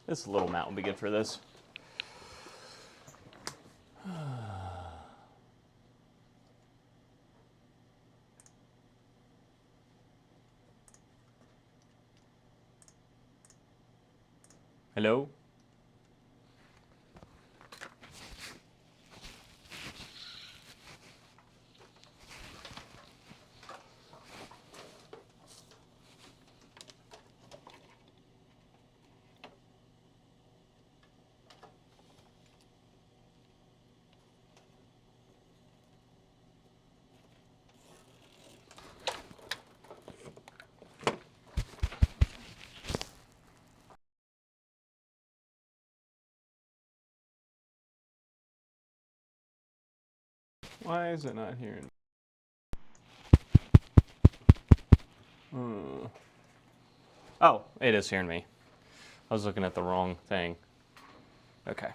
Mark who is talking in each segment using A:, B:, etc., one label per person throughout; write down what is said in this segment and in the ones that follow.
A: This little mount will be good for this. Hello? Why is it not hearing? Oh, it is hearing me. I was looking at the wrong thing. Okay.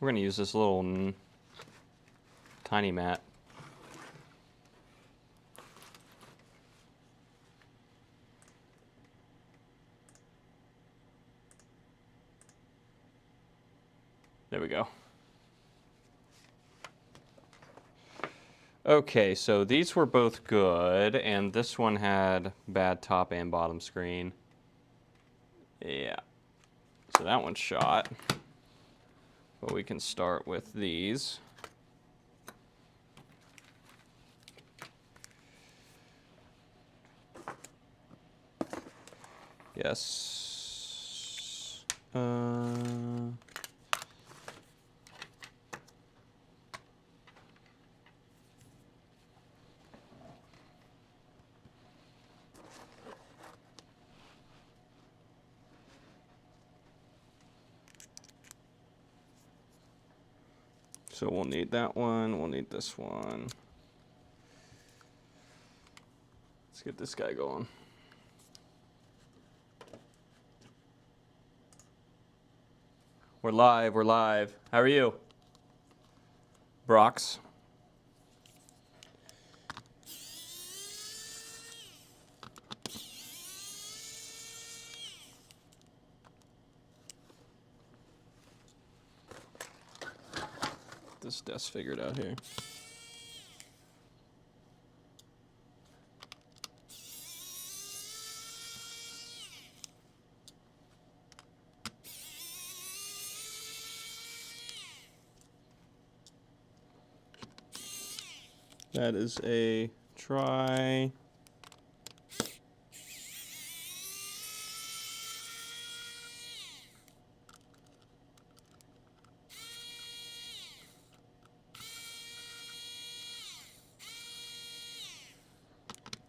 A: We're going to use this little tiny mat. There we go. Okay, so these were both good, and this one had bad top and bottom screen. Yeah. So that one's shot. But we can start with these. Yes. So we'll need that one, we'll need this one. Let's get this guy going. We're live, we're live. How are you? Brox. This desk figured out here. That is a try.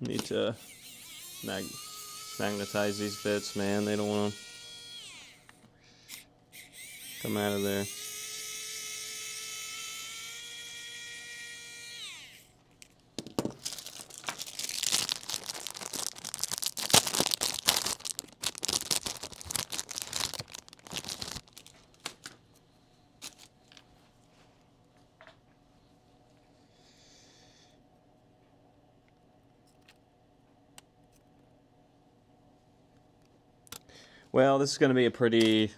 A: Need to magnetize these bits, man. They don't want to come out of there. Well, this is going to be a pretty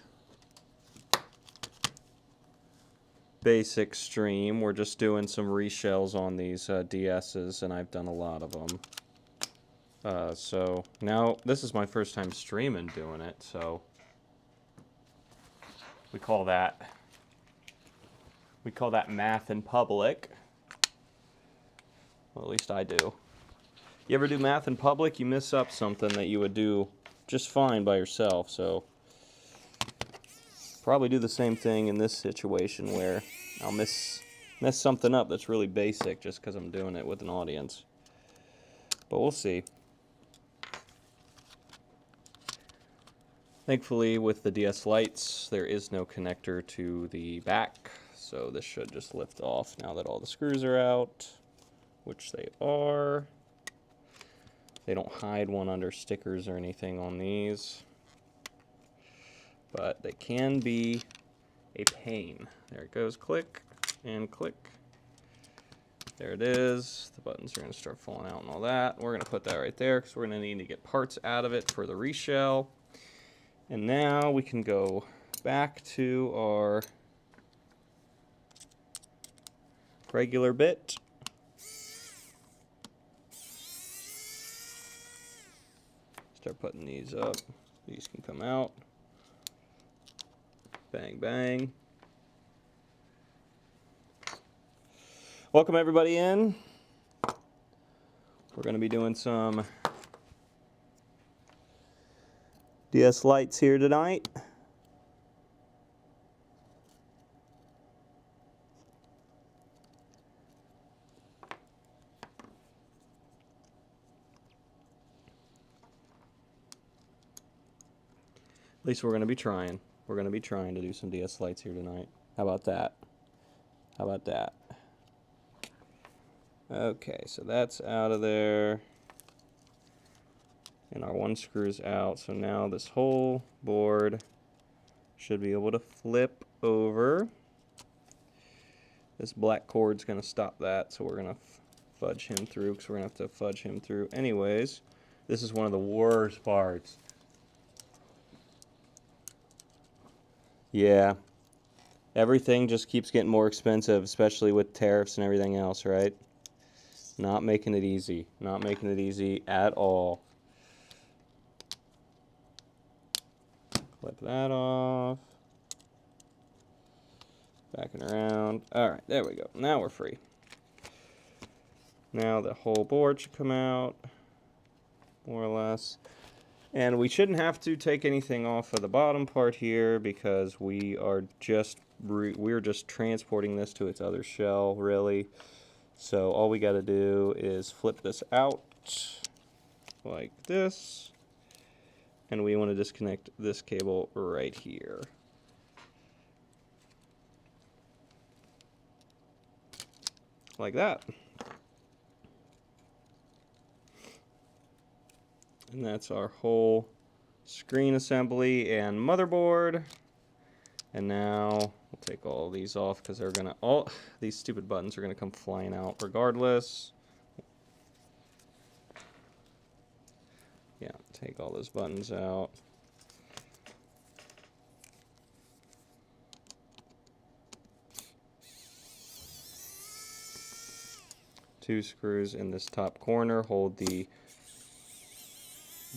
A: basic stream. We're just doing some reshells on these DSs, and I've done a lot of them. So now this is my first time streaming doing it, so we call that math in public. Well, at least I do. You ever do math in public? You miss up something that you would do just fine by yourself, so probably do the same thing in this situation where I'll mess something up that's really basic just because I'm doing it with an audience. But we'll see. Thankfully, with the DS lights, there is no connector to the back, so this should just lift off now that all the screws are out, which they are. They don't hide one under stickers or anything on these, but they can be a pain. There it goes, click and click. There it is. The buttons are going to start falling out and all that. We're going to put that right there because we're going to need to get parts out of it for the reshell. And now we can go back to our regular bit. Start putting these up. These can come out. Bang, bang. Welcome everybody in. We're going to be doing some DS lights here tonight. At least we're going to be trying. We're going to be trying to do some DS lights here tonight. How about that? How about that? Okay, so that's out of there. And our one screw's out. So now this whole board should be able to flip over. This black cord's going to stop that, so we're going to fudge him through, because we're going to have to fudge him through anyways. This is one of the worst parts. Yeah. Everything just keeps getting more expensive, especially with tariffs and everything else, right? Not making it easy. Not making it easy at all. Clip that off. Backing around. Alright, there we go. Now we're free. Now the whole board should come out, more or less. And we shouldn't have to take anything off of the bottom part here because we're just transporting this to its other shell, really. So all we got to do is flip this out like this, and we want to disconnect this cable right here. Like that. And that's our whole screen assembly and motherboard. And now we'll take all these off because they're gonna these stupid buttons are gonna come flying out regardless. Yeah, take all those buttons out. Two screws in this top corner hold the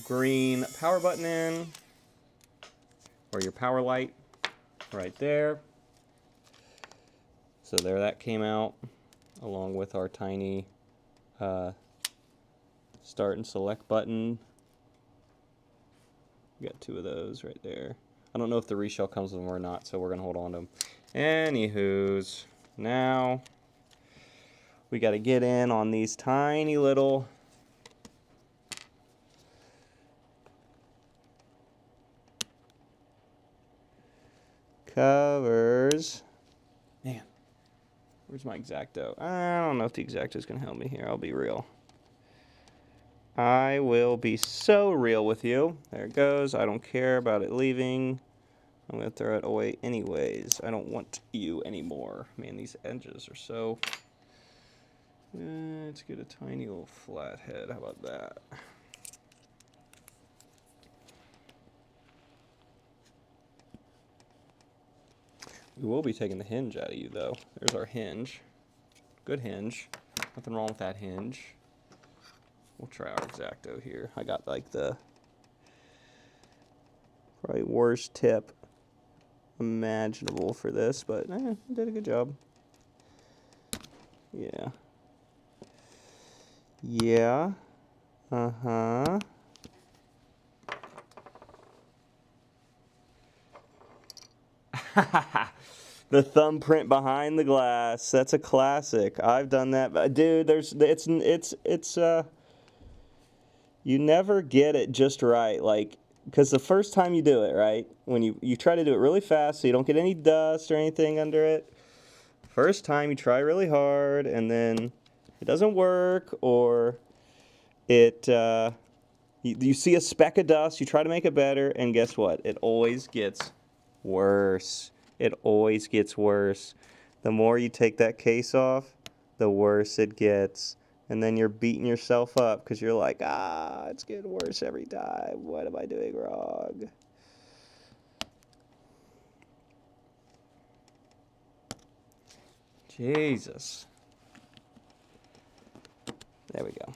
A: green power button in, or your power light right there. So there that came out, along with our tiny start and select button. We got two of those right there. I don't know if the reshell comes with them or not, so we're gonna hold on to them. Anywho's, now we got to get in on these tiny little covers. Man, where's my X-Acto? I don't know if the X-Acto is going to help me here. I'll be real. I will be so real with you. There it goes. I don't care about it leaving. I'm going to throw it away anyways. I don't want you anymore. Man, these edges are so... let's get a tiny little flathead. How about that? We will be taking the hinge out of you, though. There's our hinge. Good hinge. Nothing wrong with that hinge. We'll try our X-Acto here. I got like the probably worst tip imaginable for this, but I did a good job. Yeah. Yeah. Uh-huh. The thumbprint behind the glass. That's a classic. I've done that. Dude, it's you never get it just right. Like, because the first time you do it, right? When you try to do it really fast so you don't get any dust or anything under it. First time you try really hard and then it doesn't work, or it You see a speck of dust, you try to make it better, and guess what? It always gets worse. It always gets worse. The more you take that case off, the worse it gets. And then you're beating yourself up because you're like, it's getting worse every time. What am I doing wrong? Jesus. There we go.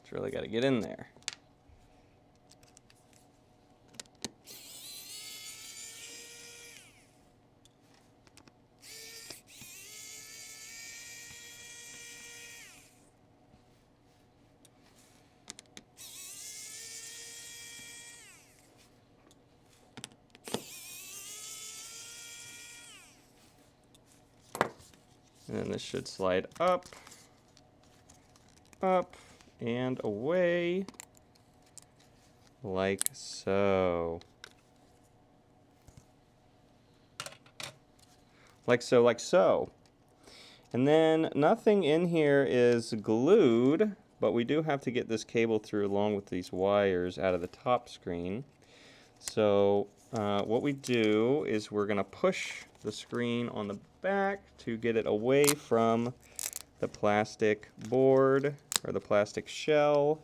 A: It's really got to get in there. And then this should slide up, and away, like so. Like so, like so. And then nothing in here is glued, but we do have to get this cable through along with these wires out of the top screen. So what we do is we're going to push the screen on the back to get it away from the plastic board or the plastic shell.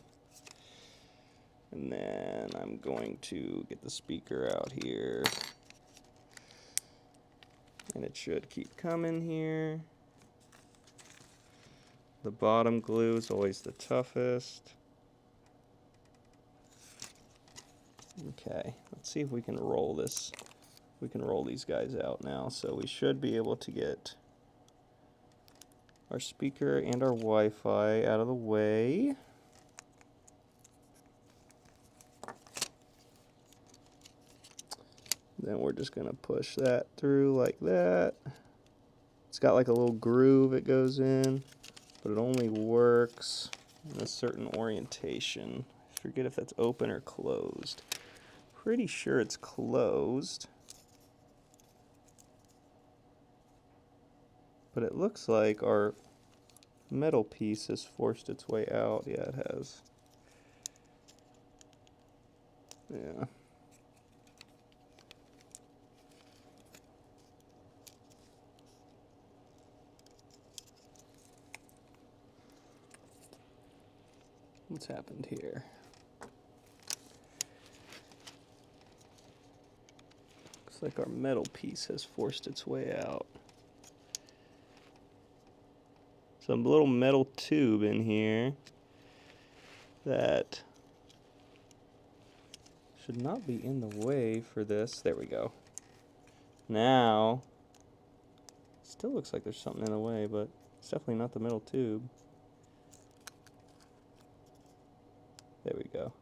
A: And then I'm going to get the speaker out here. And it should keep coming here. The bottom glue is always the toughest. Okay, let's see if we can roll this. We can roll these guys out now, so we should be able to get our speaker and our Wi-Fi out of the way. Then we're just going to push that through like that. It's got like a little groove it goes in, but it only works in a certain orientation. I forget if that's open or closed. Pretty sure it's closed. But it looks like our metal piece has forced its way out. Yeah, it has. Yeah. What's happened here? Looks like our metal piece has forced its way out. Some little metal tube in here that should not be in the way for this. There we go. Now, still looks like there's something in the way, but it's definitely not the metal tube. There we go.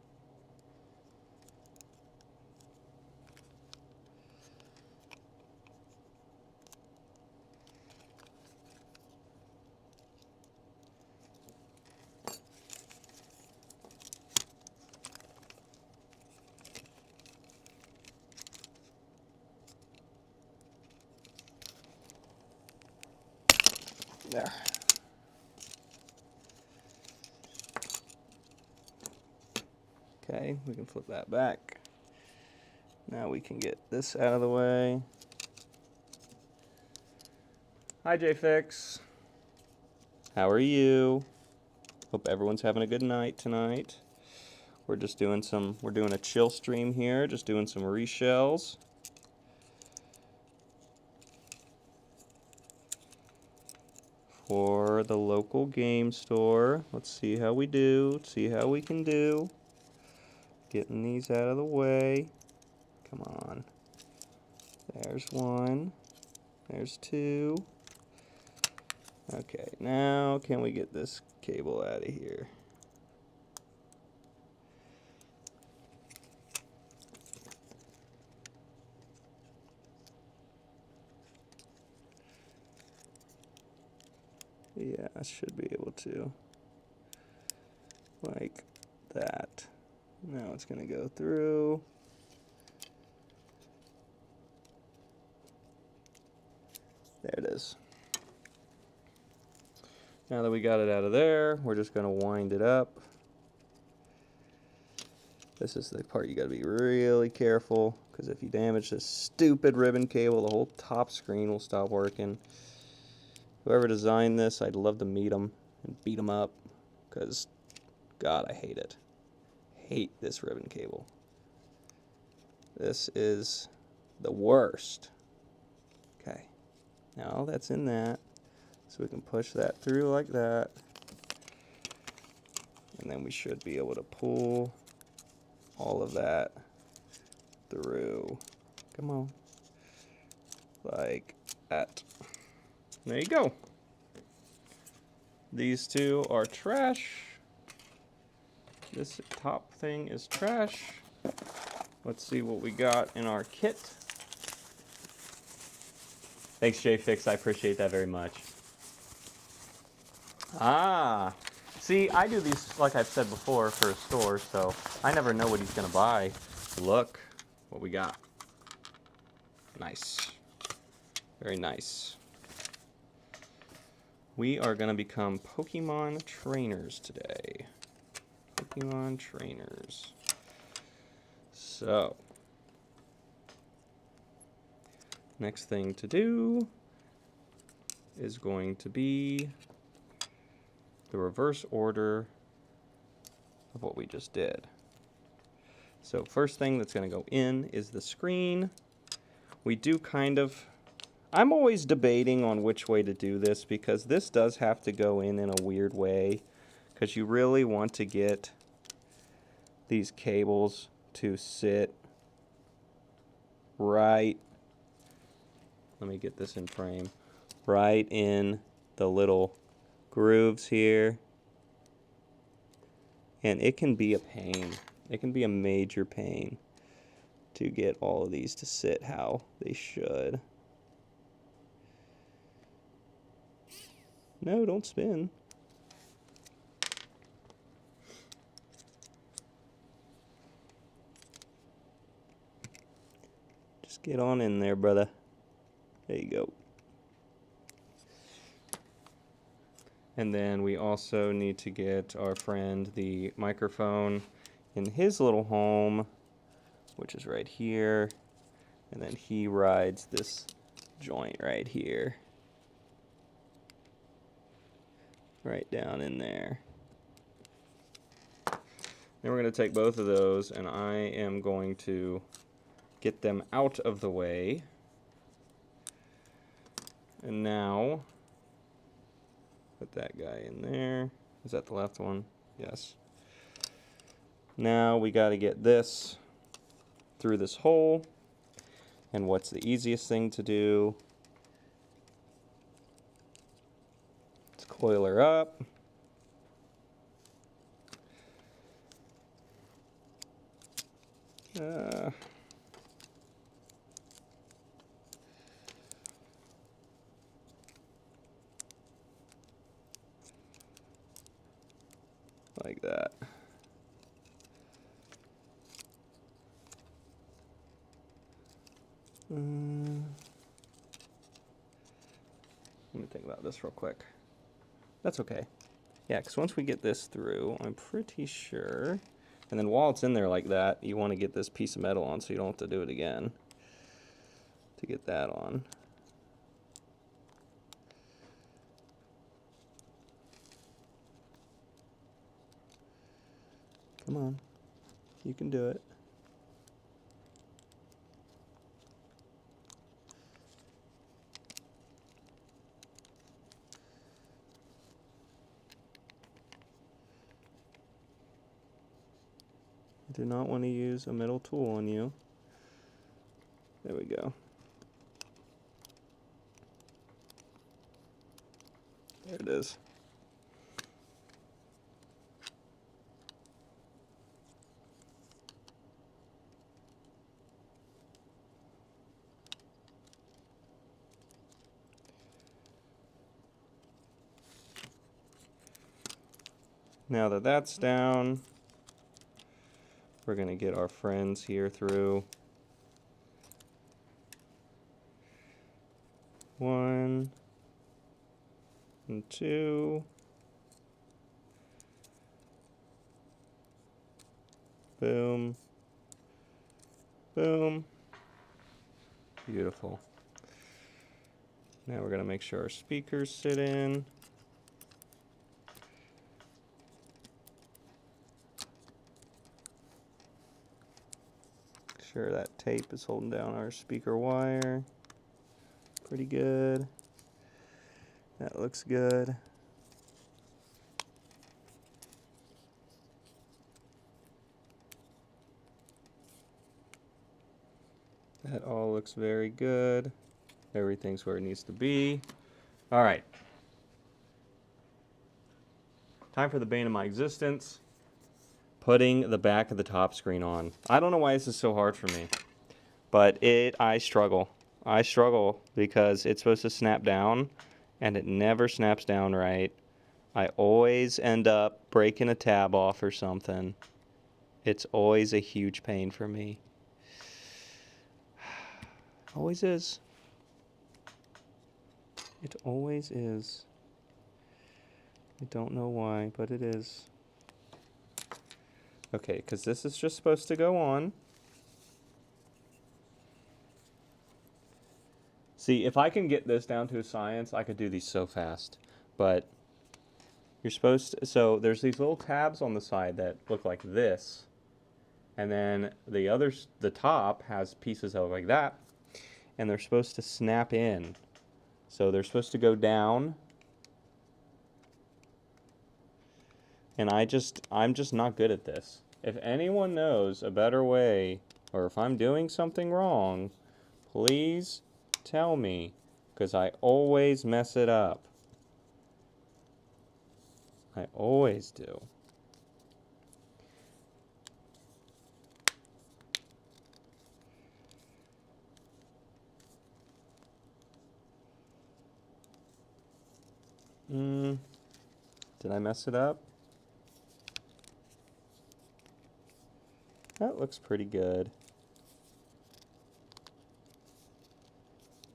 A: There. Okay, we can flip that back. Now we can get this out of the way. Hi, JFix. How are you? Hope everyone's having a good night tonight. We're doing a chill stream here, just doing some reshells. For the local game store. Let's see how we do, see how we can do. Getting these out of the way. Come on. There's one. There's two. Okay, now can we get this cable out of here? Yeah, I should be able to. Like that. Now it's going to go through. There it is. Now that we got it out of there, we're just going to wind it up. This is the part you gotta be really careful, because if you damage this stupid ribbon cable, the whole top screen will stop working. Whoever designed this, I'd love to meet them and beat them up, because, God, I hate it. Hate this ribbon cable. This is the worst. Okay, now that's in that, so we can push that through like that, and then we should be able to pull all of that through. Come on. Like that. There you go. These two are trash. This top thing is trash. Let's see what we got in our kit. Thanks, JFix. I appreciate that very much. Ah, see, I do these, like I've said before, for a store, so I never know what he's going to buy. Look what we got. Nice. Very nice. We are going to become Pokemon trainers today. Pokemon trainers. So, next thing to do is going to be the reverse order of what we just did. So first thing that's going to go in is the screen. We do kind of, I'm always debating on which way to do this, because this does have to go in a weird way, because you really want to get these cables to sit right, let me get this in frame, right in the little grooves here. And it can be a pain. It can be a major pain to get all of these to sit how they should. No, don't spin. Just get on in there, brother. There you go. And then we also need to get our friend the microphone in his little home, which is right here. And then he rides this joint right here. Right down in there. Then we're going to take both of those, and I am going to get them out of the way. And now, put that guy in there. Is that the left one? Yes. Now we got to get this through this hole. And what's the easiest thing to do? Let's coil her up. Like that. Let me think about this real quick. That's okay. Yeah, because once we get this through, I'm pretty sure. And then while it's in there like that, you want to get this piece of metal on so you don't have to do it again to get that on. Come on. You can do it. I do not want to use a metal tool on you. There we go. There it is. Now that that's down, we're going to get our friends here through. 1 and 2. Boom. Boom. Beautiful. Now we're going to make sure our speakers sit in. Make sure that tape is holding down our speaker wire. Pretty good. That looks good. That all looks very good. Everything's where it needs to be. All right. Time for the bane of my existence. Putting the back of the top screen on. I don't know why this is so hard for me, but I struggle. I struggle because it's supposed to snap down, and it never snaps down right. I always end up breaking a tab off or something. It's always a huge pain for me. Always is. It always is. I don't know why, but it is. Okay, because this is just supposed to go on. See, if I can get this down to a science, I could do these so fast. But you're supposed to, so there's these little tabs on the side that look like this. And then the top has pieces of like that. And they're supposed to snap in. So they're supposed to go down. And I'm just not good at this. If anyone knows a better way, or if I'm doing something wrong, please tell me, because I always mess it up. I always do. Did I mess it up? That looks pretty good.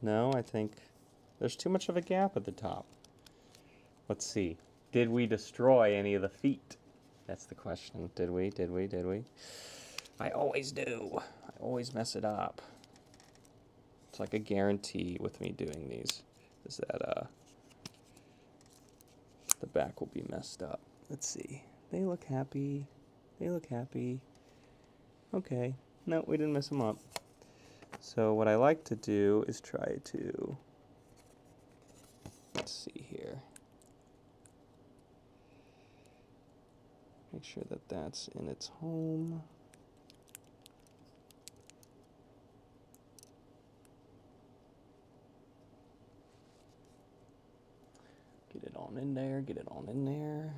A: No, I think there's too much of a gap at the top. Let's see. Did we destroy any of the feet? That's the question. Did we? Did we? Did we? I always do. I always mess it up. It's like a guarantee with me doing these, is that the back will be messed up. Let's see. They look happy. They look happy. Okay. No, we didn't mess them up. So what I like to do is try to, let's see here. Make sure that that's in its home. Get it on in there, get it on in there.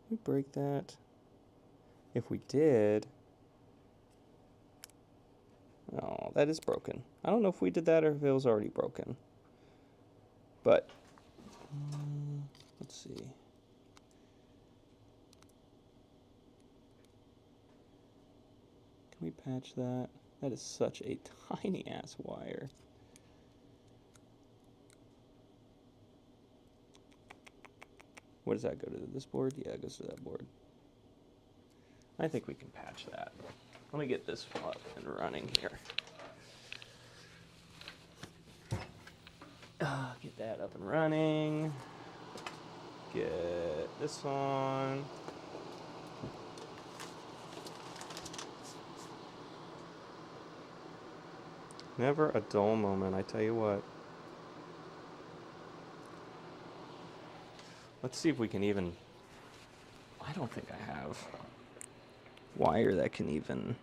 A: We break that. If we did, oh, that is broken. I don't know if we did that or if it was already broken. But, let's see. Can we patch that? That is such a tiny ass wire. What does that go to? This board? Yeah, it goes to that board. I think we can patch that. Let me get this up and running here. Get that up and running. Get this on. Never a dull moment, I tell you what. Let's see if we can even... I don't think I have wire that can even...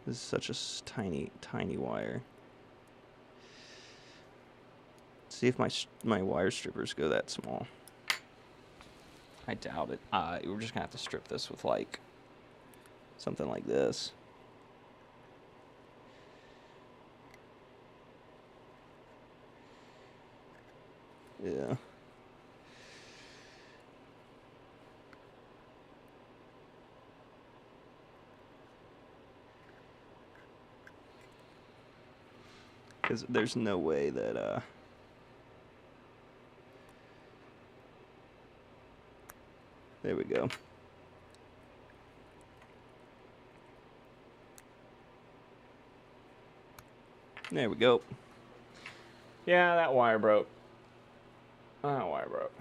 A: This is such a tiny, tiny wire. Let's see if my wire strippers go that small. I doubt it. We're just gonna have to strip this with like something like this. Yeah. Because there's no way that – There we go. There we go. Yeah, that wire broke. That wire broke.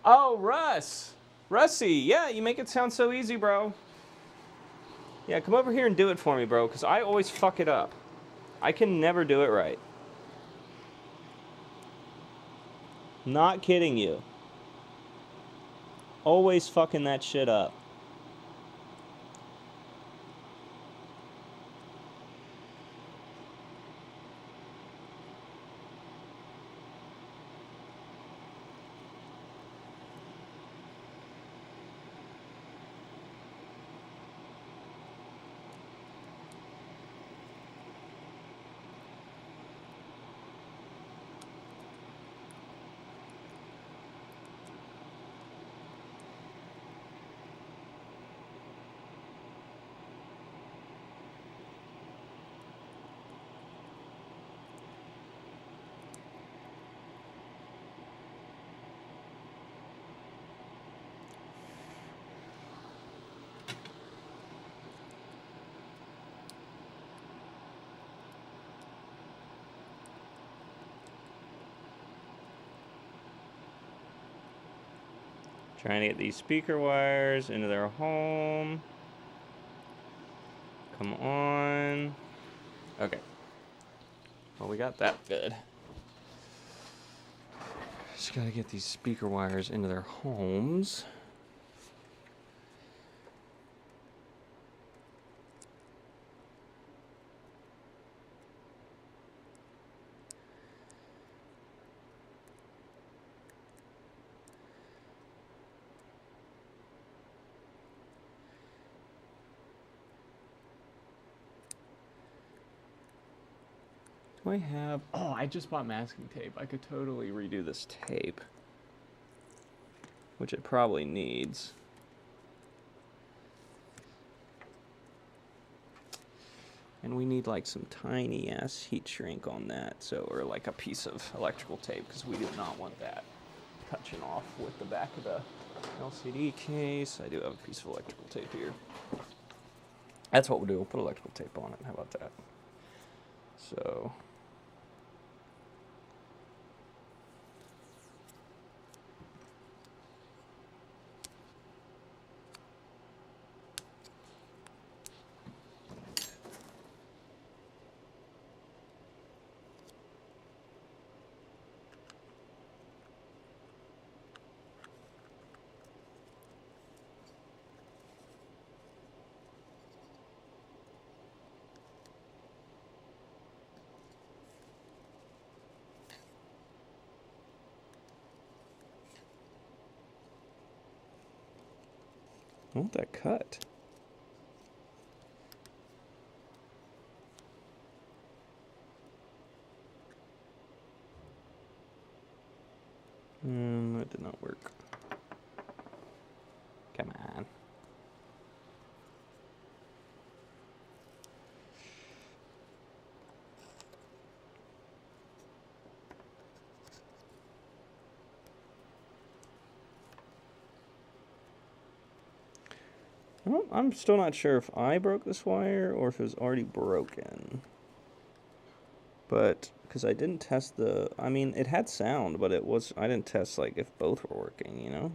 A: Oh, Russ! Russie, yeah, you make it sound so easy, bro. Yeah, come over here and do it for me, bro, because I always fuck it up. I can never do it right. Not kidding you. Always fucking that shit up. Trying to get these speaker wires into their home. Come on. Okay. Well, we got that good. Just gotta get these speaker wires into their homes. Do I have... Oh, I just bought masking tape. I could totally redo this tape. Which it probably needs. And we need like some tiny ass heat shrink on that. So, or like a piece of electrical tape, because we do not want that touching off with the back of the LCD case. I do have a piece of electrical tape here. That's what we'll do. We'll put electrical tape on it. How about that? So... I want that cut. That did not work. Come on. Well, I'm still not sure if I broke this wire or if it was already broken. But, because I didn't test the... I mean, it had sound, but it was... I didn't test, like, if both were working, you know?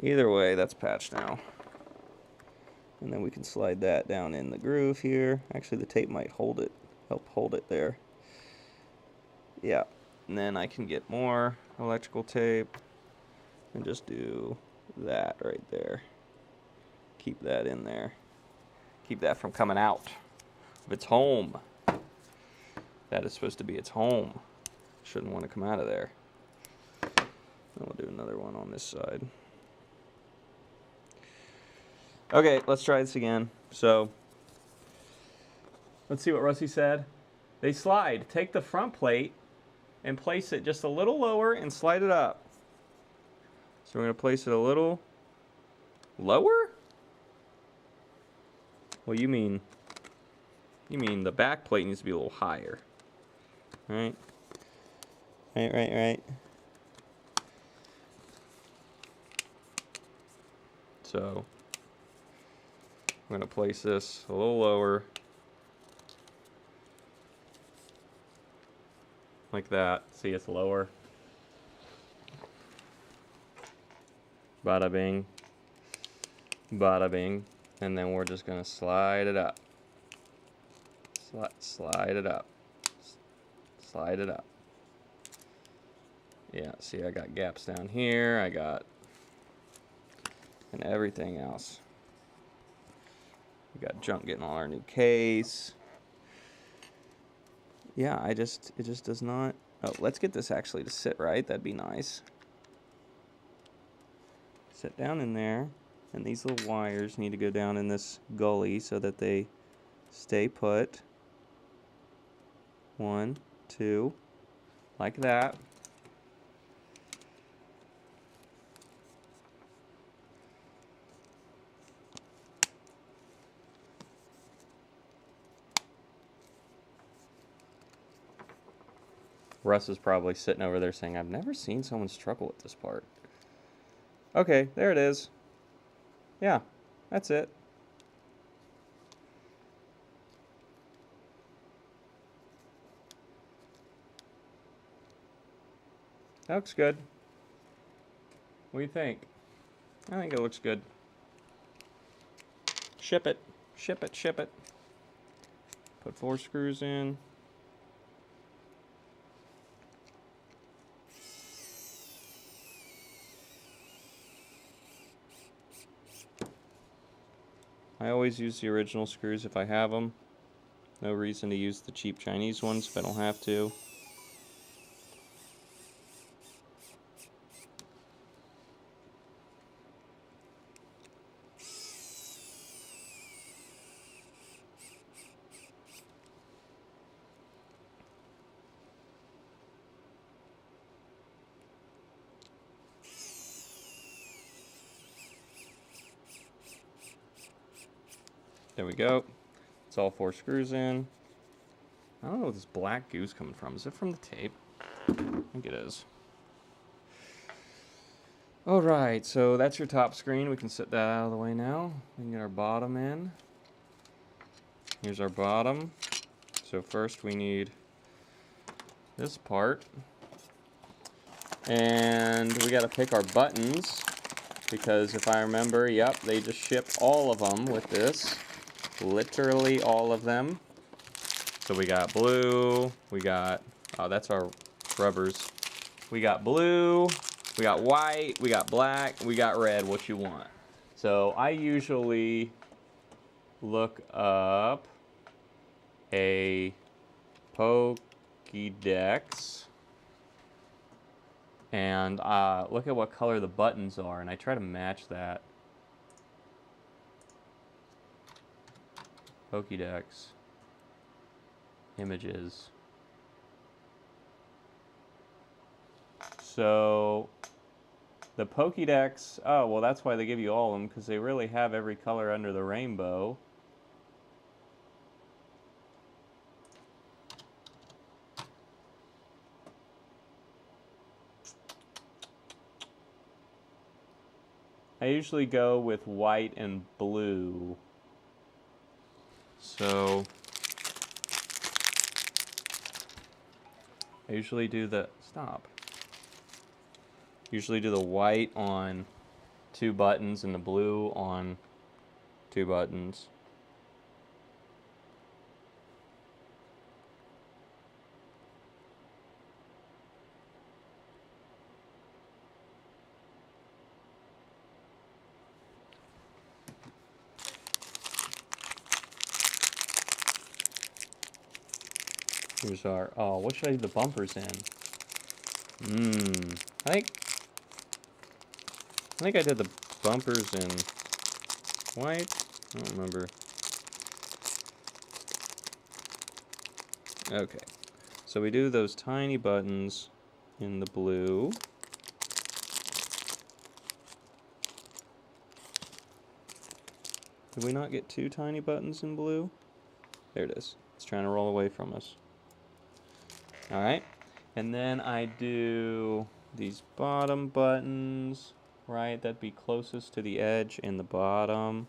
A: Either way, that's patched now. And then we can slide that down in the groove here. Actually, the tape might hold it, help hold it there. Yeah. And then I can get more electrical tape and just do that right there. Keep that in there. Keep that from coming out of its home. That is supposed to be its home. Shouldn't want to come out of there. Then we'll do another one on this side. Okay, let's try this again. So, let's see what Russie said. They slide. Take the front plate and place it just a little lower and slide it up. So we're going to place it a little lower? Well, you mean the back plate needs to be a little higher. All right? Right. So I'm going to place this a little lower. Like that. See, it's lower. Bada bing. Bada bing. And then we're just going to slide it up. Slide it up. Slide it up. Yeah, see, I got gaps down here. I got... and everything else. We got junk getting all our new case. Yeah, it just does not... oh, let's get this actually to sit right. That'd be nice. Sit down in there. And these little wires need to go down in this gully so that they stay put. 1, 2, like that. Russ is probably sitting over there saying, I've never seen someone struggle with this part. Okay, there it is. Yeah, that's it. That looks good. What do you think? I think it looks good. Ship it. Ship it. Ship it. Put 4 screws in. I always use the original screws if I have them. No reason to use the cheap Chinese ones if I don't have to. There we go. It's all 4 screws in. I don't know where this black goose coming from. Is it from the tape? I think it is. Alright, so that's your top screen. We can set that out of the way now. We can get our bottom in. Here's our bottom. So first we need this part. And we got to pick our buttons. Because if I remember, yep, they just ship all of them with this. Literally all of them. So we got blue, we got, oh, that's our rubbers. We got blue, we got white, we got black, we got red, what you want. So I usually look up a Pokédex and look at what color the buttons are, and I try to match that. Pokédex. Images. So the Pokédex, oh, well, that's why they give you all of them, because they really have every color under the rainbow. I usually go with white and blue. So I usually do the, usually do the white on 2 buttons and the blue on 2 buttons. Here's our, oh, what should I do the bumpers in? I think I did the bumpers in white. I don't remember. Okay, so we do those tiny buttons in the blue. Did we not get 2 tiny buttons in blue? There it is. It's trying to roll away from us. Alright, And then I do these bottom buttons, right? That'd be closest to the edge in the bottom.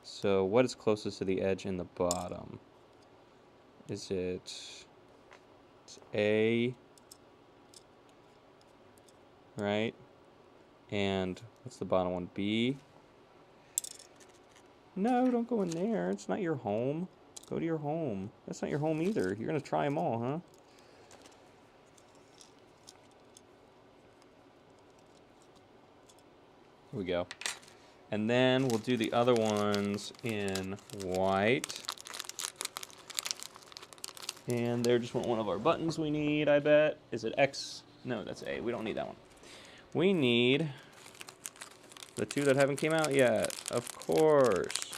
A: So what is closest to the edge in the bottom? Is it... It's A, right? And what's the bottom one? B? No, don't go in there. It's not your home. Go to your home. That's not your home either. You're going to try them all, huh? Here we go. And then we'll do the other ones in white. And they're just one of our buttons we need, I bet. Is it X? No, that's A. We don't need that one. We need the two that haven't came out yet. Of course.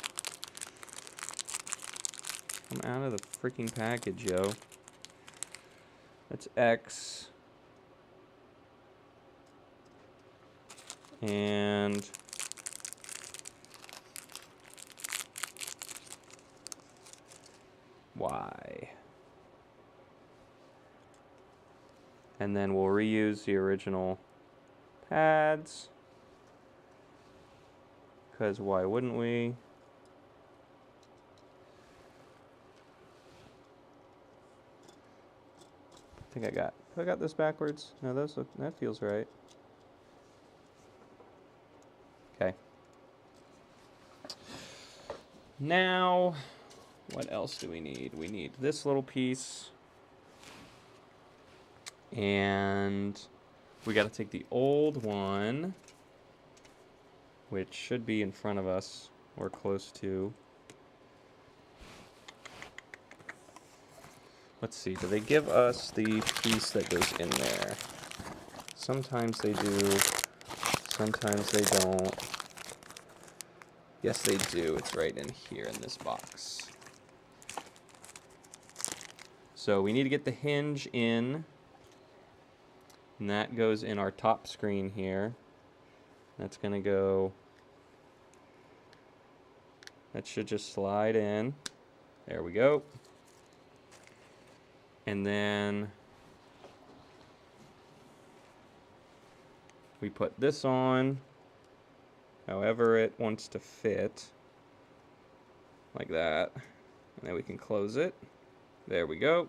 A: I'm out of the freaking package, yo. That's X. And Y. And then we'll reuse the original pads. Because why wouldn't we? I think have I got this backwards? No, that feels right. Okay. Now, what else do we need? We need this little piece. And we got to take the old one, which should be in front of us or close to. Let's see, do they give us the piece that goes in there? Sometimes they do, sometimes they don't. Yes, they do. It's right in here in this box. So we need to get the hinge in, and that goes in our top screen here. That's going to go, that should just slide in. There we go. And then we put this on however it wants to fit, like that, and then we can close it. There we go.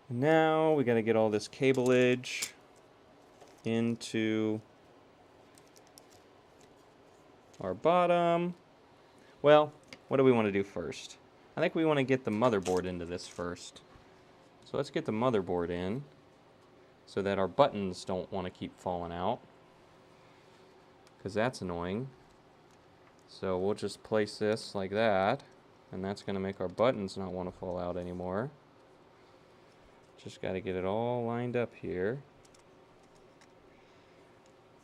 A: Now we got to get all this cableage into our bottom. Well, what do we want to do first? I think we want to get the motherboard into this first. So let's get the motherboard in so that our buttons don't want to keep falling out, because that's annoying. So we'll just place this like that, and that's going to make our buttons not want to fall out anymore. Just got to get it all lined up here.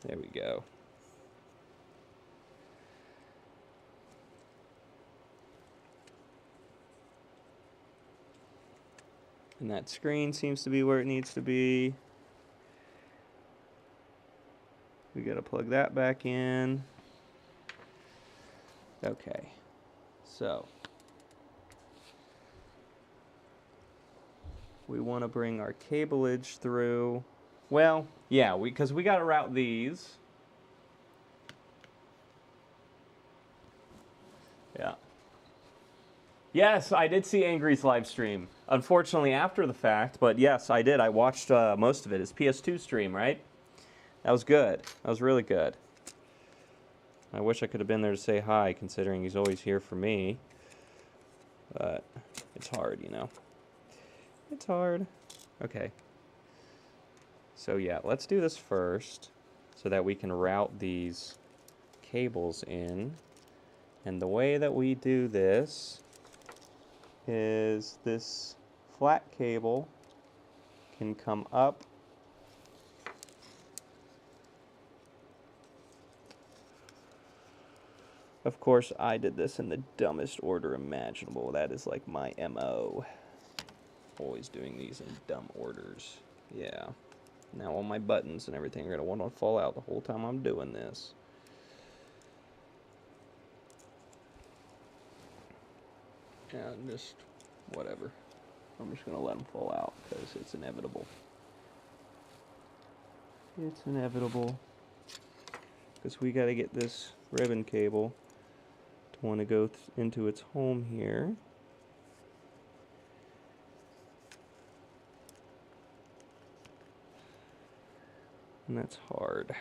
A: There we go. And that screen seems to be where it needs to be. We got to plug that back in. Okay. So we want to bring our cableage through. Well, yeah, because we got to route these. Yeah. Yes, I did see Angry's live stream. Unfortunately, after the fact, but yes, I did. I watched most of it. His PS2 stream, right? That was good. That was really good. I wish I could have been there to say hi, considering he's always here for me. But it's hard, you know. It's hard. Okay. So yeah, let's do this first so that we can route these cables in. And the way that we do this is this flat cable can come up Of course, I did this in the dumbest order imaginable. That is like my MO. Always doing these in dumb orders. Yeah. Now all my buttons and everything are going to want to fall out the whole time I'm doing this. And just whatever. I'm just going to let them fall out because it's inevitable. It's inevitable. Because we got to get this ribbon cable to want to go into its home here. And that's hard.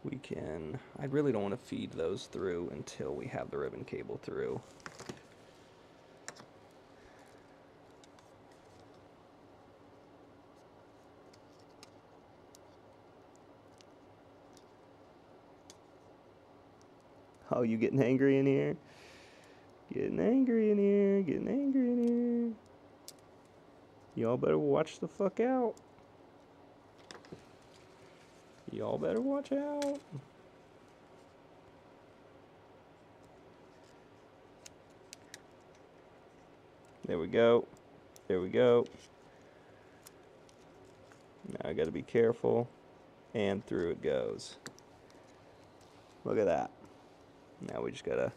A: We can, I really don't want to feed those through until we have the ribbon cable through. Oh, you getting angry in here? Getting angry in here, getting angry in here. Y'all better watch the fuck out. Y'all better watch out. There we go. There we go. Now I gotta be careful. And through it goes. Look at that. Now we just gotta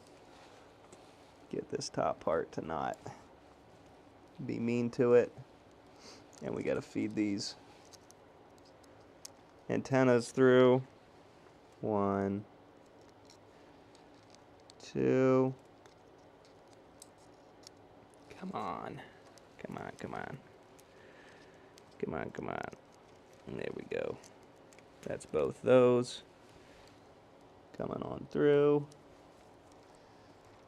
A: get this top part to not be mean to it. And we gotta feed these antennas through. 1, 2. Come on. Come on, come on. Come on, come on. And there we go. That's both those. Coming on through.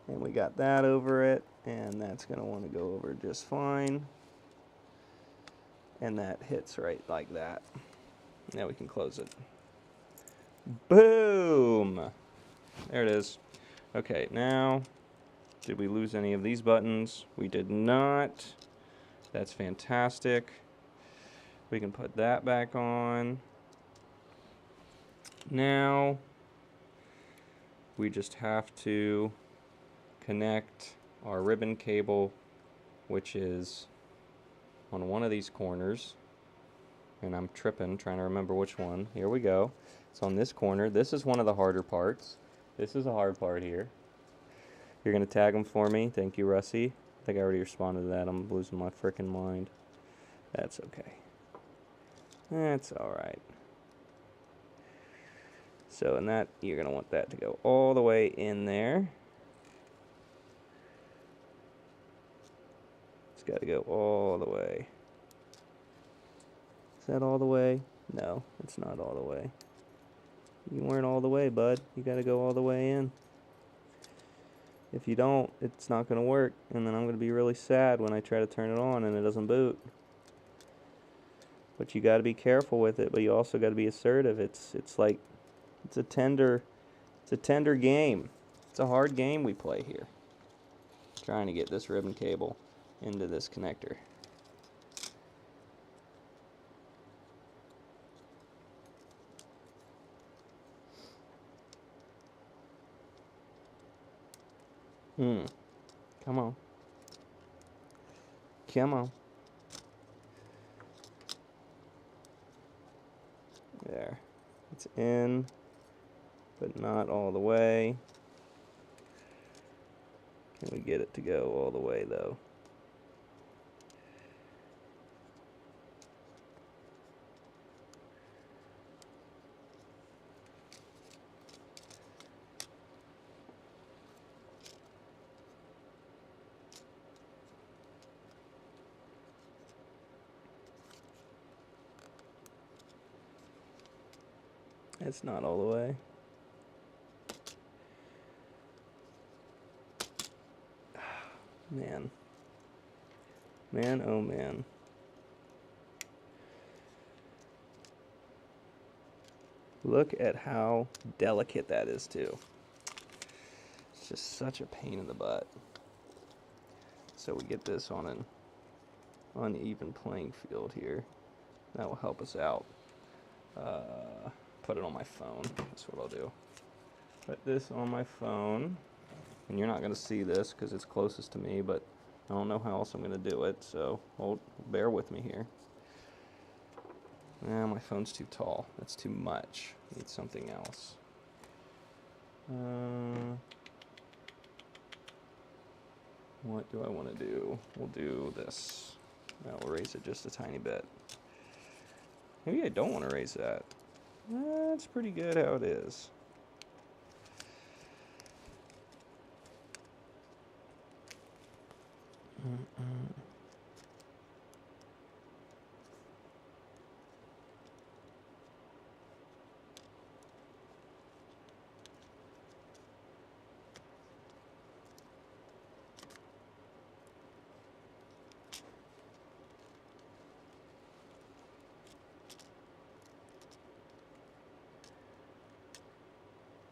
A: And we got that over it. And that's going to want to go over just fine. And that hits right like that. Now we can close it. Boom! There it is. Okay, now, did we lose any of these buttons? We did not. That's fantastic. We can put that back on. Now, we just have to connect our ribbon cable, which is on one of these corners. And I'm tripping, trying to remember which one. Here we go. It's on this corner. This is one of the harder parts. This is a hard part here. You're going to tag them for me. Thank you, Russie. I think I already responded to that. I'm losing my frickin' mind. That's okay. That's alright. So, and that, you're going to want that to go all the way in there. It's got to go all the way. Is that all the way? No, it's not all the way. You weren't all the way, bud. You got to go all the way in. If you don't, it's not going to work. And then I'm going to be really sad when I try to turn it on and it doesn't boot. But you got to be careful with it, but you also got to be assertive. It's like it's a tender game. It's a hard game we play here. Trying to get this ribbon cable into this connector. Come on. Come on. There. It's in, but not all the way. Can we get it to go all the way, though? It's not all the way. Man. Man, oh man. Look at how delicate that is, too. It's just such a pain in the butt. So we get this on an uneven playing field here. That will help us out. Put it on my phone. That's what I'll do. Put this on my phone. And you're not going to see this because it's closest to me, but I don't know how else I'm going to do it, so bear with me here. Nah, my phone's too tall. That's too much. I need something else. What do I want to do? We'll do this. I'll raise it just a tiny bit. Maybe I don't want to raise that. That's pretty good how it is.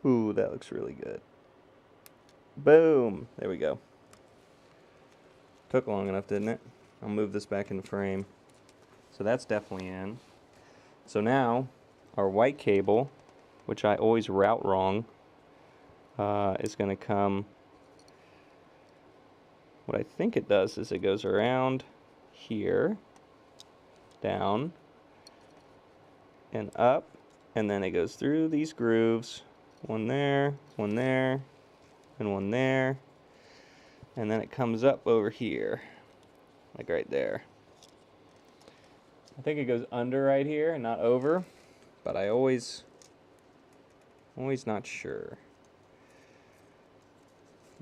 A: Ooh, that looks really good. Boom! There we go. Took long enough, didn't it? I'll move this back into frame. So that's definitely in. So now, our white cable, which I always route wrong, is going to come... What I think it does is it goes around here, down, and up, and then it goes through these grooves. One there, and one there. And then it comes up over here, like right there. I think it goes under right here and not over, but I always not sure.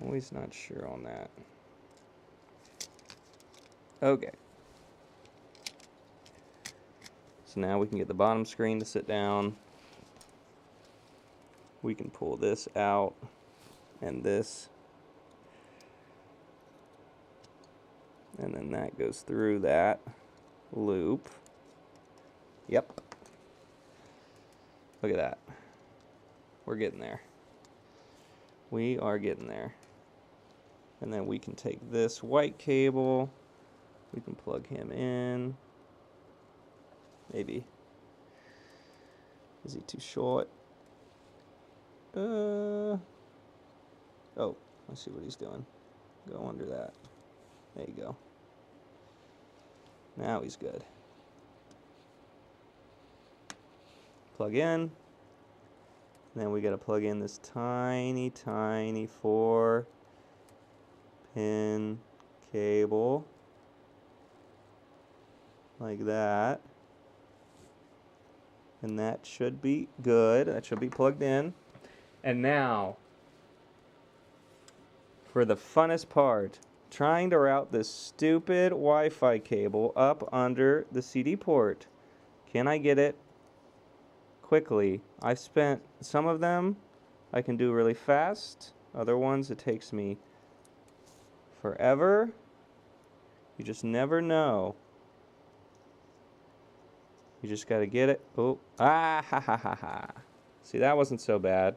A: Always not sure on that. Okay. So now we can get the bottom screen to sit down. We can pull this out and this. And then that goes through that loop. Yep. Look at that. We're getting there. We are getting there. And then we can take this white cable. We can plug him in. Maybe. Is he too short? Oh, I see what he's doing. Go under that. There you go. Now he's good. Plug in. Then we gotta plug in this tiny 4-pin cable. Like that. And that should be good. That should be plugged in. And now, for the funnest part, trying to route this stupid Wi-Fi cable up under the CD port. Can I get it quickly? I've spent some of them I can do really fast. Other ones it takes me forever. You just never know. You just gotta get it. Oh, ha ha ha ha. See, that wasn't so bad.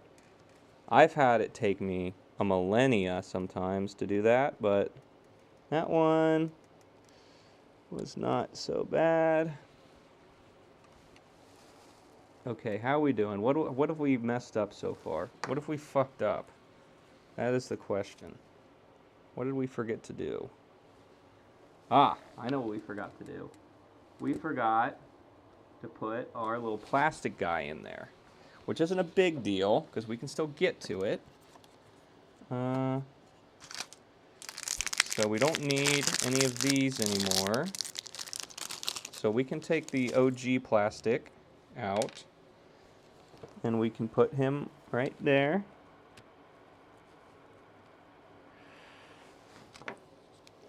A: I've had it take me a millennia sometimes to do that, but that one was not so bad. Okay, how are we doing? What have we messed up so far? What have we fucked up? That is the question. What did we forget to do? Ah, I know what we forgot to do. We forgot to put our little plastic guy in there, which isn't a big deal because we can still get to it. So we don't need any of these anymore. So we can take the OG plastic out and we can put him right there.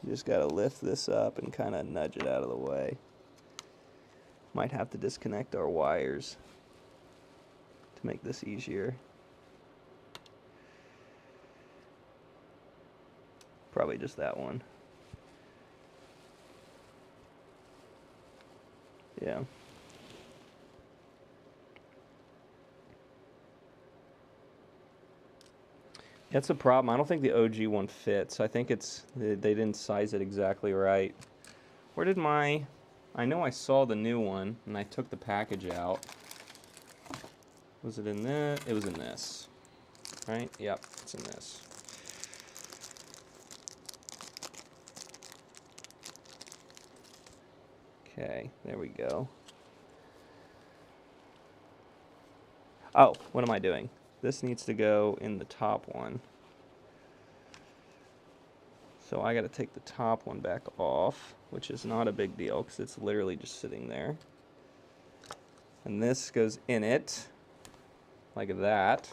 A: You just gotta lift this up and kind of nudge it out of the way. Might have to disconnect our wires to make this easier. Probably just that one. Yeah. That's a problem. I don't think the OG one fits. I think they didn't size it exactly right. Where did my... I know I saw the new one, and I took the package out. Was it in this? It was in this. Right? Yep, it's in this. Okay, there we go. Oh, what am I doing? This needs to go in the top one. So I got to take the top one back off, which is not a big deal because it's literally just sitting there. And this goes in it, like that.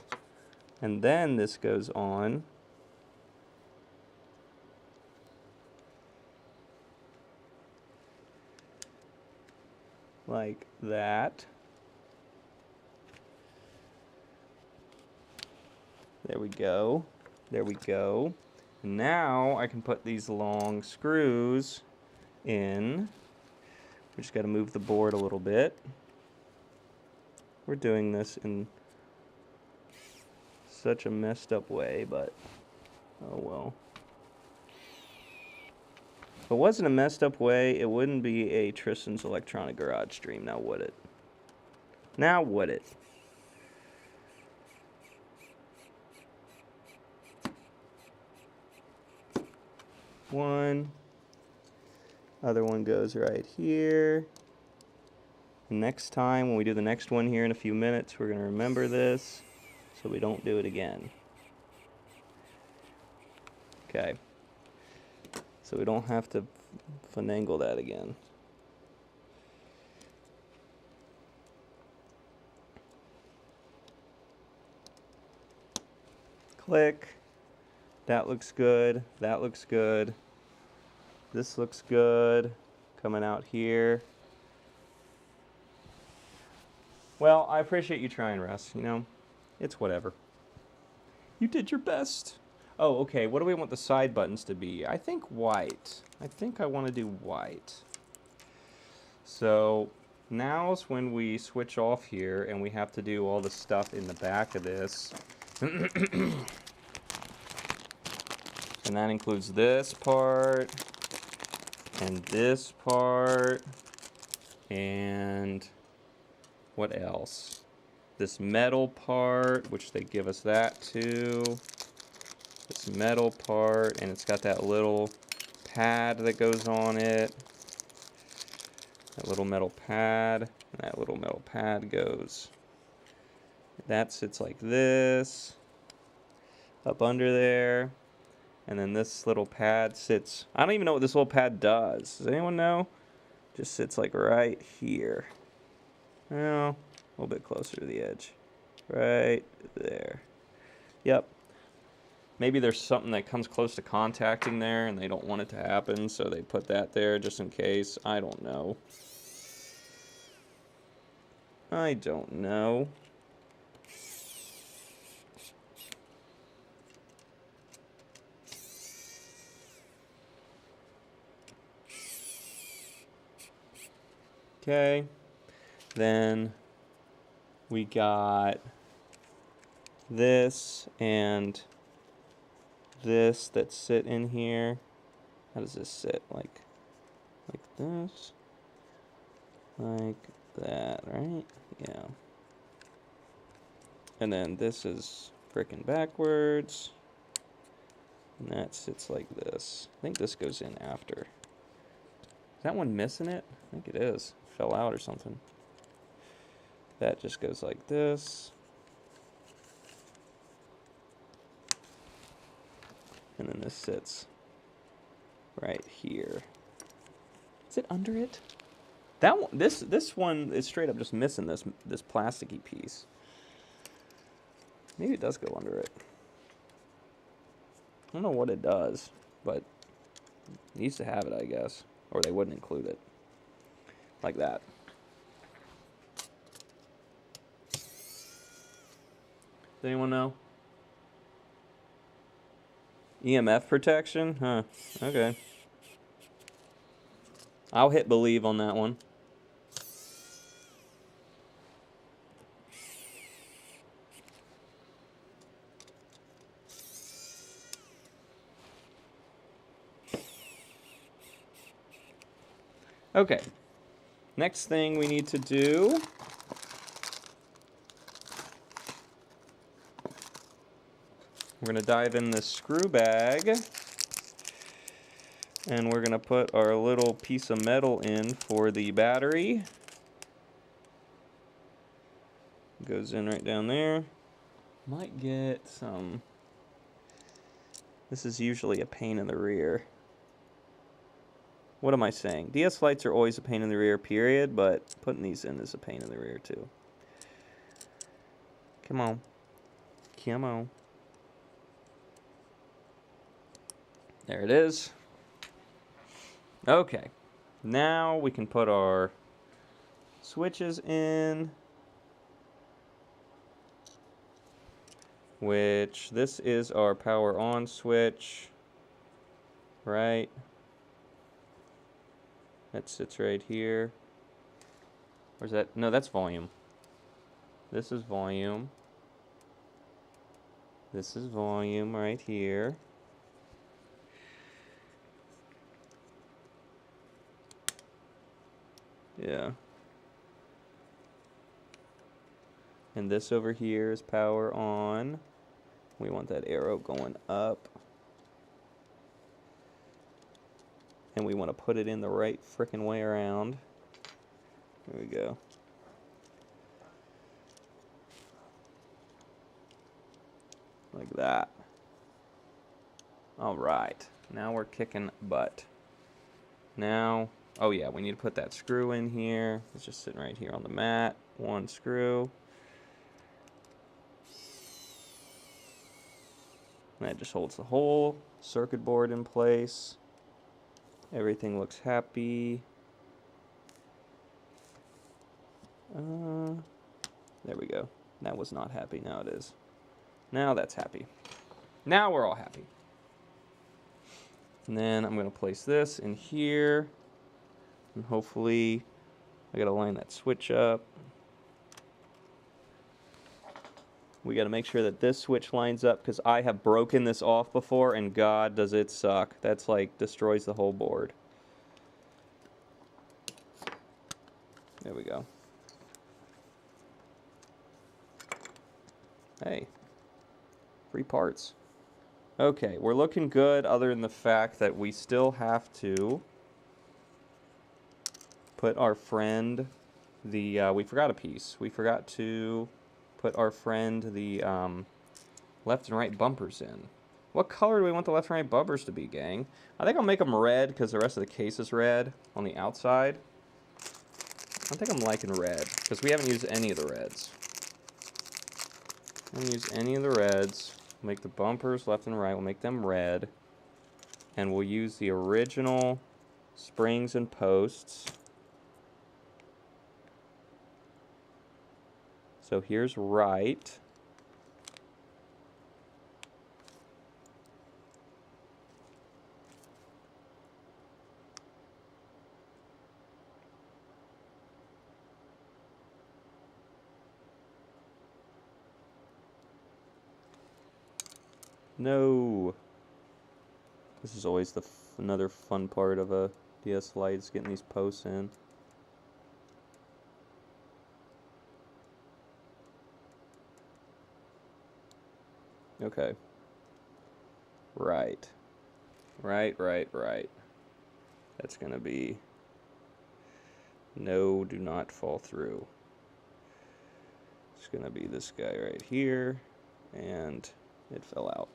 A: And then this goes on. Like that. There we go. There we go. And now I can put these long screws in. We just got to move the board a little bit. We're doing this in such a messed up way, but oh well. If it wasn't a messed up way, it wouldn't be a Tristan's Electronic Garage stream, now would it? Now would it? One. Other one goes right here. Next time, when we do the next one here in a few minutes, we're going to remember this so we don't do it again. Okay. So we don't have to finagle that again. Click. That looks good. That looks good. This looks good. Coming out here. Well, I appreciate you trying, Russ. You know, it's whatever. You did your best. Oh, okay. What do we want the side buttons to be? I think white. I think I want to do white. So now's when we switch off here and we have to do all the stuff in the back of this. And that includes this part and this part and what else? This metal part, which they give us that too. This metal part, and it's got that little pad that goes on it. That little metal pad, and that little metal pad goes. That sits like this, up under there. And then this little pad sits, I don't even know what this little pad does. Does anyone know? Just sits like right here. Well, a little bit closer to the edge. Right there. Yep. Maybe there's something that comes close to contacting there and they don't want it to happen, so they put that there just in case. I don't know. I don't know. Okay. Then we got this and this that sit in here. How does this sit? Like this? Like that, right? Yeah. And then this is frickin' backwards. And that sits like this. I think this goes in after. Is that one missing it? I think it is. Fell out or something. That just goes like this. And then this sits right here. Is it under it? That one, this one is straight up just missing this plasticky piece. Maybe it does go under it. I don't know what it does, but it needs to have it, I guess, or they wouldn't include it like that. Does anyone know? EMF protection? Huh. Okay. I'll hit believe on that one. Okay. Next thing we need to do we're going to dive in this screw bag, and we're going to put our little piece of metal in for the battery. Goes in right down there. Might get some... This is usually a pain in the rear. What am I saying? DS lights are always a pain in the rear, period, but putting these in is a pain in the rear, too. Come on. Come on. There it is. Okay. Now we can put our switches in. Which, this is our power on switch. Right? That sits right here. Where's that? No, that's volume. This is volume. This is volume right here. Yeah. And this over here is power on. We want that arrow going up. And we want to put it in the right frickin' way around. There we go. Like that. Alright. Now we're kicking butt. Now, oh yeah, we need to put that screw in here. It's just sitting right here on the mat. One screw. And that just holds the whole circuit board in place. Everything looks happy. There we go. That was not happy. Now it is. Now that's happy. Now we're all happy. And then I'm going to place this in here. And hopefully I got to line that switch up. We got to make sure that this switch lines up because I have broken this off before and God does it suck. That's like destroys the whole board. There we go. Hey, free parts. Okay, we're looking good other than the fact that we still have to put our friend the, we forgot a piece. We forgot to put our friend the left and right bumpers in. What color do we want the left and right bumpers to be, gang? I think I'll make them red because the rest of the case is red on the outside. I think I'm liking red because we haven't used any of the reds. I haven't used any of the reds. We'll make the bumpers left and right. We'll make them red. And we'll use the original springs and posts. So here's right. No. This is always the another fun part of a DS Lite is getting these posts in. Okay. Right. Right. That's gonna be no, do not fall through. It's gonna be this guy right here, and it fell out.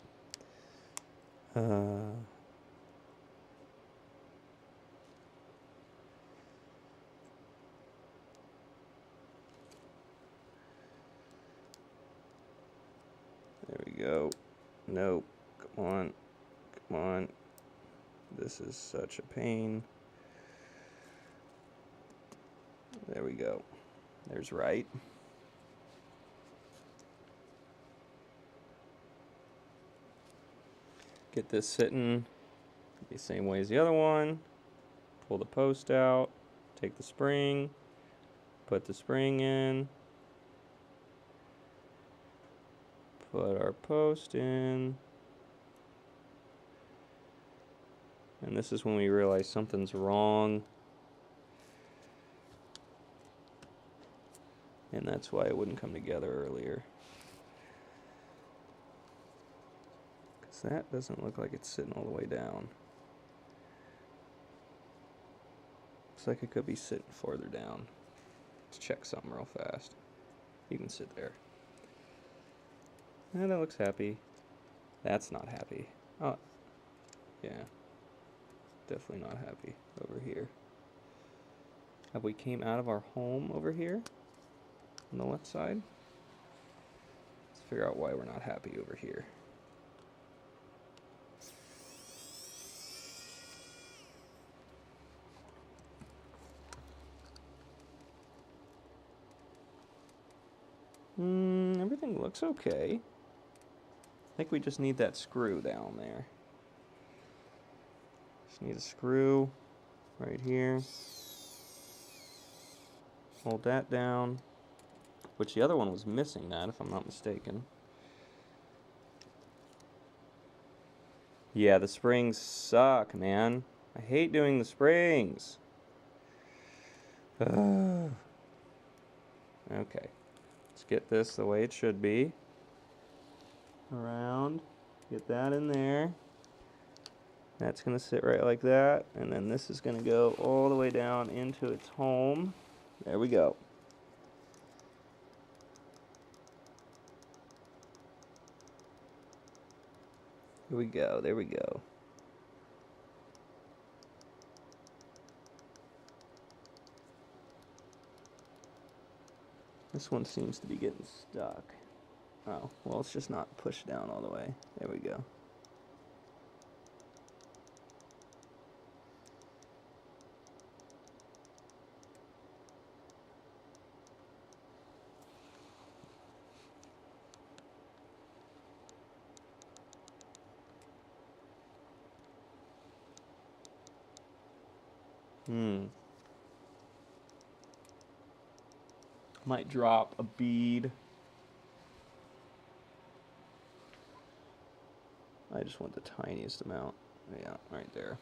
A: There we go. Nope. Come on. Come on. This is such a pain. There we go. There's right. Get this sitting the same way as the other one. Pull the post out. Take the spring. Put the spring in. Put our post in. And this is when we realize something's wrong. And that's why it wouldn't come together earlier. Because that doesn't look like it's sitting all the way down. Looks like it could be sitting farther down. Let's check something real fast. You can sit there. That looks happy. That's not happy. Oh, yeah. Definitely not happy over here. Have we came out of our home over here? On the left side? Let's figure out why we're not happy over here. Everything looks okay. I think we just need that screw down there. Just need a screw right here. Hold that down. Which the other one was missing that, if I'm not mistaken. Yeah, the springs suck, man. I hate doing the springs. Okay. Let's get this the way it should be. Around. Get that in there. That's going to sit right like that. And then this is going to go all the way down into its home. There we go. Here we go. There we go. This one seems to be getting stuck. Oh, well, it's just not pushed down all the way. There we go. Might drop a bead. I just want the tiniest amount. Yeah, right there.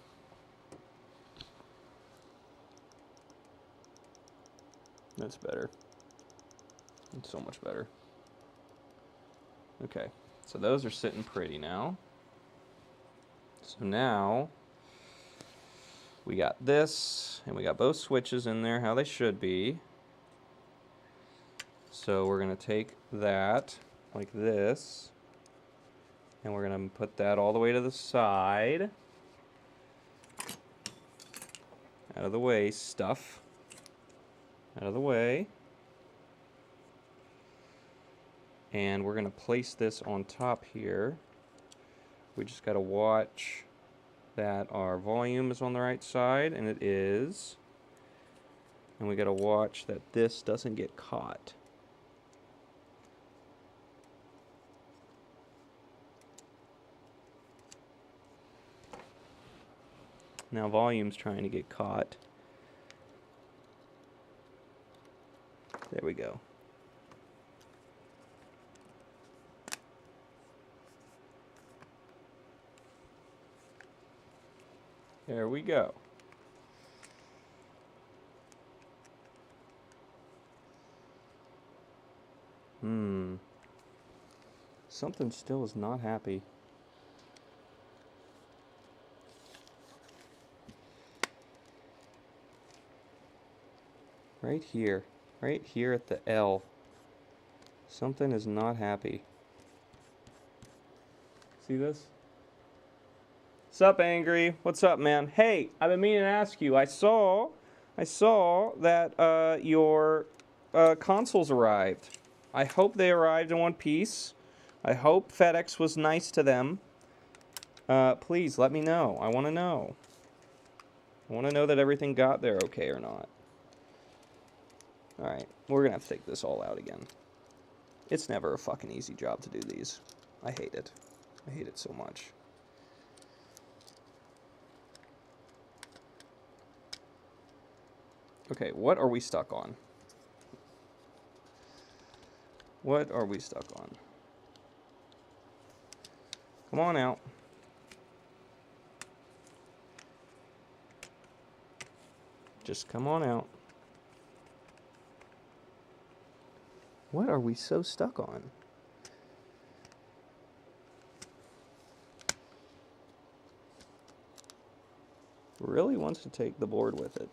A: That's better. It's so much better. Okay, so those are sitting pretty now. So now we got this, and we got both switches in there how they should be. So we're going to take that like this, and we're going to put that all the way to the side. Out of the way, stuff. Out of the way. And we're going to place this on top here. We just got to watch that our volume is on the right side, and it is. And we got to watch that this doesn't get caught. Now volume's trying to get caught. There we go. There we go. Something still is not happy. Right here at the L. Something is not happy. See this? Sup, Angry? What's up, man? Hey, I've been meaning to ask you. I saw that your consoles arrived. I hope they arrived in one piece. I hope FedEx was nice to them. Please let me know. I want to know. I want to know that everything got there okay or not. Alright, we're going to have to take this all out again. It's never a fucking easy job to do these. I hate it. I hate it so much. Okay, what are we stuck on? What are we stuck on? Come on out. Just come on out. What are we so stuck on? Really wants to take the board with it.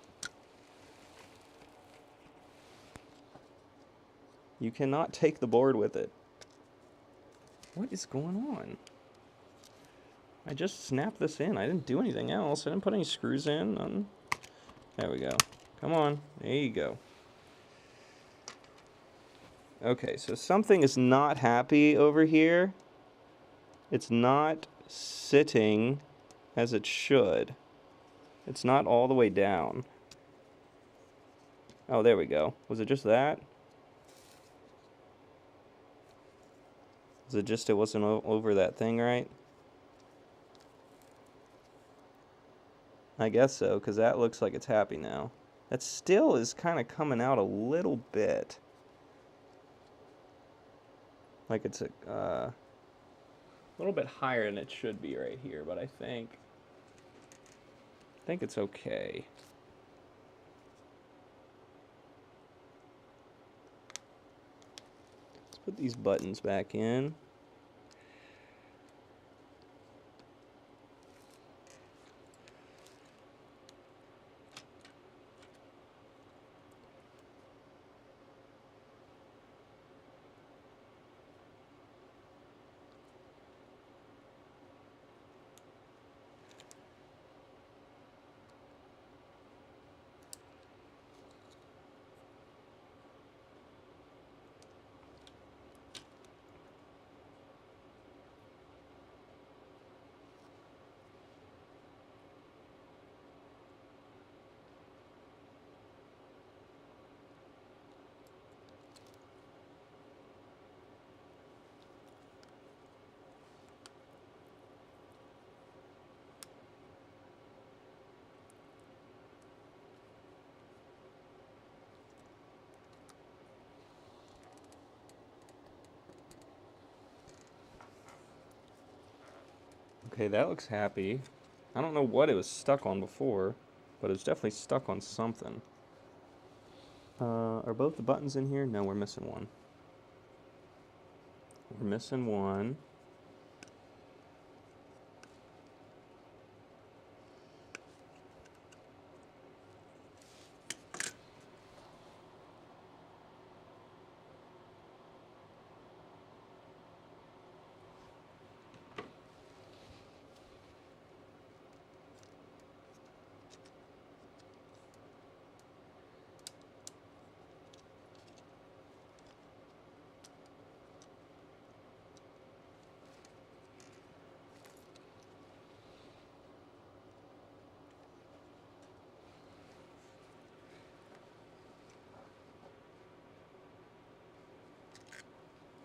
A: You cannot take the board with it. What is going on? I just snapped this in. I didn't do anything else. I didn't put any screws in. There we go. Come on. There you go. Okay, so something is not happy over here. It's not sitting as it should. It's not all the way down. Oh, there we go. Was it just that? Was it just it wasn't over that thing right? I guess so, because that looks like it's happy now. That still is kind of coming out a little bit. Like it's a little bit higher than it should be right here, but I think it's okay. Let's put these buttons back in. Okay, that looks happy. I don't know what it was stuck on before, but it was definitely stuck on something. Are both the buttons in here? No, we're missing one. We're missing one.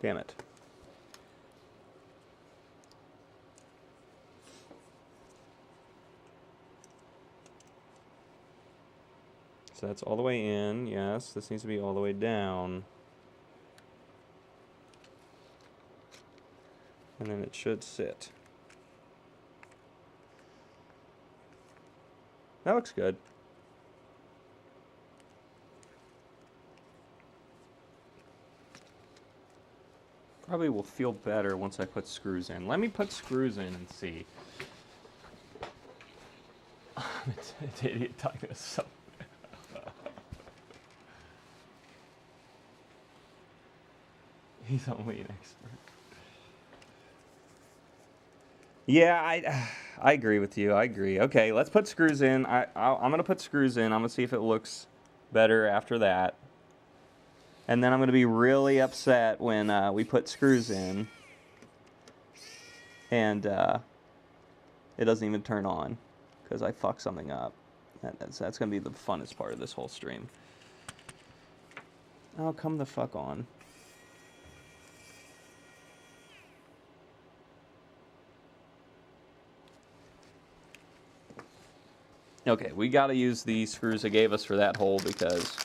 A: Damn it. So that's all the way in, yes. This needs to be all the way down. And then it should sit. That looks good. Probably will feel better once I put screws in. Let me put screws in and see. It's an idiot talking to himself. He's only an expert. Yeah, I agree with you. I agree. Okay, let's put screws in. I'm going to put screws in. I'm going to see if it looks better after that. And then I'm going to be really upset when we put screws in and it doesn't even turn on because I fucked something up. That's going to be the funnest part of this whole stream. Oh, come the fuck on. Okay, we got to use the screws they gave us for that hole because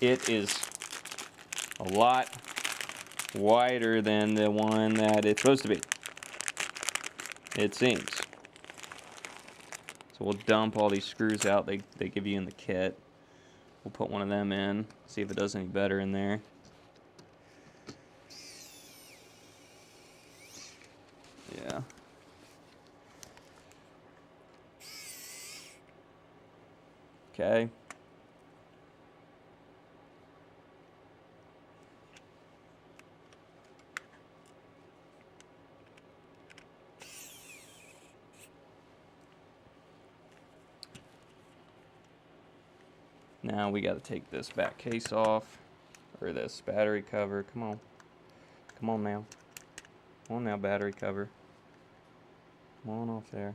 A: it is a lot wider than the one that it's supposed to be. It seems. So we'll dump all these screws out they give you in the kit. We'll put one of them in, see if it does any better in there. Yeah. Okay. Now we got to take this back case off, or this battery cover. Come on. Come on now. Come on now, battery cover. Come on off there.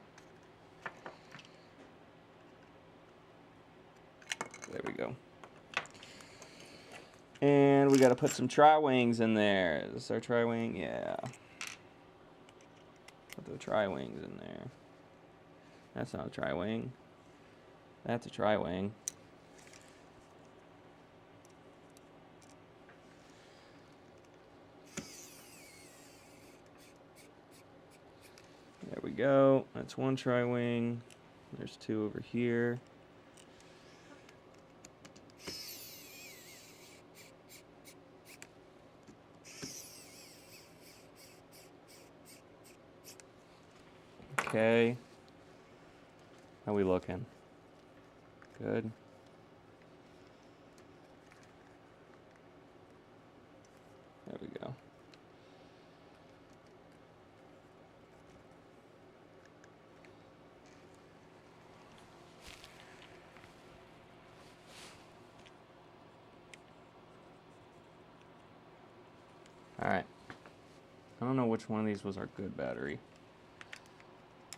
A: There we go. And we got to put some tri-wings in there. Is this our tri-wing? Yeah. Put the tri-wings in there. That's not a tri-wing. That's a tri-wing. There we go. That's one tri-wing. There's two over here. Okay. How we looking? Good. There we go. Alright. I don't know which one of these was our good battery.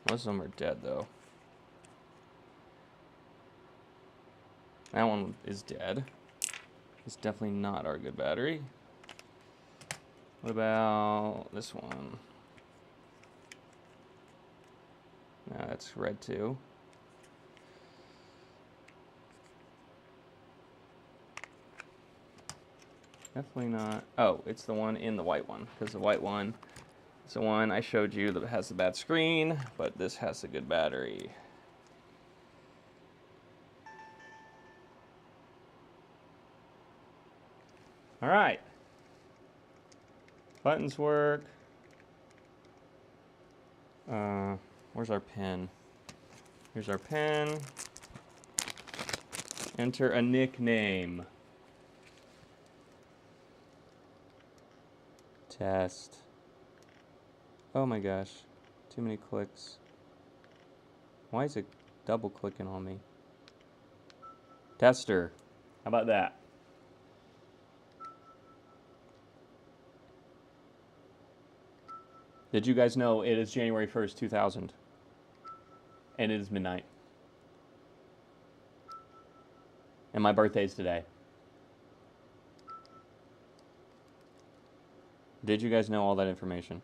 A: Most of them are dead, though. That one is dead. It's definitely not our good battery. What about this one? No, that's red too. Definitely not. Oh, it's the one in the white one, because the white one is the one I showed you that has the bad screen, but this has a good battery. All right. Buttons work. Where's our pen? Here's our pen. Enter a nickname. Test. Oh my gosh. Too many clicks. Why is it double clicking on me? Tester. How about that? Did you guys know it is January 1st, 2000? And it is midnight. And my birthday's today. Did you guys know all that information?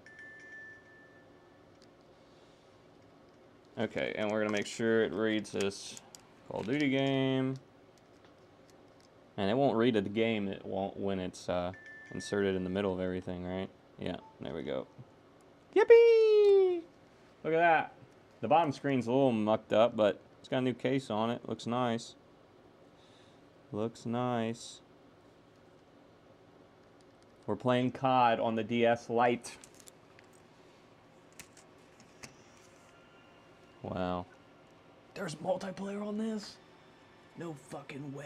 A: Okay, and we're gonna make sure it reads this Call of Duty game. And it won't read a game it won't when it's inserted in the middle of everything, right? Yeah, there we go. Yippee! Look at that. The bottom screen's a little mucked up, but it's got a new case on it. Looks nice. Looks nice. We're playing COD on the DS Lite. Wow. There's multiplayer on this? No fucking way.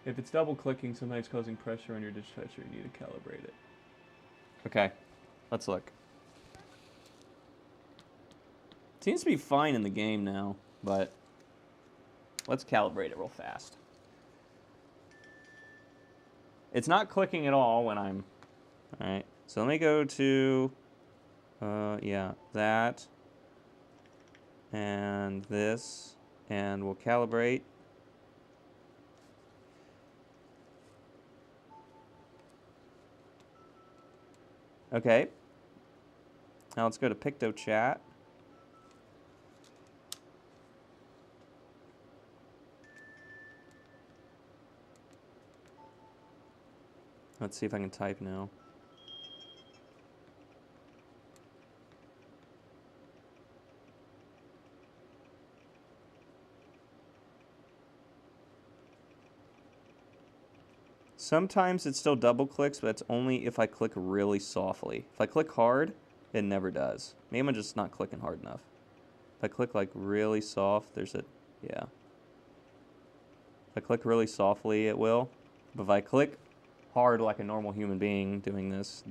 A: If it's double clicking, sometimes causing pressure on your dispatcher, you need to calibrate it. Okay, let's look. Seems to be fine in the game now, but let's calibrate it real fast. It's not clicking at all when I'm... Alright, so let me go to... yeah, that. And this. And we'll calibrate. Okay. Now let's go to Picto Chat. Let's see if I can type now. Sometimes it still double clicks, but it's only if I click really softly. If I click hard, it never does. Maybe I'm just not clicking hard enough. If I click like really soft, there's a, yeah. If I click really softly, it will. But if I click hard like a normal human being doing this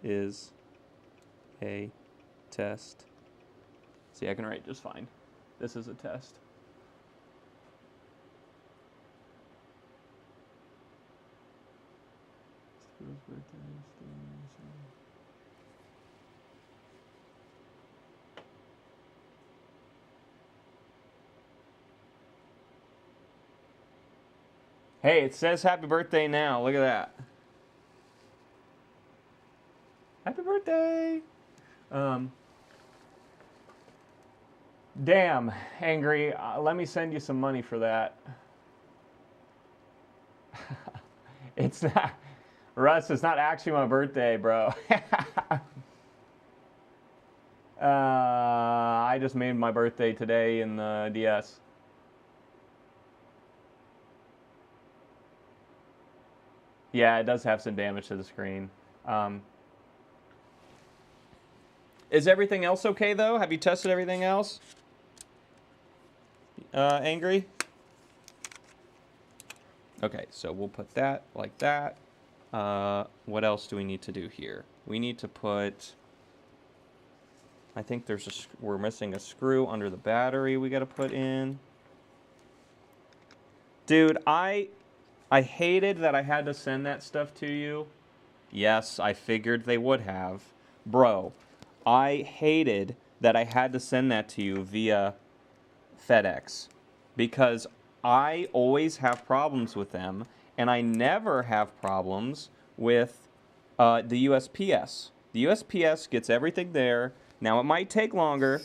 A: is a test. See, I can write just fine. This is a test. Hey, it says happy birthday now. Look at that. Happy birthday. Damn, Angry. Let me send you some money for that. It's not, Russ, it's not actually my birthday, bro. I just made my birthday today in the DS. Yeah, it does have some damage to the screen. Is everything else okay, though? Have you tested everything else? Angry? Okay, so we'll put that like that. What else do we need to do here? We need to put... I think we're missing a screw under the battery we got to put in. Dude, I hated that I had to send that stuff to you. Yes, I figured they would have. Bro, I hated that I had to send that to you via FedEx because I always have problems with them, and I never have problems with the USPS. The USPS gets everything there. Now, it might take longer,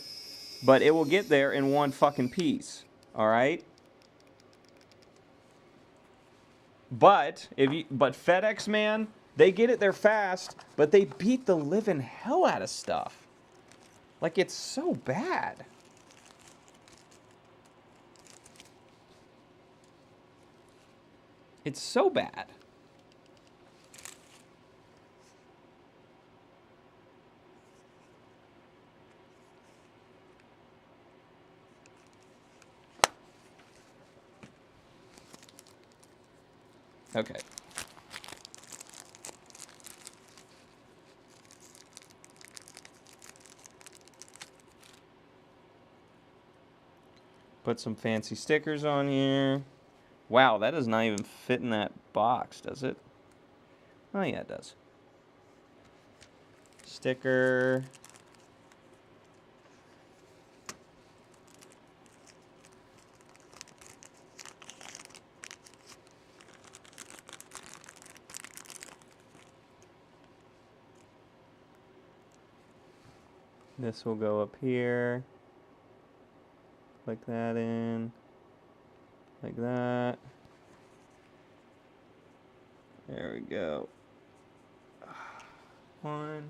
A: but it will get there in one fucking piece. All right? But FedEx, man, they get it there fast, but they beat the living hell out of stuff. Like, it's so bad. It's so bad. Okay. Put some fancy stickers on here. Wow, that does not even fit in that box, does it? Oh, yeah, it does. Sticker. This will go up here. Click that in. Like that. There we go. One.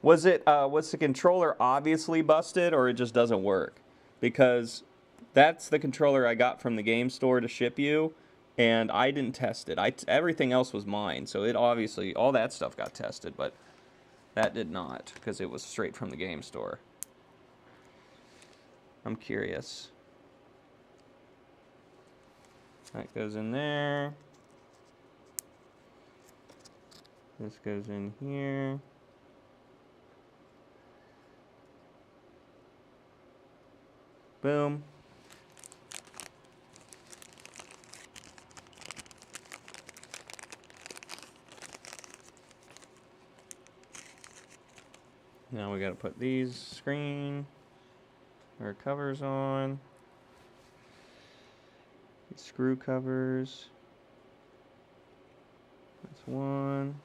A: Was the controller obviously busted, or it just doesn't work? Because that's the controller I got from the game store to ship you, and I didn't test it. Everything else was mine, so it obviously, all that stuff got tested, but that did not, because it was straight from the game store. I'm curious. That goes in there. This goes in here. Boom. Now we got to put these screen or covers on. These screw covers. That's one.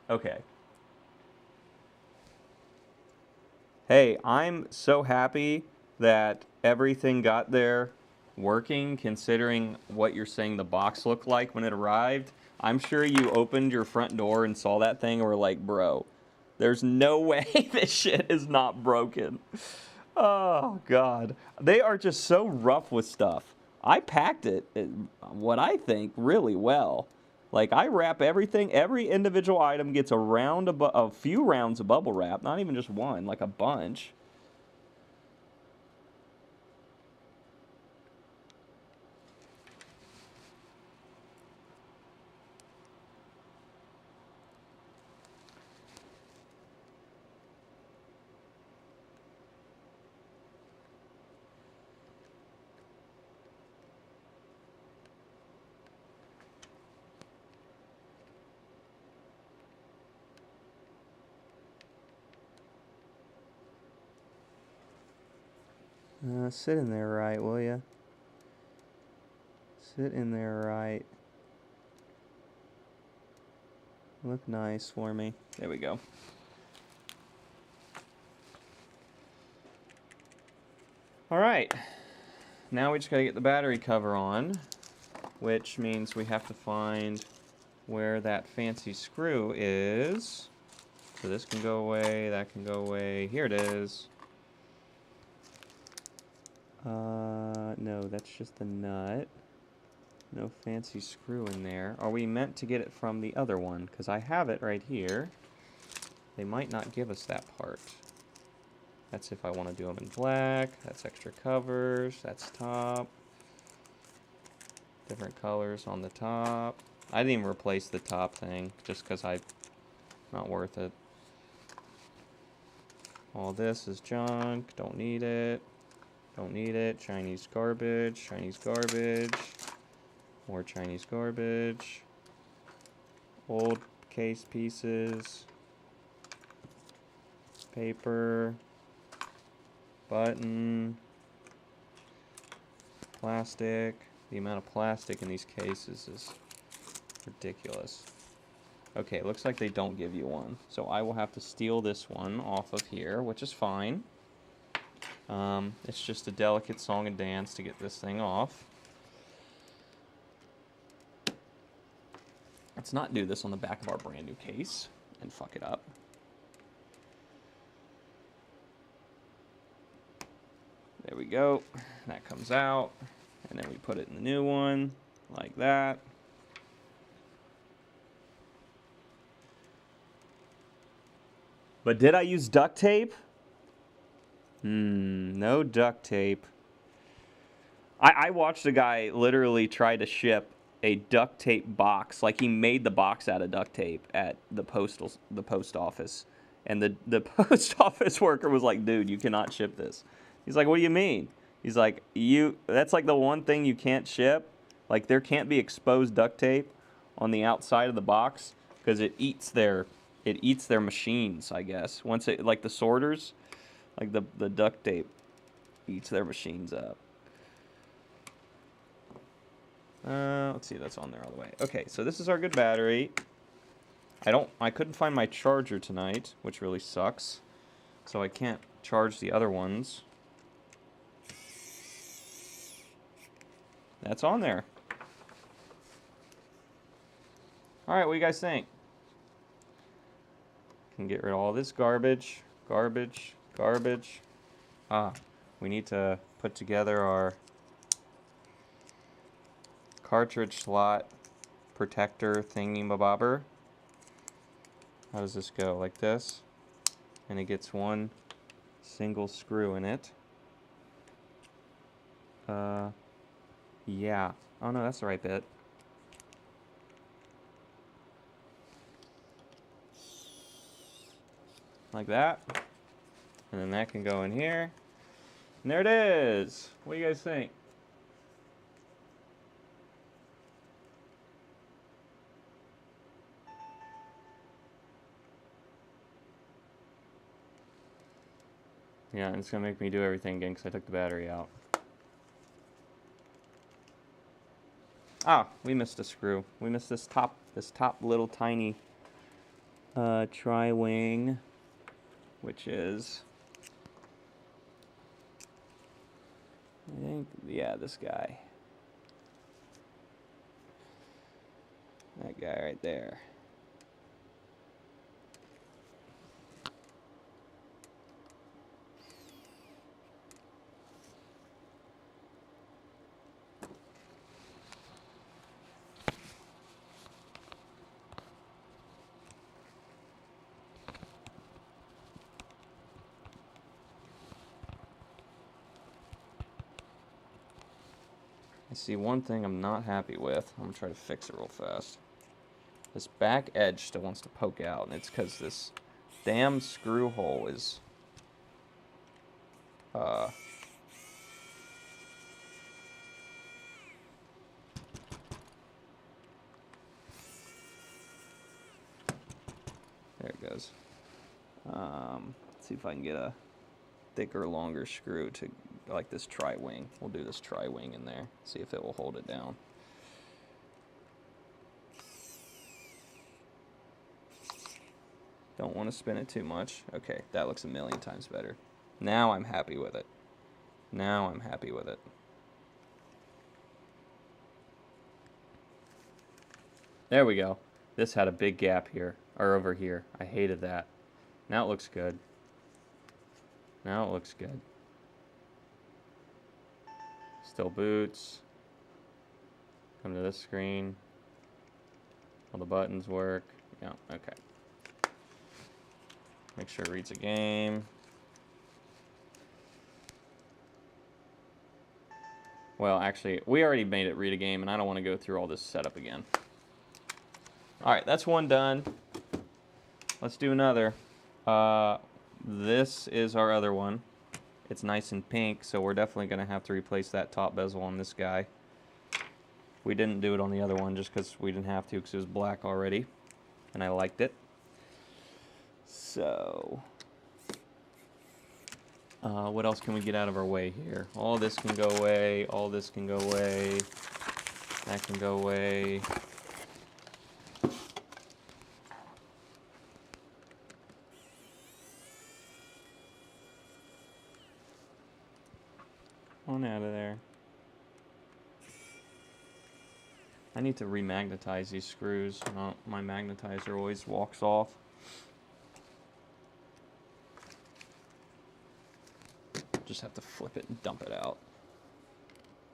A: Okay. Hey, I'm so happy that everything got there working, considering what you're saying the box looked like when it arrived. I'm sure you opened your front door and saw that thing and were like, bro, there's no way this shit is not broken. Oh, God. They are just so rough with stuff. I packed it, what I think, really well. Like, I wrap everything. Every individual item gets a few rounds of bubble wrap. Not even just one, like a bunch. Sit in there right, will ya? Sit in there right. Look nice for me. There we go. Alright. Now we just gotta get the battery cover on, which means we have to find where that fancy screw is. So this can go away, that can go away. Here it is. No, that's just the nut. No fancy screw in there. Are we meant to get it from the other one? Because I have it right here. They might not give us that part. That's if I want to do them in black. That's extra covers. That's top. Different colors on the top. I didn't even replace the top thing just because not worth it. All this is junk. Don't need it. Don't need it. Chinese garbage. Chinese garbage. More Chinese garbage. Old case pieces. Paper. Button. Plastic. The amount of plastic in these cases is ridiculous. Okay, looks like they don't give you one. So I will have to steal this one off of here, which is fine. It's just a delicate song and dance to get this thing off. Let's not do this on the back of our brand new case and fuck it up. There we go. That comes out. And then we put it in the new one, like that. But did I use duct tape? No duct tape. I watched a guy literally try to ship a duct tape box. Like, he made the box out of duct tape at the post office. And the post office worker was like, dude, you cannot ship this. He's like, what do you mean? He's like, that's like the one thing you can't ship. Like, there can't be exposed duct tape on the outside of the box because it eats their machines, I guess. Once it, like the sorters, like the duct tape eats their machines up. Let's see, that's on there all the way. Okay, so this is our good battery. I couldn't find my charger tonight, which really sucks. So I can't charge the other ones. That's on there. Alright, what do you guys think? Can get rid of all this garbage. Garbage. Garbage. We need to put together our cartridge slot protector thingy-mabobber. How does this go? Like this. And it gets one single screw in it. Yeah. Oh no, that's the right bit. Like that. And then that can go in here. And there it is. What do you guys think? Yeah, and it's gonna make me do everything again because I took the battery out. Ah, we missed a screw. We missed this top little tiny tri-wing, which is, I think, yeah, this guy. That guy right there. I see one thing I'm not happy with. I'm going to try to fix it real fast. This back edge still wants to poke out, and it's because this damn screw hole is... There it goes. Let's see if I can get a thicker, longer screw to like this tri-wing. We'll do this tri-wing in there. See if it will hold it down. Don't want to spin it too much. Okay, that looks a million times better. Now I'm happy with it. Now I'm happy with it. There we go. This had a big gap here, or over here. I hated that. Now it looks good. Now it looks good. Still boots. Come to this screen. All the buttons work. Yeah, okay. Make sure it reads a game. Well, actually, we already made it read a game, and I don't want to go through all this setup again. All right, that's one done. Let's do another. This is our other one. It's nice and pink, so we're definitely going to have to replace that top bezel on this guy. We didn't do it on the other one just because we didn't have to because it was black already, and I liked it. So, what else can we get out of our way here? All this can go away. All this can go away. That can go away. On out of there. I need to remagnetize these screws. My magnetizer always walks off. Just have to flip it and dump it out.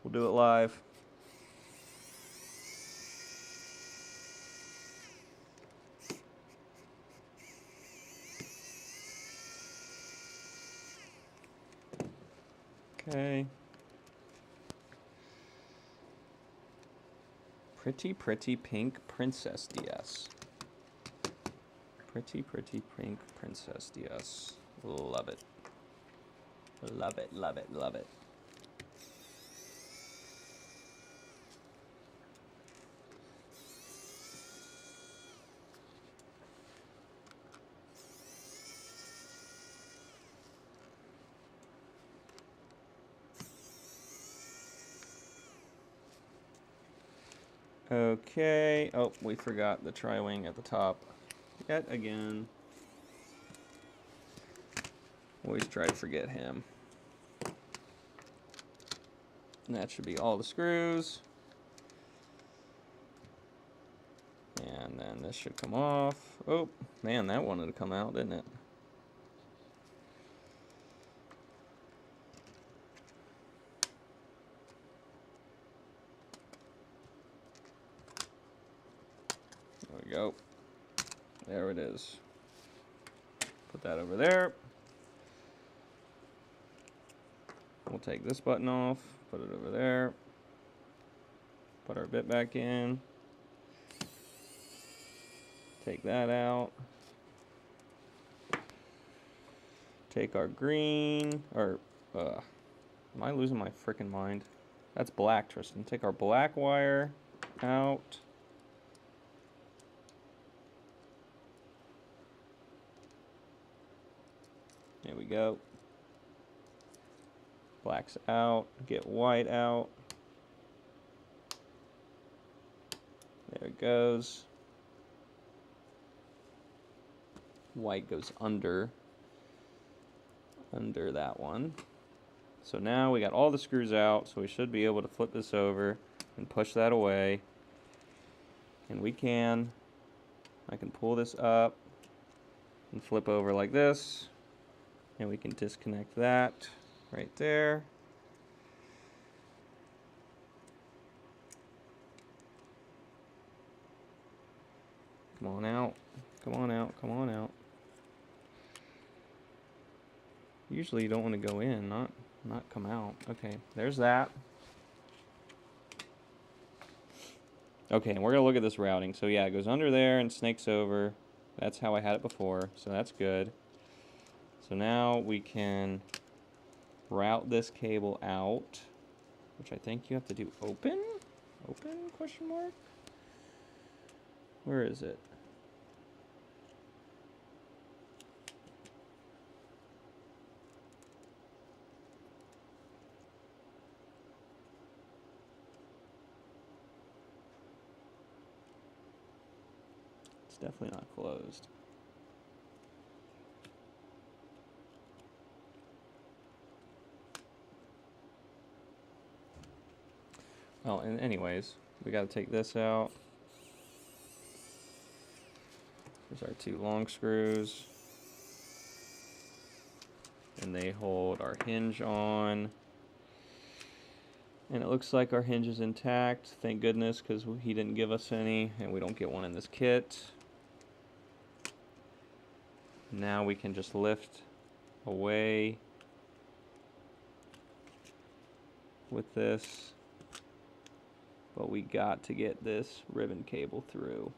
A: We'll do it live. Okay. Pretty, pretty pink Princess DS. Pretty, pretty pink Princess DS. Love it. Love it, love it, love it. Okay. Oh, we forgot the tri-wing at the top. Yet again. Always try to forget him. And that should be all the screws. And then this should come off. Oh, man, that wanted to come out, didn't it? There we go. There it is. Put that over there. We'll take this button off, put it over there. Put our bit back in. Take that out. Take our green, or, am I losing my frickin' mind? That's black, Tristan. Take our black wire out. There we go. Black's out. Get white out. There it goes. White goes under that one. So now we got all the screws out, so we should be able to flip this over and push that away. And I can pull this up and flip over like this, and we can disconnect that right there. Come on out, come on out, come on out. Usually you don't want to go in, not come out. Okay, there's that. Okay, and we're going to look at this routing. So yeah, it goes under there and snakes over. That's how I had it before, so that's good. So now we can route this cable out, which I think you have to do open? Open, question mark? Where is it? It's definitely not closed. Well, and anyways, we got to take this out. There's our 2 long screws. And they hold our hinge on. And it looks like our hinge is intact. Thank goodness, because he didn't give us any, and we don't get one in this kit. Now we can just lift away with this. But we got to get this ribbon cable through.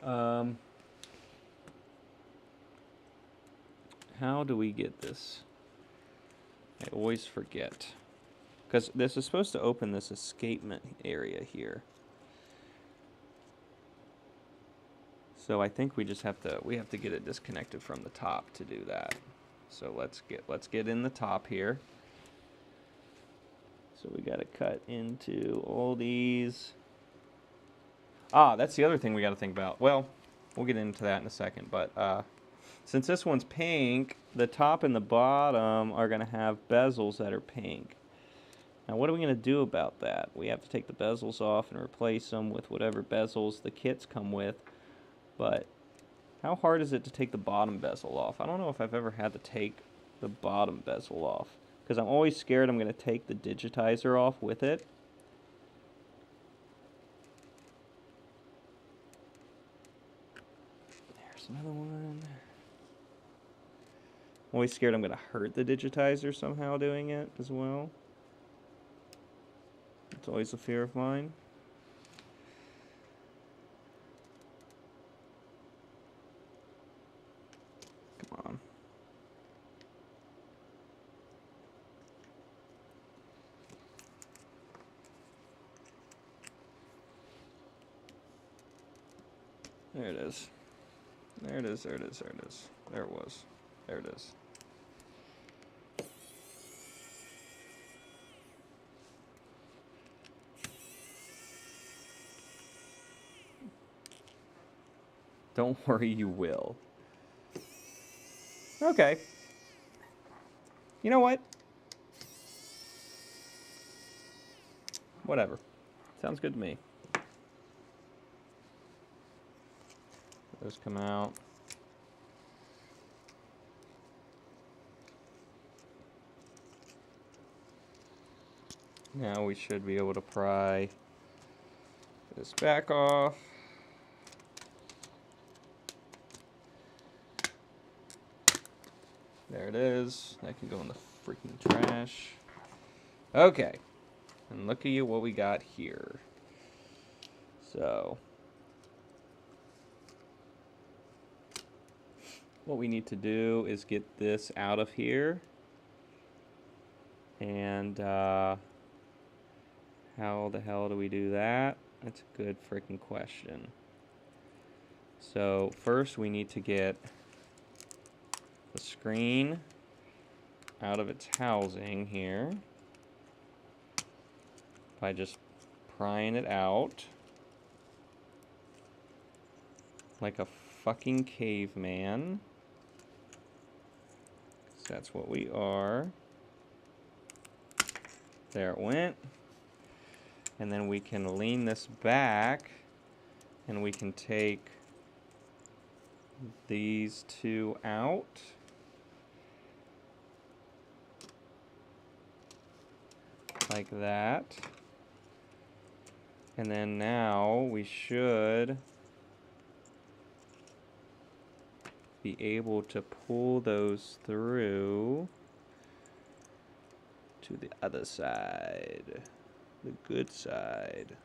A: How do we get this? I always forget. Because this is supposed to open this escapement area here. So I think we just have to get it disconnected from the top to do that. So let's get in the top here. So we got to cut into all these. That's the other thing we got to think about. Well, we'll get into that in a second, but since this one's pink, the top and the bottom are going to have bezels that are pink. Now, what are we going to do about that? We have to take the bezels off and replace them with whatever bezels the kits come with. But how hard is it to take the bottom bezel off? I don't know if I've ever had to take the bottom bezel off, because I'm always scared I'm going to take the digitizer off with it. There's another one. I'm always scared I'm going to hurt the digitizer somehow doing it as well. It's always a fear of mine. Come on. There it is. There it is, there it is, there it is. There it was. There it is. Don't worry, you will. Okay. You know what? Whatever. Sounds good to me. Those come out. Now we should be able to pry this back off. There it is. That can go in the freaking trash. Okay. And look at what we got here. So, what we need to do is get this out of here. And how the hell do we do that? That's a good freaking question. So first we need to get the screen out of its housing here by just prying it out like a fucking caveman. 'Cause that's what we are. There it went. And then we can lean this back and we can take these 2 out. Like that. And then now we should be able to pull those through to the other side, the good side.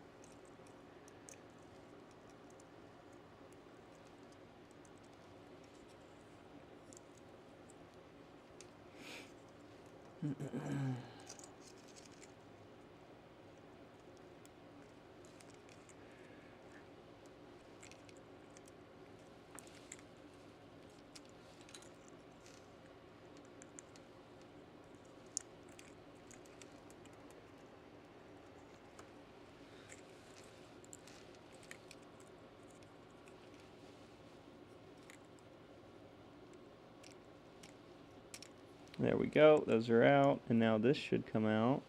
A: There we go. Those are out. And now this should come out.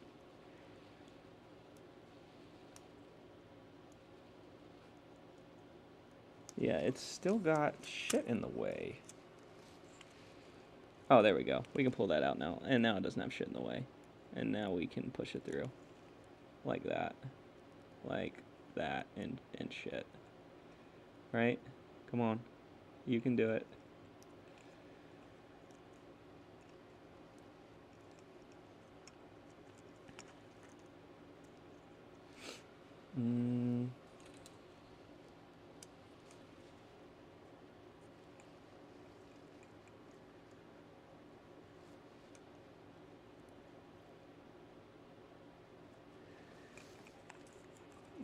A: Yeah, it's still got shit in the way. Oh, there we go. We can pull that out now. And now it doesn't have shit in the way. And now we can push it through. Like that. Like that and shit. Right? Come on. You can do it.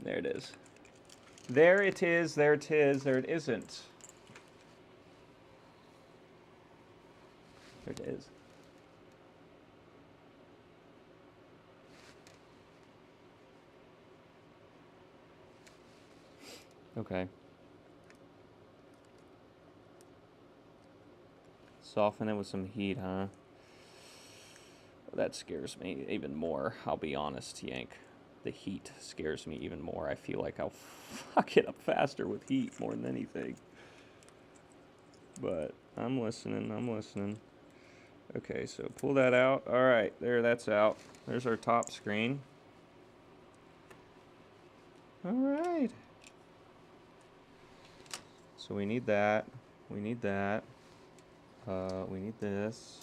A: There it is. There it is, there it is, there it isn't. There it is. Okay. Soften it with some heat, huh? That scares me even more. I'll be honest, Yank. The heat scares me even more. I feel like I'll fuck it up faster with heat more than anything. But I'm listening, I'm listening. Okay, so pull that out. All right, there, that's out. There's our top screen. All right. So we need that. We need that. We need this.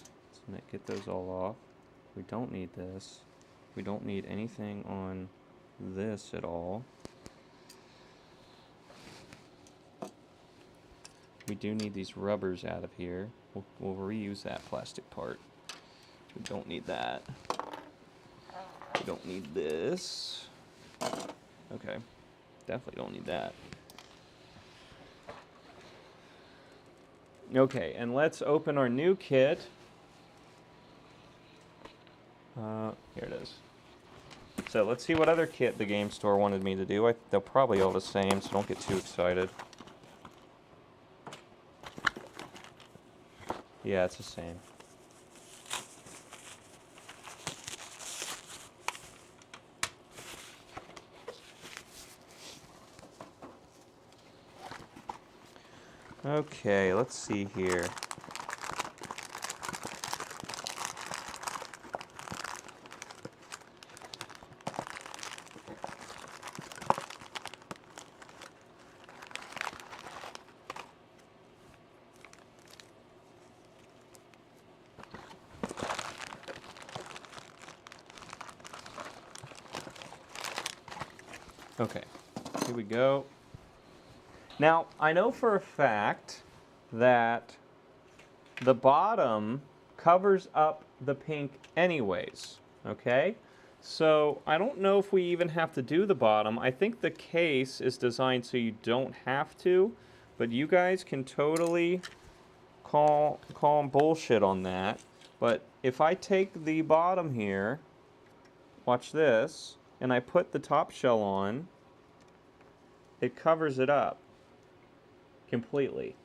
A: Let's get those all off. We don't need this. We don't need anything on this at all. We do need these rubbers out of here. We'll reuse that plastic part. We don't need that. We don't need this. Okay. Definitely don't need that. Okay, and let's open our new kit. Here it is. So let's see what other kit the game store wanted me to do. They'll probably all the same, so don't get too excited. Yeah, it's the same. Okay, let's see here. Okay, here we go. Now, I know for a fact that the bottom covers up the pink anyways, okay? So I don't know if we even have to do the bottom. I think the case is designed so you don't have to, but you guys can totally call bullshit on that. But if I take the bottom here, watch this, and I put the top shell on, it covers it up completely.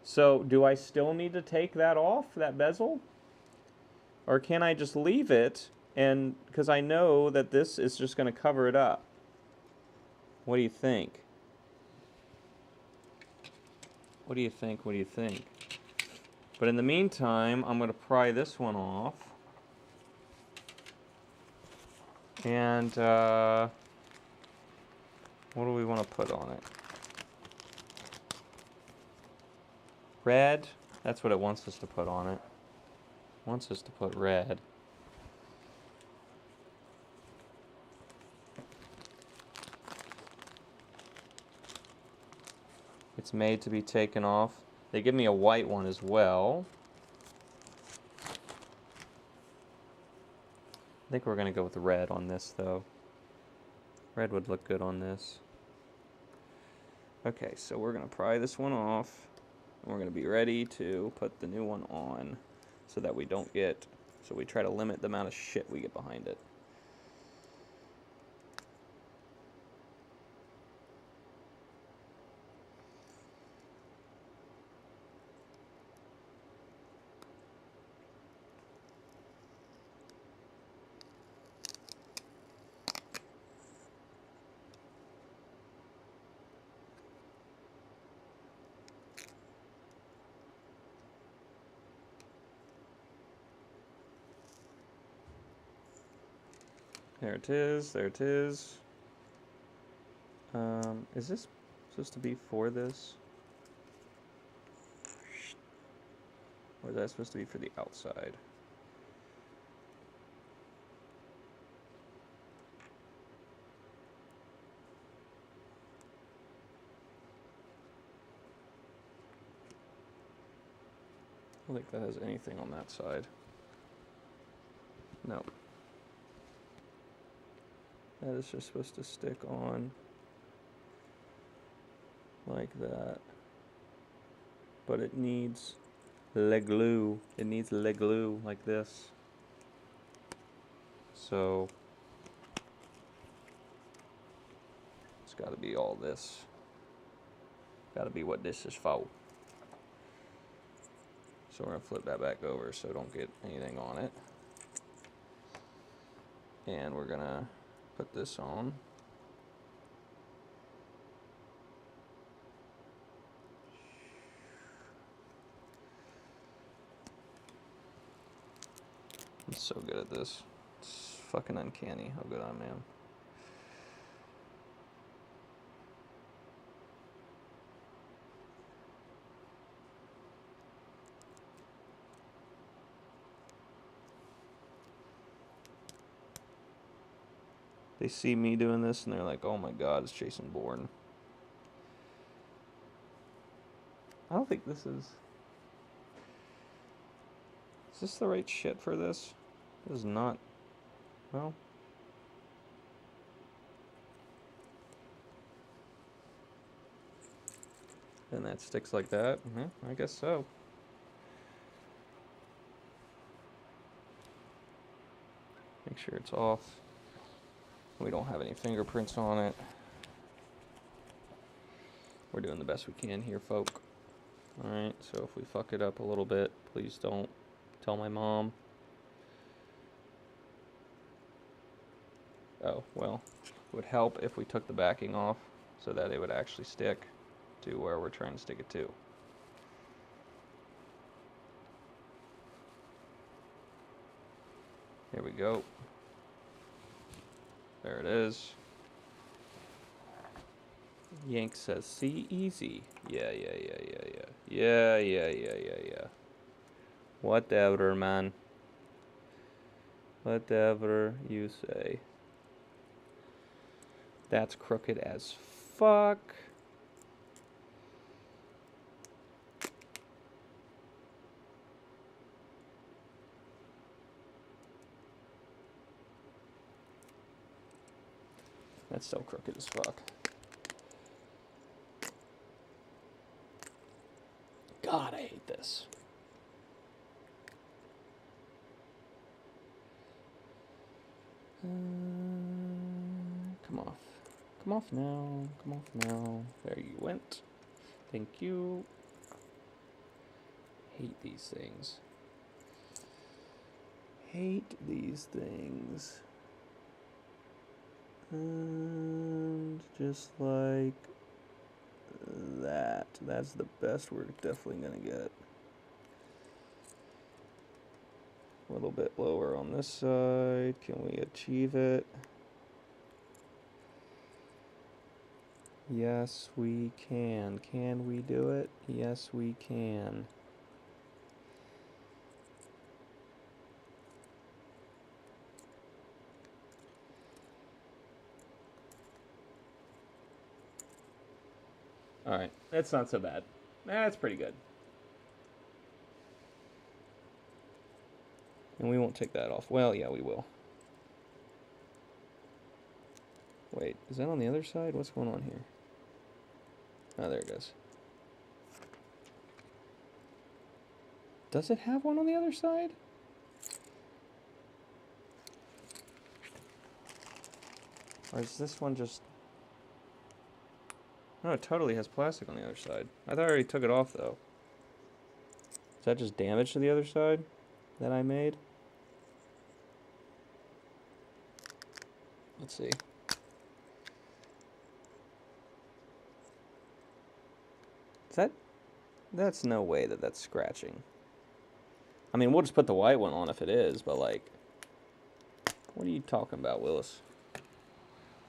A: So do I still need to take that off, that bezel? Or can I just leave it, and because I know that this is just going to cover it up? What do you think? What do you think? What do you think? But in the meantime, I'm going to pry this one off. And what do we want to put on it? Red? That's what it wants us to put on it. It wants us to put red. It's made to be taken off. They give me a white one as well. I think we're going to go with red on this, though. Red would look good on this. Okay, so we're going to pry this one off. And we're going to be ready to put the new one on so that we don't get... So we try to limit the amount of shit we get behind it. There it is. There it is. Is this supposed to be for this? Or is that supposed to be for the outside? I don't think that has anything on that side. No. That is just supposed to stick on like that. But it needs le glue. It needs le glue like this. So it's got to be all this. Got to be what this is for. So we're going to flip that back over so don't get anything on it. And we're going to put this on. I'm so good at this. It's fucking uncanny how good I am. They see me doing this and they're like, oh my god, it's Jason Bourne. I don't think this is... Is this the right shit for this? This is not... Well... And that sticks like that? I guess so. Make sure it's off. We don't have any fingerprints on it. We're doing the best we can here, folk. Alright, so if we fuck it up a little bit, please don't tell my mom. Oh, well, it would help if we took the backing off so that it would actually stick to where we're trying to stick it to. Here we go. There it is. Yank says, see, easy. Yeah. Whatever, man. Whatever you say. That's crooked as fuck. That's so crooked as fuck. God, I hate this. Come off. Come off now. Come off now. There you went. Thank you. Hate these things. Hate these things. And just like that. That's the best we're definitely gonna get. A little bit lower on this side. Can we achieve it? Yes, we can. Can we do it? Yes, we can. Alright, that's not so bad. That's pretty good. And we won't take that off. Well, yeah, we will. Wait, is that on the other side? What's going on here? Oh, there it goes. Does it have one on the other side? Or is this one just... No, it totally has plastic on the other side. I thought I already took it off, though. Is that just damage to the other side that I made? Let's see. Is that... That's no way that that's scratching. I mean, we'll just put the white one on if it is, but like... What are you talking about, Willis?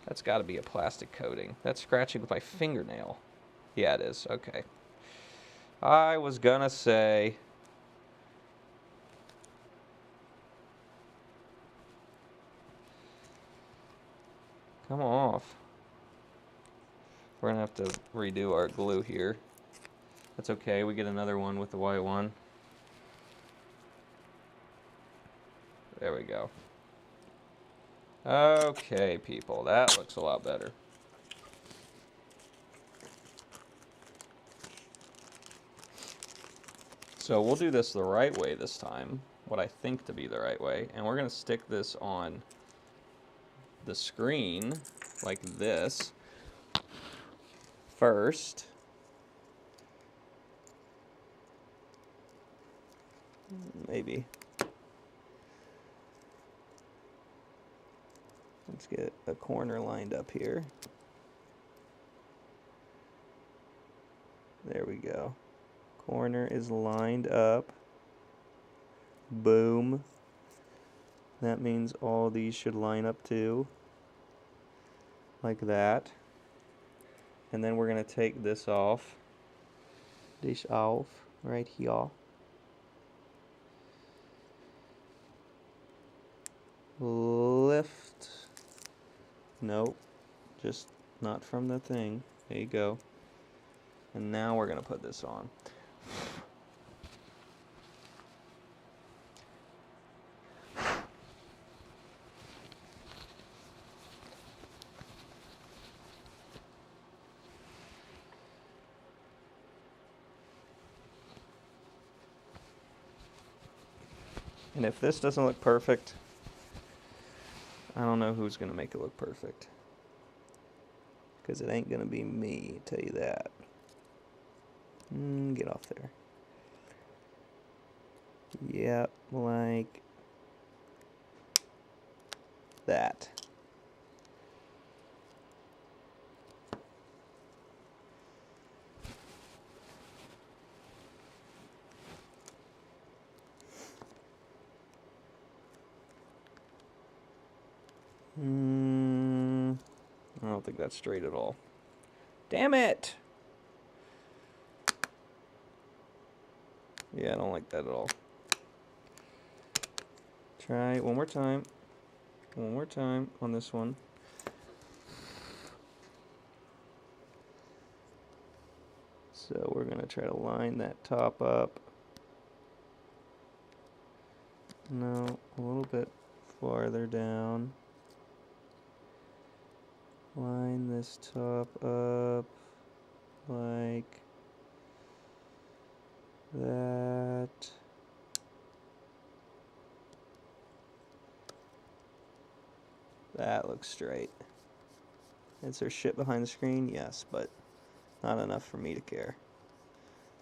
A: That's got to be a plastic coating. That's scratching with my fingernail. Yeah, it is. Okay. I was gonna say... Come off. We're gonna have to redo our glue here. That's okay, we get another one with the white one. There we go. Okay, people, that looks a lot better. So we'll do this the right way this time, what I think to be the right way, and we're gonna stick this on the screen like this first. Maybe. Let's get a corner lined up here. There we go. Corner is lined up. Boom. That means all these should line up too. Like that. And then we're going to take this off. This off right here. Lift. Nope. Just not from the thing. There you go. And now we're going to put this on. And if this doesn't look perfect, I don't know who's going to make it look perfect. Because it ain't going to be me, tell you that. Get off there. Yep, like that. I don't think that's straight at all. Damn it! Yeah, I don't like that at all. Try it one more time. One more time on this one. So we're going to try to line that top up. No, a little bit farther down. Line this top up like that. That looks straight. Is there shit behind the screen? Yes, but not enough for me to care.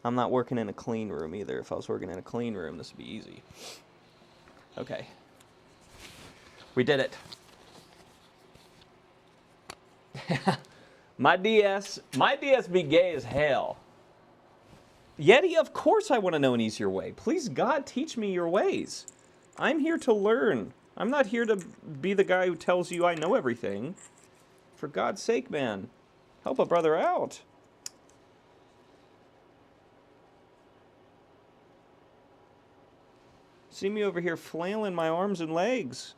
A: I'm not working in a clean room either. If I was working in a clean room, this would be easy. Okay. We did it. My DS be gay as hell. Yeti, of course I want to know an easier way. Please, God, teach me your ways. I'm here to learn. I'm not here to be the guy who tells you I know everything. For God's sake, man. Help a brother out. See me over here flailing my arms and legs.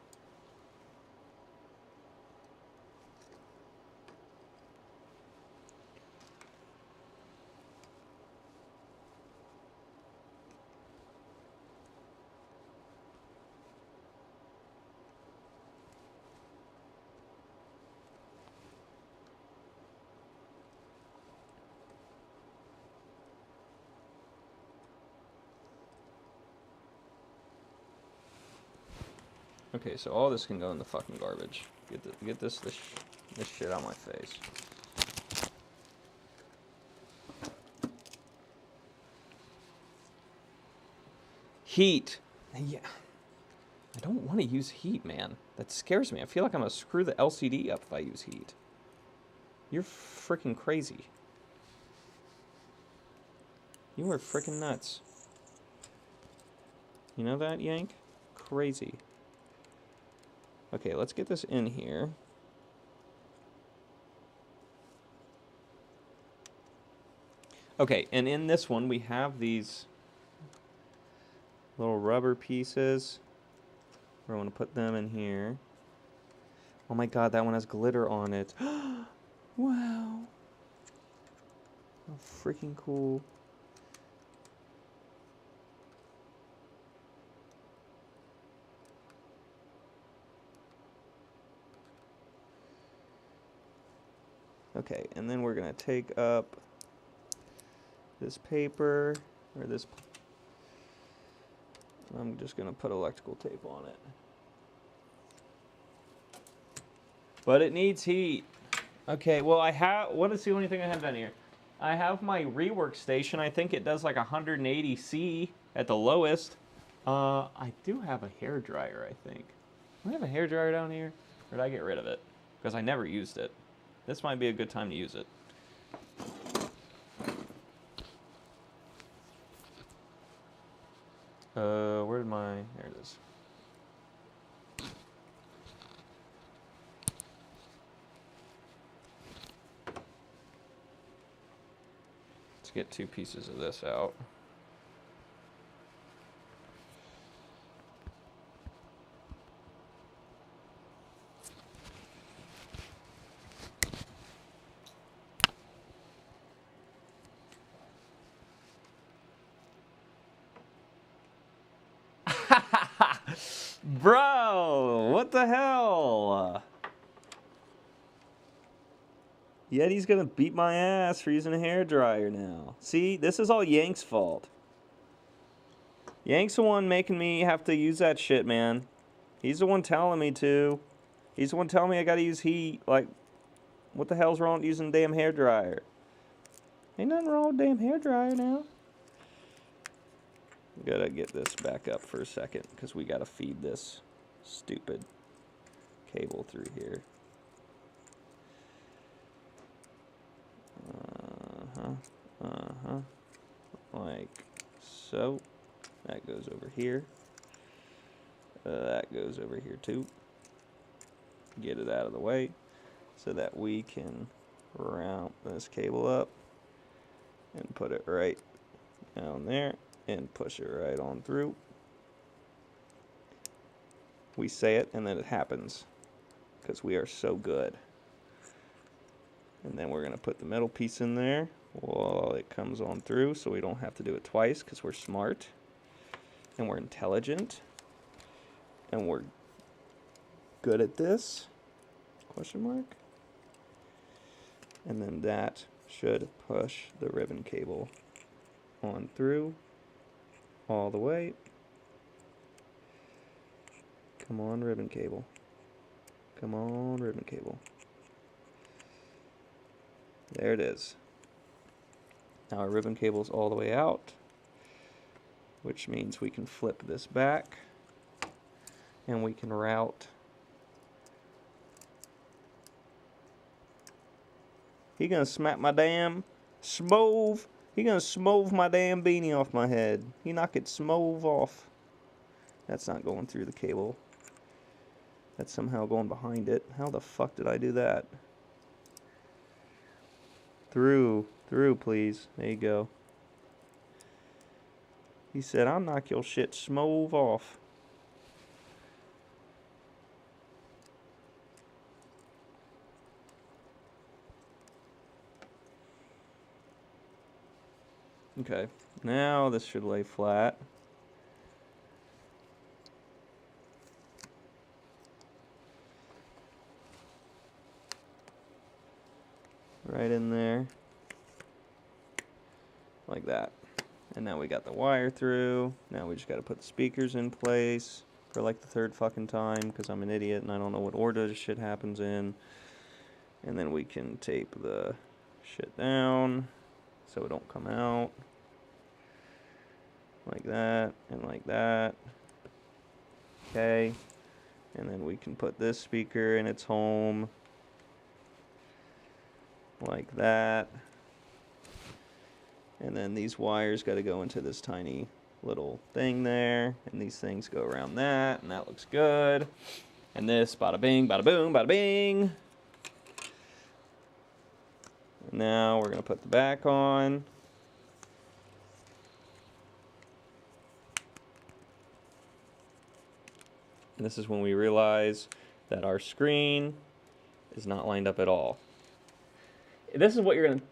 A: Okay, so all this can go in the fucking garbage. Get this shit out of my face. Heat. Yeah. I don't want to use heat, man. That scares me. I feel like I'm going to screw the LCD up if I use heat. You're freaking crazy. You are freaking nuts. You know that, Yank? Crazy. Okay, let's get this in here. Okay, and in this one we have these little rubber pieces. We're going to put them in here. Oh my god, that one has glitter on it. Wow. Oh, freaking cool. Okay, and then we're going to take up this paper, or this... I'm just going to put electrical tape on it. But it needs heat. Okay, well I have... What is the only thing I have down here? I have my rework station. I think it does like 180 C at the lowest. I do have a hair dryer, I think. Do I have a hair dryer down here? Or did I get rid of it? Because I never used it. This might be a good time to use it. Where did my... There it is. Let's get 2 pieces of this out. Bro, what the hell? Yeti's gonna beat my ass for using a hair dryer now. See, this is all Yank's fault. Yank's the one making me have to use that shit, man. He's the one telling me to. He's the one telling me I gotta use heat. Like, what the hell's wrong with using a damn hair dryer? Ain't nothing wrong with damn hair dryer now. Gotta get this back up for a second because we gotta feed this stupid cable through here. Like so. That goes over here. That goes over here too. Get it out of the way so that we can round this cable up and put it right down there and push it right on through. We say it and then it happens because we are so good. And then we're going to put the metal piece in there while it comes on through so we don't have to do it twice because we're smart and we're intelligent and we're good at this, question mark. And then that should push the ribbon cable on through all the way. Come on, ribbon cable. Come on, ribbon cable. There it is. Now our ribbon cable's all the way out, which means we can flip this back and we can route. He gonna smack my damn smove. He gonna smove my damn beanie off my head. He knock it smove off. That's not going through the cable. That's somehow going behind it. How the fuck did I do that? Through, please. There you go. He said, I'll knock your shit smove off. Okay, now this should lay flat. Right in there. Like that. And now we got the wire through. Now we just got to put the speakers in place for like the 3rd fucking time because I'm an idiot and I don't know what order this shit happens in. And then we can tape the shit down so it don't come out. Like that and like that. Okay. And then we can put this speaker in its home. Like that. And then these wires got to go into this tiny little thing there. And these things go around that. And that looks good. And this, bada bing, bada boom, bada bing. Now we're going to put the back on. And this is when we realize that our screen is not lined up at all. This is what you're going to...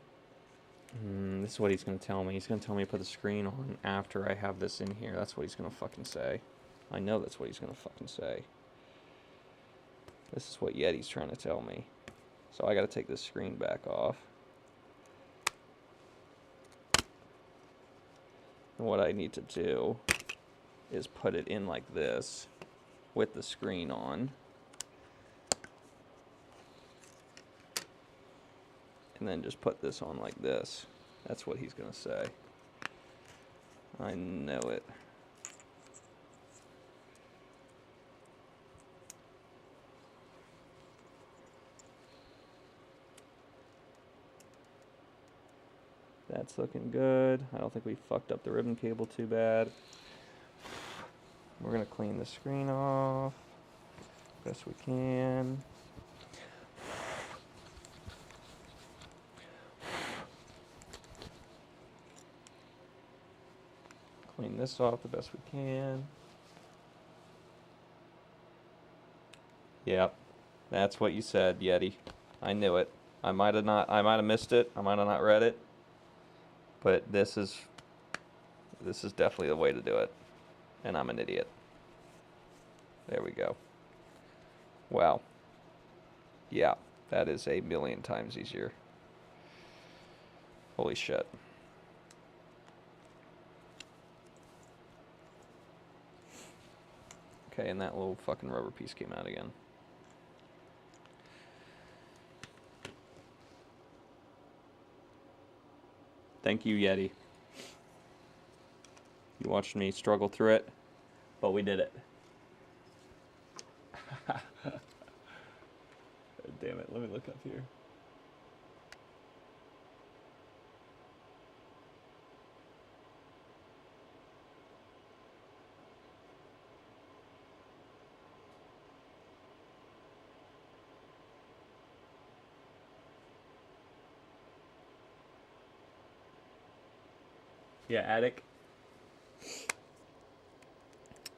A: this is what he's going to tell me. He's going to tell me to put the screen on after I have this in here. That's what he's going to fucking say. I know that's what he's going to fucking say. This is what Yeti's trying to tell me. So I got to take this screen back off. And what I need to do is put it in like this with the screen on. And then just put this on like this. That's what he's going to say. I know it. That's looking good. I don't think we fucked up the ribbon cable too bad. We're going to clean the screen off best we can. Clean this off the best we can. Yep, that's what you said, Yeti. I knew it. I might have missed it. I might have not read it. But this is definitely the way to do it. And I'm an idiot. There we go. Wow. Yeah, that is a million times easier. Holy shit. Okay, and that little fucking rubber piece came out again. Thank you, Yeti. You watched me struggle through it, but we did it. Damn it, let me look up here. Yeah, Attic.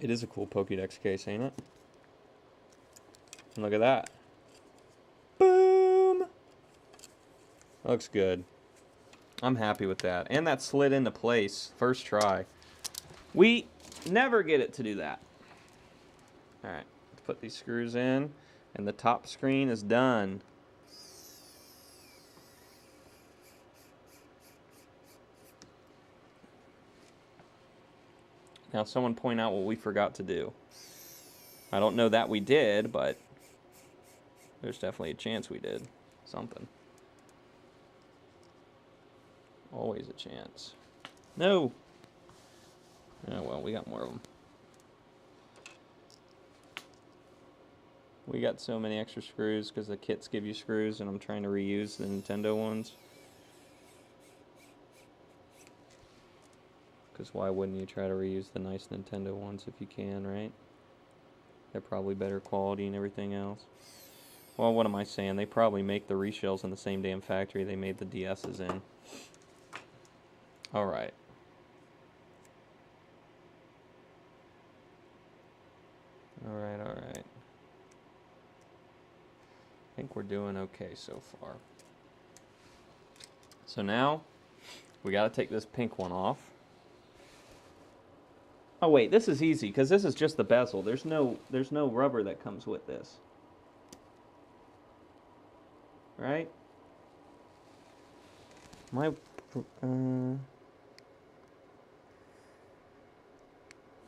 A: It is a cool Pokédex case, ain't it? And look at that. Boom! That looks good. I'm happy with that. And that slid into place first try. We never get it to do that. Alright, let's put these screws in. And the top screen is done. Now someone point out what we forgot to do. I don't know that we did, but there's definitely a chance we did something. Always a chance. No! Oh well, we got more of them. We got so many extra screws because the kits give you screws and I'm trying to reuse the Nintendo ones. Because why wouldn't you try to reuse the nice Nintendo ones if you can, right? They're probably better quality and everything else. Well, what am I saying? They probably make the reshells in the same damn factory they made the DS's in. Alright. Alright, alright. I think we're doing okay so far. So now, we gotta take this pink one off. Oh wait, this is easy because this is just the bezel. There's no rubber that comes with this. Right?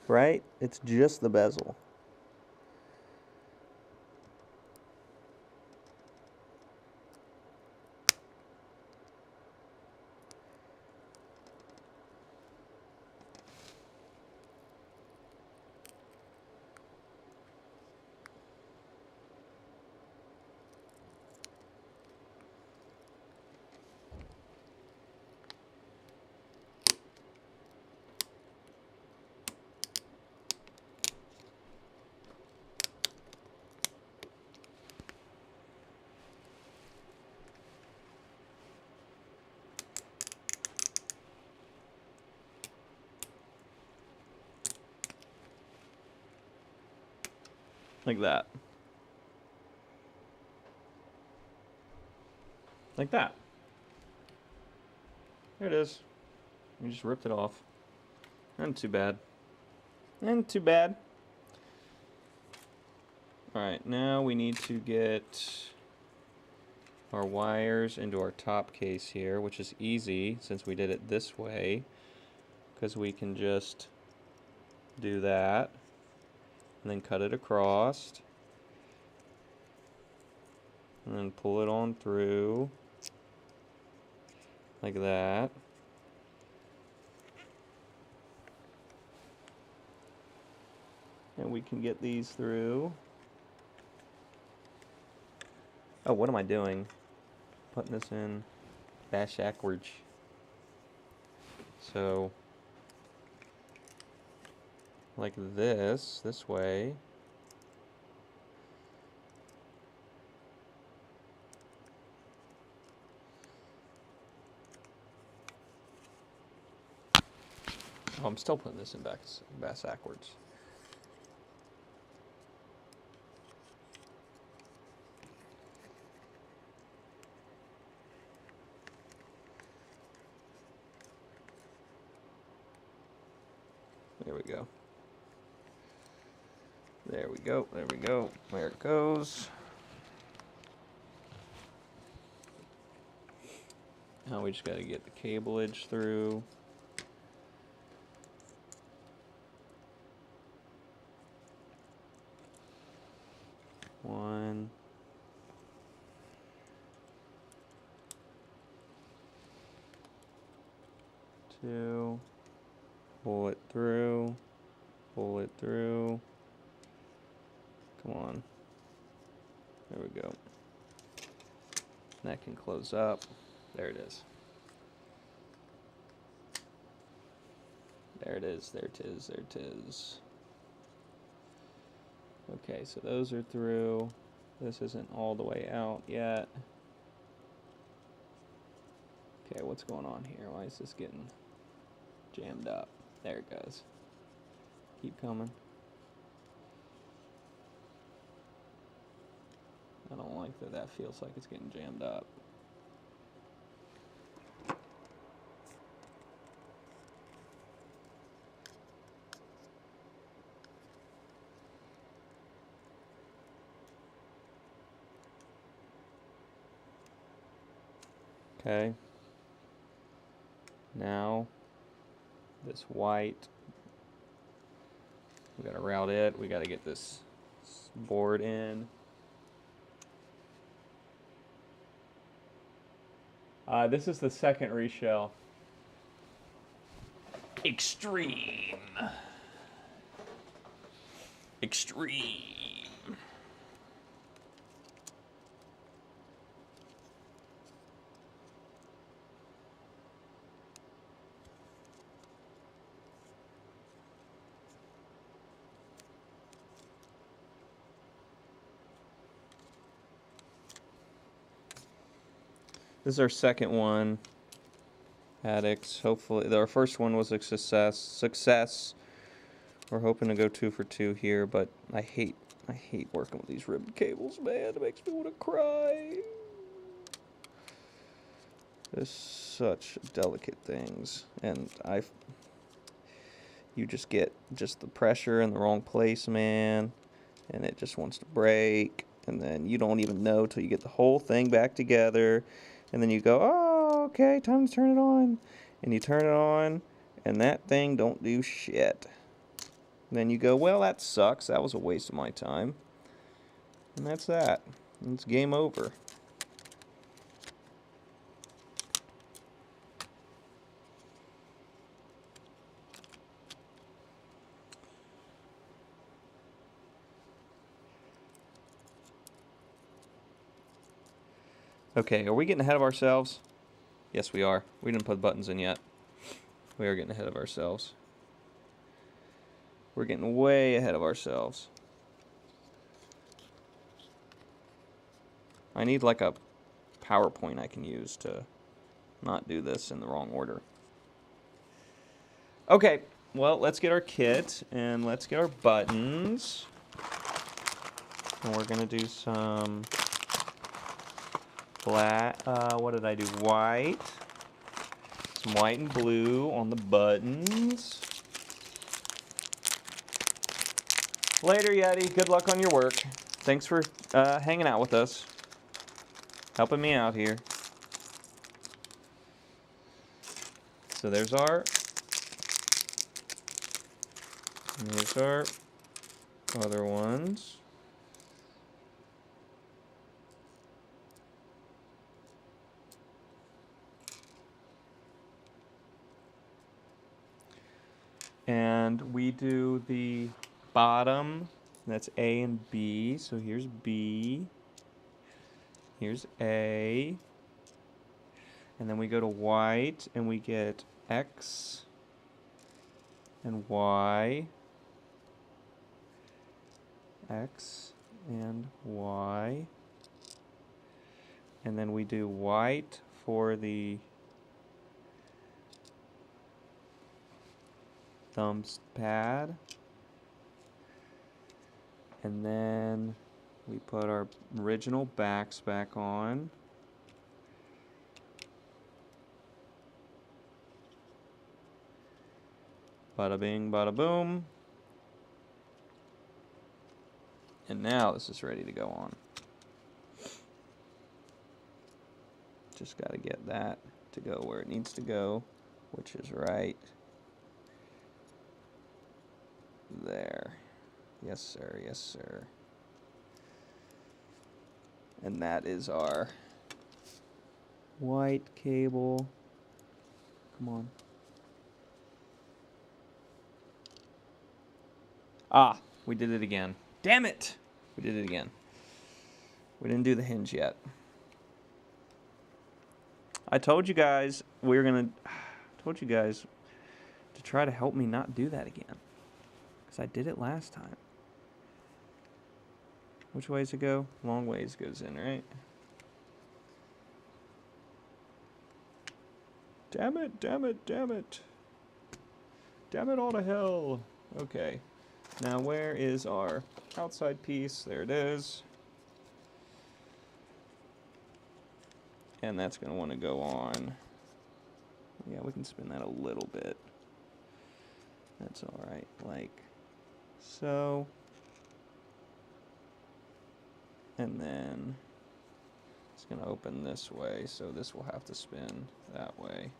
A: Right? It's just the bezel. Like that. Like that. There it is. We just ripped it off. Not too bad. Not too bad. Alright, now we need to get our wires into our top case here, which is easy since we did it this way, because we can just do that and then cut it across and then pull it on through like that. And we can get these through. Oh, what am I doing? Putting this in backwards. So, like this way. Oh, I'm still putting this in backwards. There we go. There we go. There we go. There it goes. Now we just got to get the cableage through. One. Two. Pull it through. Pull it through. Come on. There we go. That can close up. There it is. There it is. There it is. There it is. Okay, so those are through. This isn't all the way out yet. Okay, what's going on here? Why is this getting jammed up? There it goes. Keep coming. I don't like that that feels like it's getting jammed up. Okay. Now, this white, we gotta route it. We gotta get this board in. This is the second reshell. Extreme. Extreme. This is our second one. Addicts. Hopefully, our first one was a success. We're hoping to go 2 for 2 here, but I hate working with these ribbon cables, man. It makes me want to cry. They're such delicate things, and you just get the pressure in the wrong place, man, and it just wants to break, and then you don't even know till you get the whole thing back together, and then you go, oh, okay, time to turn it on, and you turn it on, and that thing don't do shit. And then you go, well, that sucks. That was a waste of my time. And that's that. It's game over. Okay, are we getting ahead of ourselves? Yes, we are. We didn't put buttons in yet. We are getting ahead of ourselves. We're getting way ahead of ourselves. I need like a PowerPoint I can use to not do this in the wrong order. Okay, well, let's get our kit and let's get our buttons. And we're going to do some black, what did I do? White. Some white and blue on the buttons. Later, Yeti. Good luck on your work. Thanks for hanging out with us. Helping me out here. So there's our other ones. And we do the bottom. That's A and B. So here's B. Here's A. And then we go to white and we get X and Y. X and Y. And then we do white for the thumbs pad. And then we put our original backs back on. Bada bing, bada boom. And now this is ready to go on. Just got to get that to go where it needs to go, which is right there. Yes, sir. Yes, sir. And that is our white cable. Come on. Ah, we did it again. Damn it! We did it again. We didn't do the hinge yet. I told you guys we were gonna. Told you guys to try to help me not do that again, because I did it last time. Which ways to go? Long ways goes in, right? Damn it! Damn it! Damn it! Damn it all to hell! Okay. Now where is our outside piece? There it is. And that's going to want to go on. Yeah, we can spin that a little bit. That's alright, like so. And then it's going to open this way, so this will have to spin that way.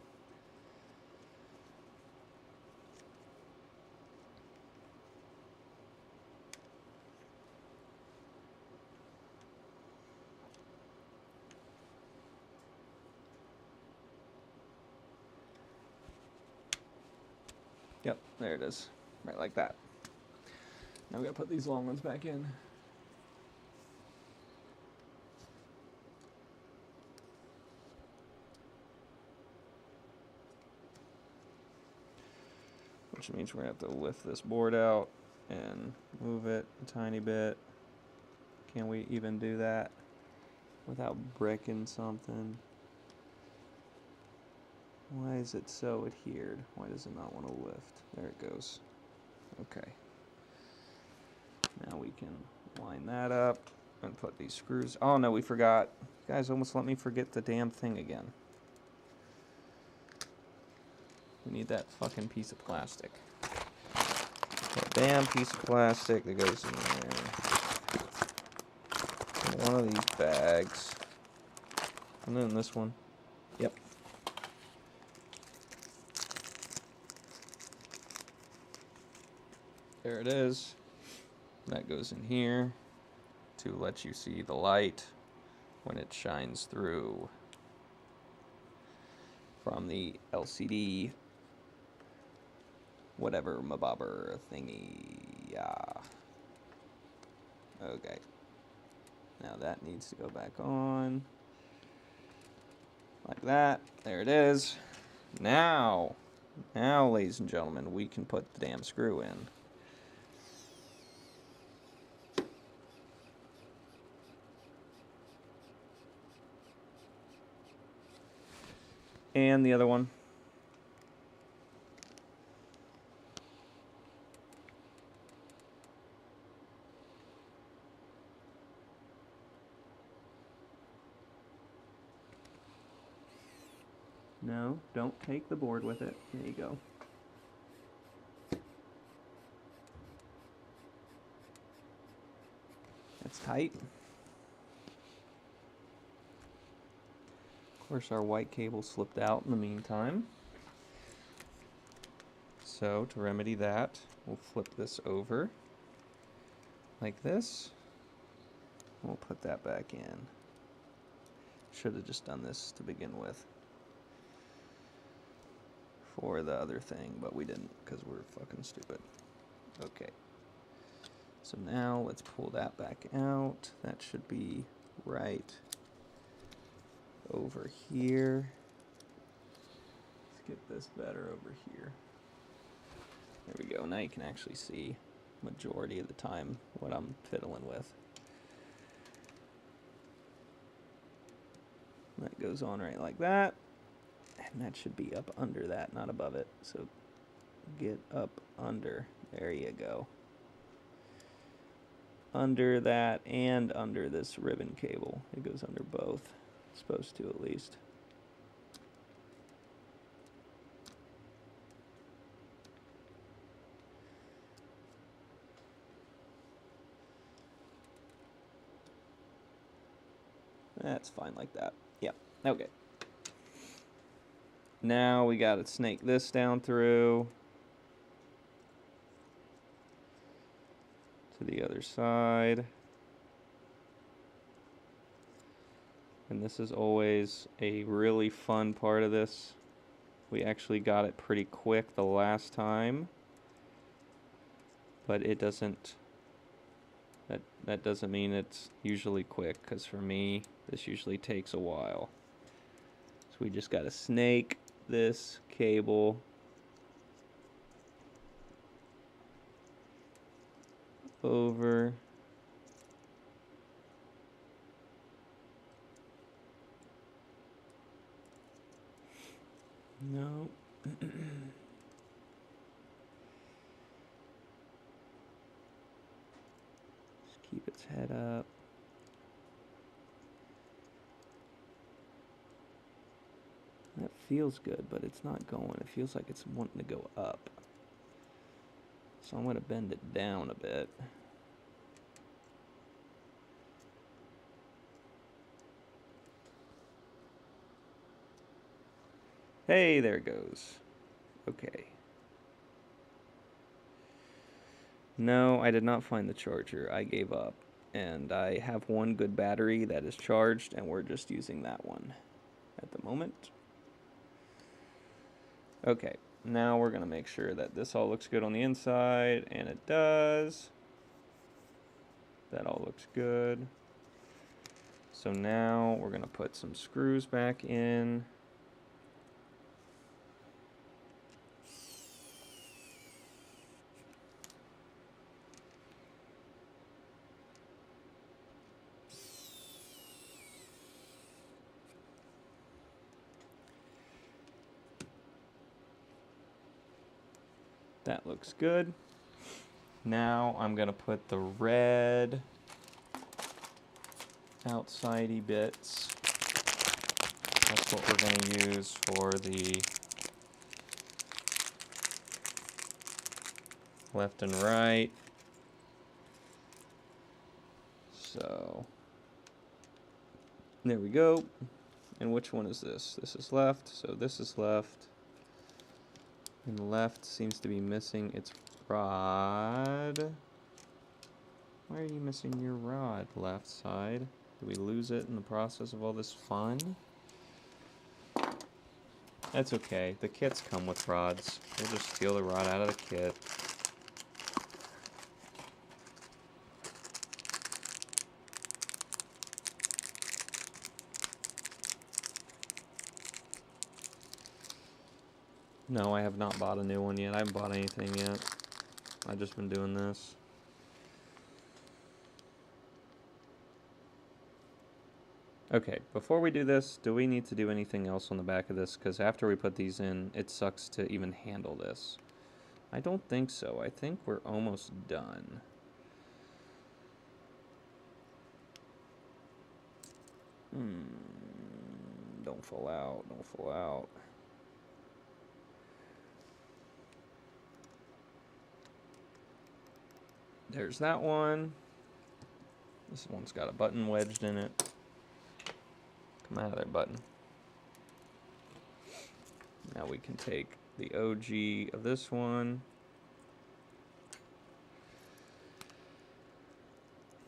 A: Yep, there it is. Right like that. Now we gotta put these long ones back in. Which means we're gonna have to lift this board out and move it a tiny bit. Can we even do that without breaking something? Why is it so adhered? Why does it not want to lift? There it goes. Okay. Now we can line that up and put these screws. Oh no, we forgot. You guys almost let me forget the damn thing again. We need that fucking piece of plastic. That damn piece of plastic that goes in there. In one of these bags. And then this one. Yep. There it is. That goes in here to let you see the light when it shines through from the LCD whatever mabobber thingy. Yeah. Okay. Now that needs to go back on. Like that. There it is. Now, ladies and gentlemen, we can put the damn screw in. And the other one. No, don't take the board with it. There you go. That's tight. Of course, our white cable slipped out in the meantime. So to remedy that, we'll flip this over like this. We'll put that back in. Should have just done this to begin with for the other thing, but we didn't because we're fucking stupid. Okay. So now let's pull that back out. That should be right over here. Let's get this better over here. There we go. Now you can actually see majority of the time what I'm fiddling with. That goes on right like that. And that should be up under that, not above it. So get up under. There you go. Under that and under this ribbon cable. It goes under both. It's supposed to, at least. That's fine like that. Yep. Okay. Now we got to snake this down through to the other side. And this is always a really fun part of this. We actually got it pretty quick the last time. But it doesn't, that doesn't mean it's usually quick, because for me, this usually takes a while. So we just got to snake this cable over no just keep its head up. That feels good, but it's not going. It feels like it's wanting to go up. So I'm going to bend it down a bit. Hey, there it goes. Okay. No, I did not find the charger. I gave up. And I have one good battery that is charged, and we're just using that one at the moment. Okay, now we're going to make sure that this all looks good on the inside, and it does. That all looks good. So now we're going to put some screws back in. That looks good. Now I'm going to put the red outsidey bits. That's what we're going to use for the left and right. So there we go. And which one is this? This is left, so this is left. And the left seems to be missing its rod. Why are you missing your rod, left side? Did we lose it in the process of all this fun? That's okay. The kits come with rods. We'll just steal the rod out of the kit. No, I have not bought a new one yet. I haven't bought anything yet. I've just been doing this. Okay, before we do this, do we need to do anything else on the back of this? Because after we put these in, it sucks to even handle this. I don't think so. I think we're almost done. Don't fall out. Don't fall out. There's that one. This one's got a button wedged in it. Come out of there, button. Now we can take the OG of this one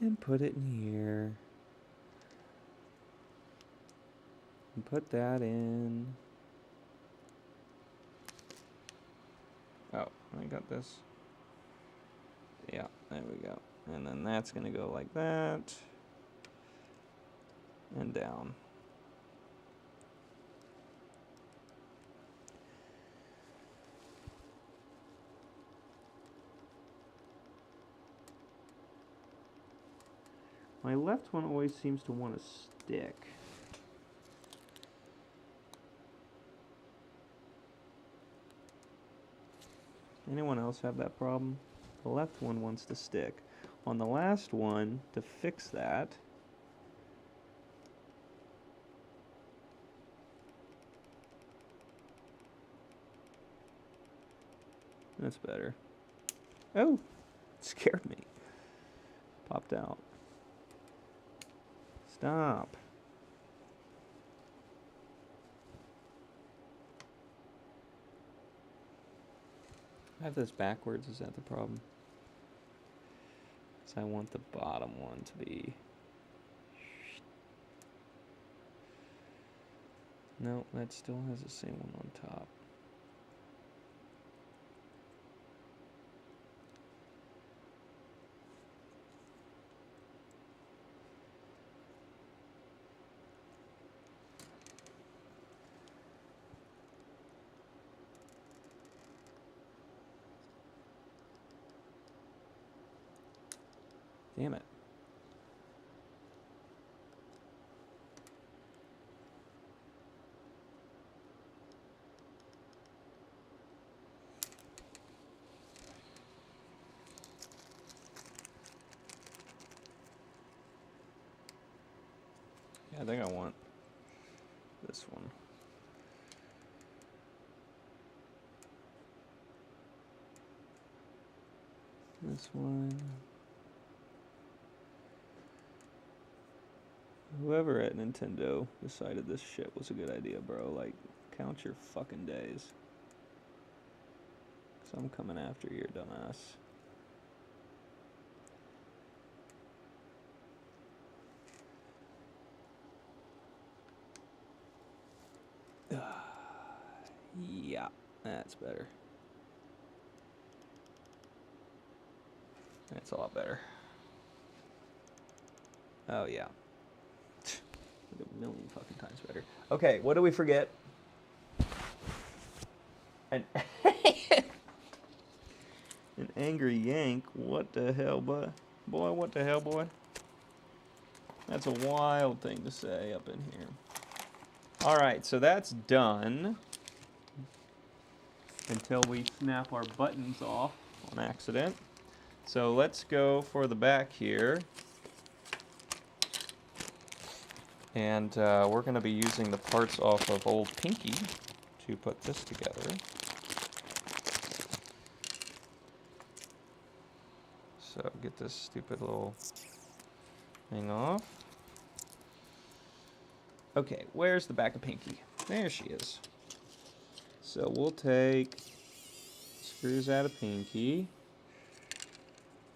A: and put it in here. And put that in. Oh, I got this. Yeah, there we go. And then that's going to go like that. And down. My left one always seems to want to stick. Anyone else have that problem? The left one wants to stick. On the last one, to fix that, that's better. Oh, it scared me. Popped out. Stop. I have this backwards, is that the problem? So I want the bottom one to be... No, that still has the same one on top. Damn it. Yeah, I think I want this one. This one. Whoever at Nintendo decided this shit was a good idea, bro. Like, count your fucking days. 'Cause I'm coming after you, dumbass. Yeah, that's better. That's a lot better. Oh, yeah. Like a million fucking times better. Okay, what do we forget? An, an angry yank? What the hell, boy? Boy, what the hell, boy? That's a wild thing to say up in here. Alright, so that's done. Until we snap our buttons off on accident. So let's go for the back here. And we're going to be using the parts off of Old Pinky to put this together. So get this stupid little thing off. Okay, where's the back of Pinky? There she is. So we'll take screws out of Pinky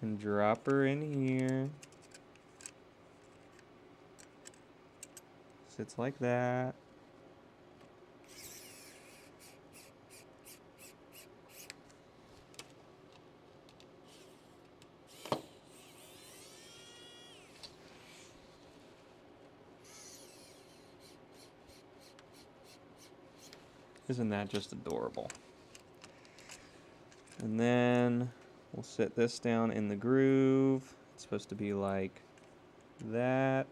A: and drop her in here. Sits like that. Isn't that just adorable? And then we'll set this down in the groove. It's supposed to be like that.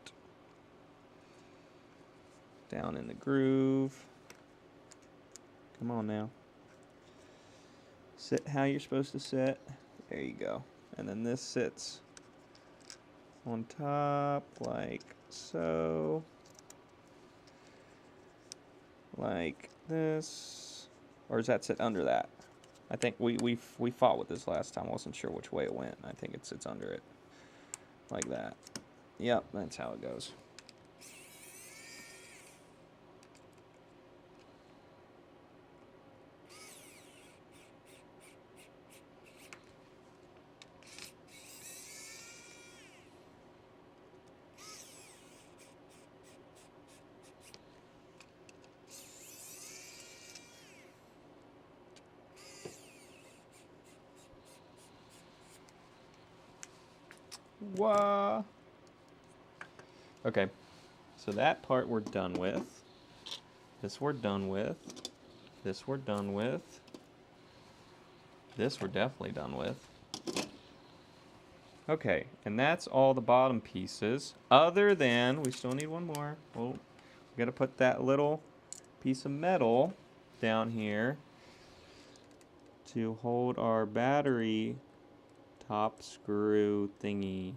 A: Down in the groove. Come on now. Sit how you're supposed to sit. There you go. And then this sits on top like so. Like this. Or does that sit under that? I think we fought with this last time. I wasn't sure which way it went. I think it sits under it. Like that. Yep, that's how it goes. Wah. Okay, so that part we're done with. This we're done with. This we're done with. This we're definitely done with. Okay, and that's all the bottom pieces. Other than, we still need one more. Oh, we gotta put that little piece of metal down here to hold our battery top screw thingy.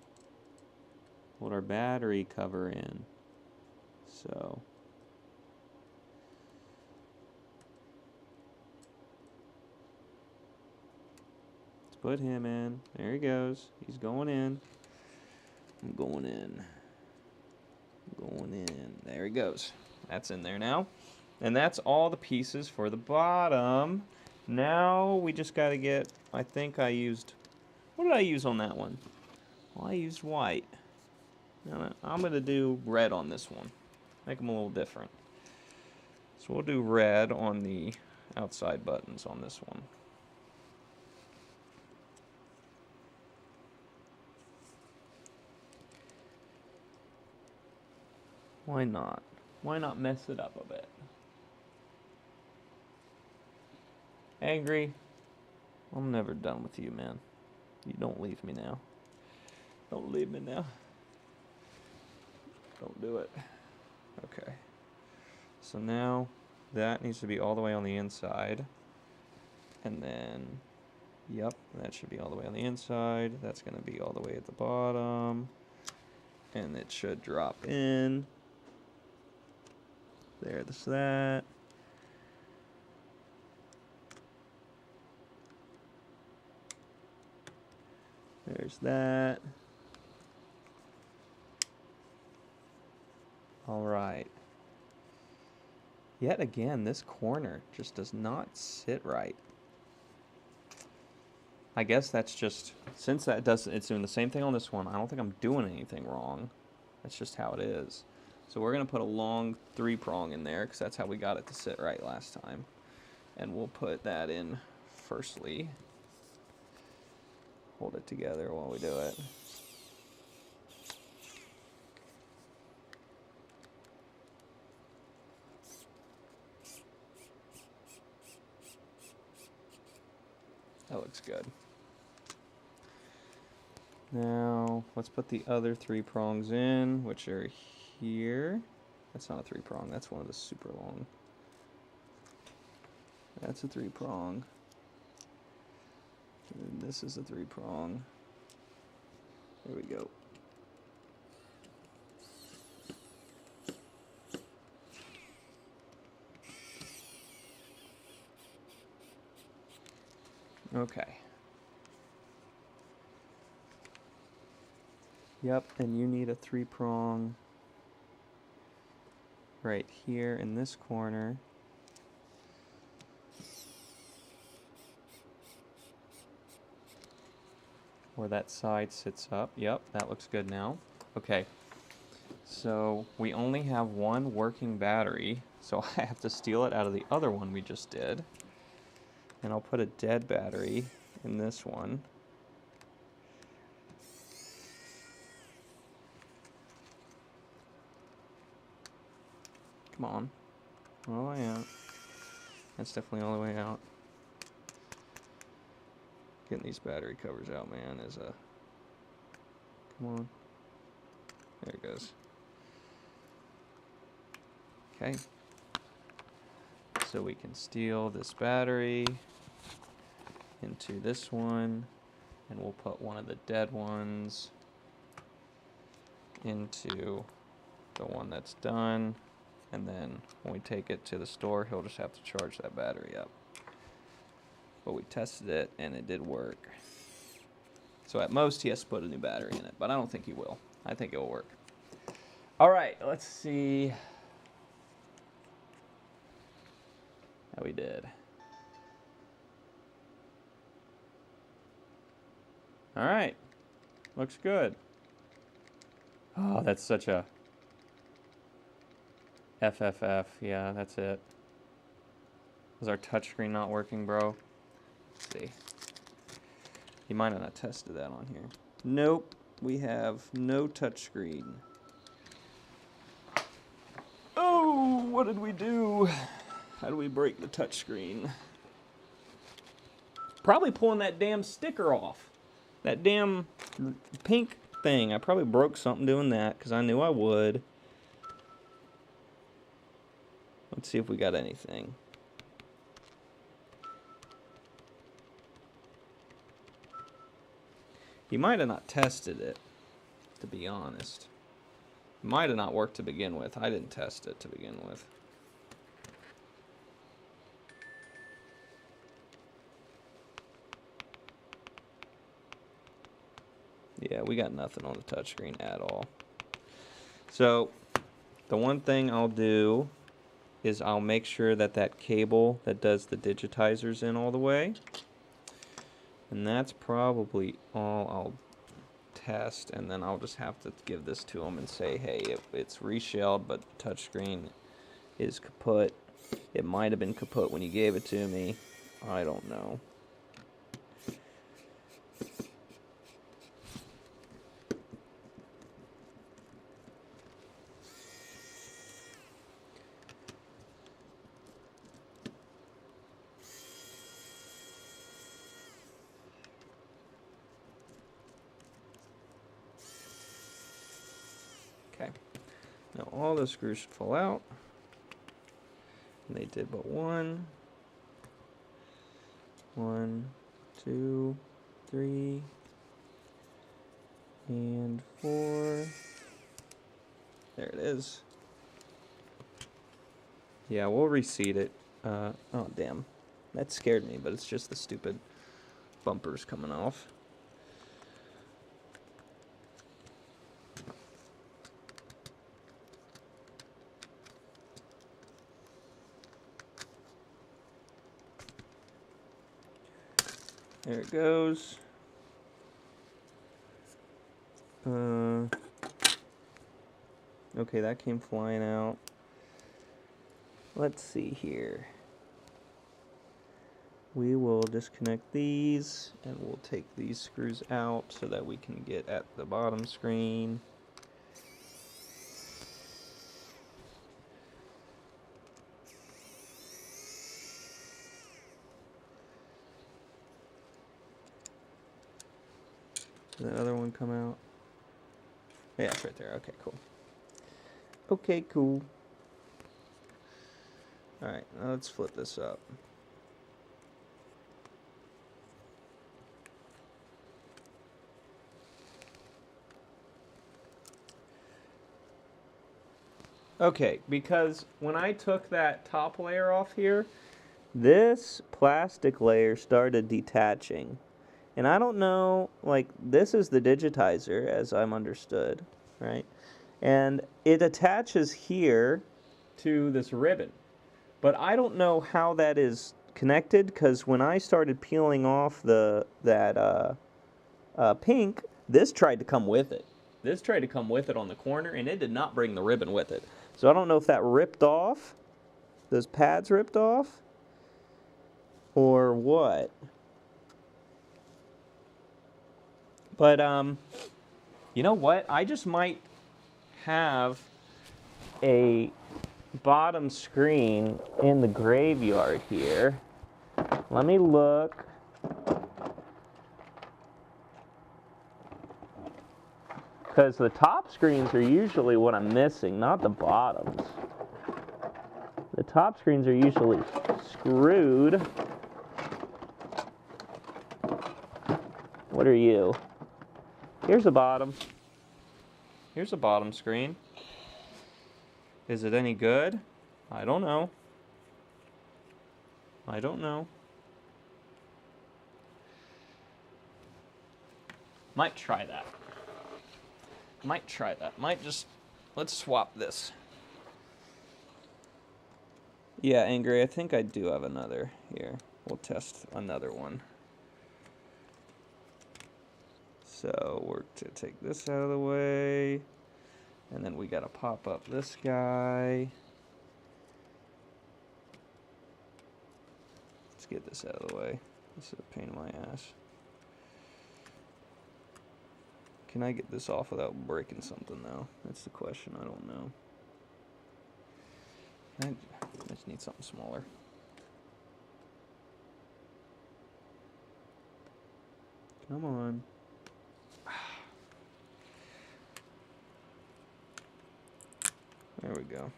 A: Hold our battery cover in. So let's put him in. There he goes. He's going in. I'm going in. Going in. There he goes. That's in there now. And that's all the pieces for the bottom. Now we just got to get, I think I used, what did I use on that one? Well, I used white. Now I'm going to do red on this one. Make them a little different. So we'll do red on the outside buttons on this one. Why not? Why not mess it up a bit? Angry? I'm never done with you, man. You don't leave me now. Don't leave me now. Don't do it. Okay. So now that needs to be all the way on the inside. And then, yep, that should be all the way on the inside. That's going to be all the way at the bottom. And it should drop in. There's that. There's that. All right. Yet again, this corner just does not sit right. I guess that's just, since that does, it's doing the same thing on this one, I don't think I'm doing anything wrong. That's just how it is. So we're going to put a long 3-prong in there, because that's how we got it to sit right last time. And we'll put that in firstly. Hold it together while we do it. That looks good. Now, let's put the other 3 prongs in, which are here. That's not a 3-prong, that's one of the super long. That's a 3-prong. And this is a 3-prong. There we go. Okay. Yep, and you need a 3-prong right here in this corner. Where that side sits up. Yep, that looks good now. Okay, so we only have one working battery, so I have to steal it out of the other one we just did. And I'll put a dead battery in this one. Come on. All the way out. That's definitely all the way out. Getting these battery covers out, man, is a... Come on. There it goes. Okay. So we can steal this battery into this one, and we'll put one of the dead ones into the one that's done, and then when we take it to the store, he'll just have to charge that battery up. but we tested it and it did work. So at most he has to put a new battery in it, but I don't think he will. I think it will work. All right, let's see how we did. All right, looks good. Oh, that's such a FFF. Yeah, that's it. Is our touchscreen not working, bro? Let's see. You might have not tested that on here. Nope, we have no touchscreen. Oh, what did we do? How do we break the touchscreen? Probably pulling that damn sticker off. That damn pink thing. I probably broke something doing that because I knew I would. Let's see if we got anything. You might have not tested it, to be honest. It might have not worked to begin with. I didn't test it to begin with. Yeah, we got nothing on the touchscreen at all. So, the one thing I'll do is I'll make sure that that cable that does the digitizer's in all the way. And that's probably all I'll test, and then I'll just have to give this to them and say, hey, it's reshelled, but touchscreen is kaput. It might have been kaput when you gave it to me. I don't know. Okay. Now all those screws should fall out. And they did but one. 1, 2, 3, and 4. There it is. Yeah, we'll reseat it. Oh, damn. That scared me, but it's just the stupid bumpers coming off. There it goes. Okay, that came flying out. Let's see here. We will disconnect these, and we'll take these screws out so that we can get at the bottom screen. Did that other one come out? Yeah, it's right there. Okay, cool. Okay, cool. Alright, now let's flip this up. Okay, because when I took that top layer off here, this plastic layer started detaching. And I don't know, like, this is the digitizer, as I'm understood, right? And it attaches here to this ribbon. But I don't know how that is connected, because when I started peeling off that pink, this tried to come with it. This tried to come with it on the corner, and it did not bring the ribbon with it. So I don't know if that ripped off, those pads ripped off, or what. But, you know what? I just might have a bottom screen in the graveyard here. Let me look. Because the top screens are usually what I'm missing, not the bottoms. The top screens are usually screwed. What are you? Here's a bottom. Here's a bottom screen. Is it any good? I don't know. I don't know. Might try that. Might just, let's swap this. Yeah, Angry, I think I do have another here. We'll test another one. So we're to take this out of the way. And then we gotta pop up this guy. Let's get this out of the way. This is a pain in my ass. Can I get this off without breaking something though? That's the question, I don't know. I just need something smaller. Come on. There we go.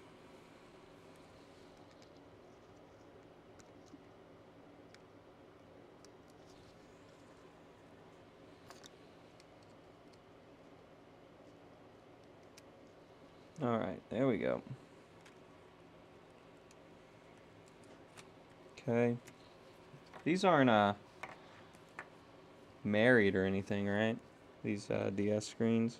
A: All right, there we go. Okay. These aren't married or anything, right? These DS screens.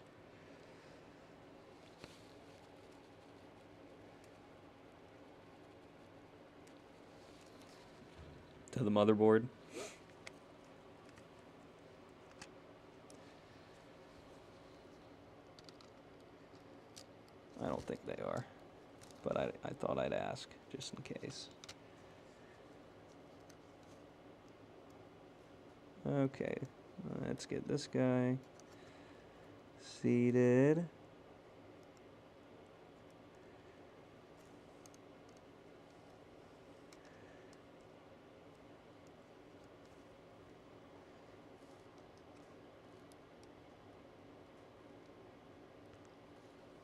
A: To the motherboard. I don't think they are, but I thought I'd ask just in case. Okay, let's get this guy seated.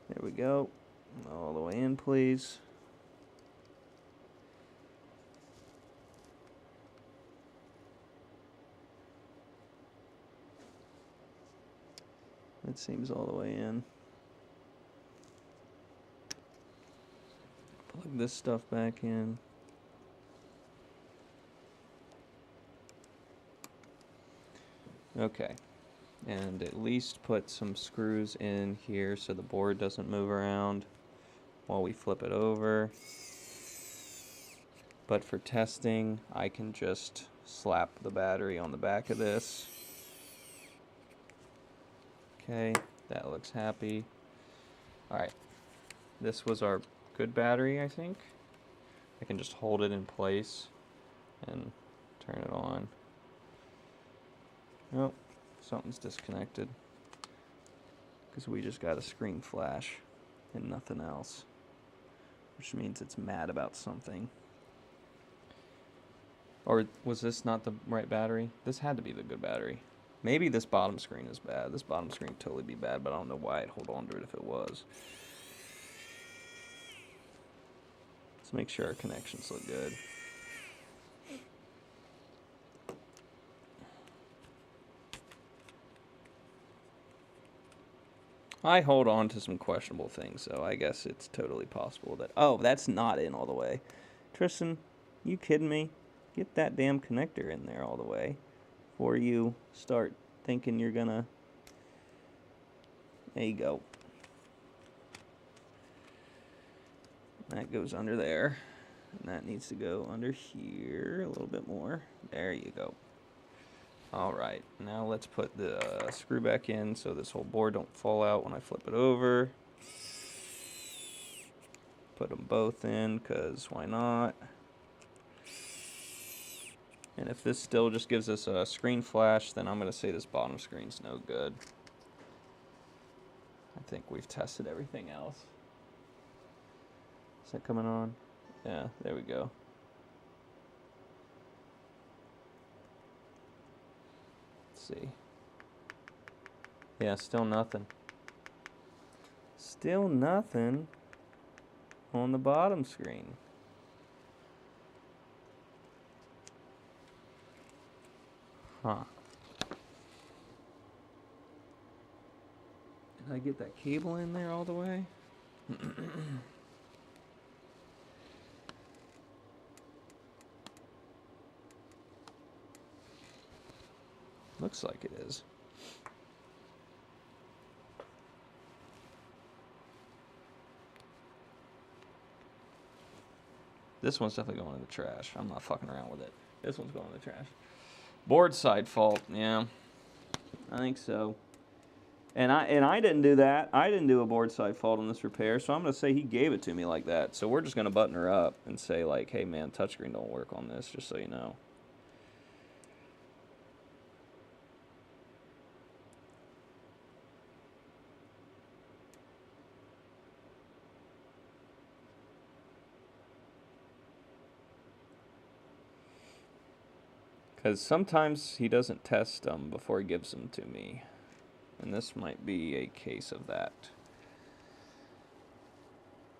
A: There we go. All the way in, please. That seems all the way in. Plug this stuff back in. Okay. And at least put some screws in here so the board doesn't move around while we flip it over. But for testing, I can just slap the battery on the back of this. Okay, that looks happy. Alright, this was our good battery, I think. I can just hold it in place and turn it on. Oh, something's disconnected. Because we just got a screen flash and nothing else. Which means it's mad about something. Or was this not the right battery? This had to be the good battery. Maybe this bottom screen is bad. This bottom screen would totally be bad, but I don't know why I'd hold on to it if it was. Let's make sure our connections look good. I hold on to some questionable things, so I guess it's totally possible that... Oh, that's not in all the way. Tristan, you kidding me? Get that damn connector in there all the way before you start thinking you're gonna... There you go. That goes under there. And that needs to go under here a little bit more. There you go. Alright, now let's put the screw back in so this whole board don't fall out when I flip it over. Put them both in, because why not? And if this still just gives us a screen flash, then I'm going to say this bottom screen's no good. I think we've tested everything else. Is that coming on? Yeah, there we go. Let's see. Yeah, still nothing. Still nothing on the bottom screen. Huh. Did I get that cable in there all the way? Looks like it is. This one's definitely going in the trash. I'm not fucking around with it. This one's going in the trash. Board side fault, yeah. I think so. And I didn't do that. I didn't do a board side fault on this repair, so I'm going to say he gave it to me like that. So we're just going to button her up and say, like, hey, man, touchscreen don't work on this, just so you know. Because sometimes he doesn't test them before he gives them to me. And this might be a case of that.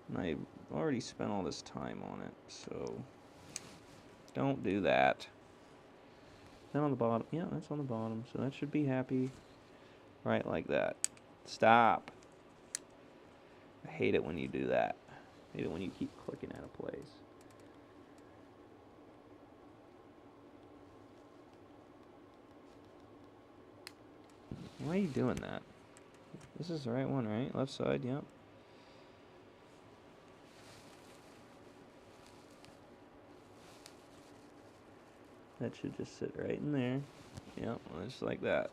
A: And I've already spent all this time on it, so don't do that. Then on the bottom, yeah, that's on the bottom, so that should be happy. Right like that. Stop. I hate it when you do that. I hate it when you keep clicking out of place. Why are you doing that? This is the right one, right? Left side, yep. That should just sit right in there. Yep, just like that.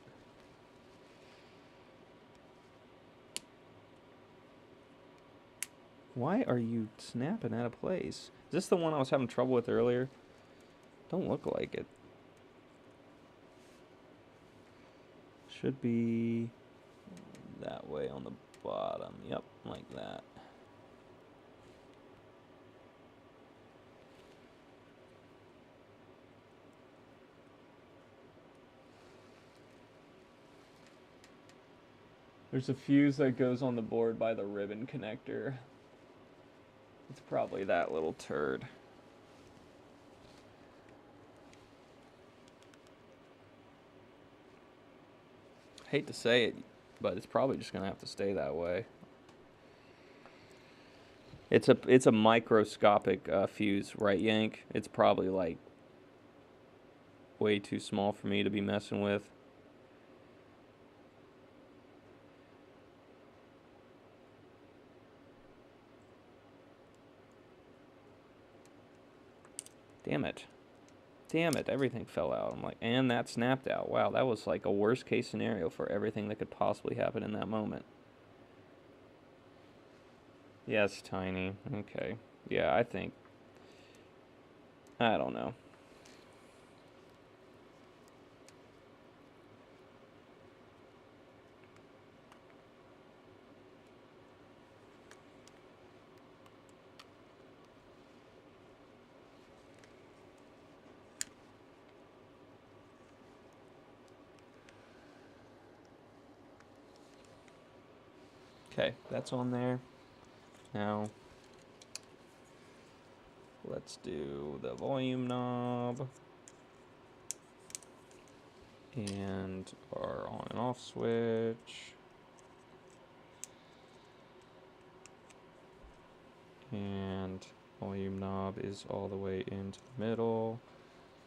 A: Why are you snapping out of place? Is this the one I was having trouble with earlier? Don't look like it. Should be that way on the bottom. Yep, like that. There's a fuse that goes on the board by the ribbon connector. It's probably that little turd. Hate to say it, but it's probably just gonna have to stay that way. It's a microscopic fuse, right, Yank? It's probably like way too small for me to be messing with. Damn it. Damn it, everything fell out. I'm like, and that snapped out. Wow, that was like a worst case scenario for everything that could possibly happen in that moment. Yes, Tiny. Okay. Yeah, I think. I don't know. Okay, that's on there. Now, let's do the volume knob and our on and off switch. And volume knob is all the way into the middle.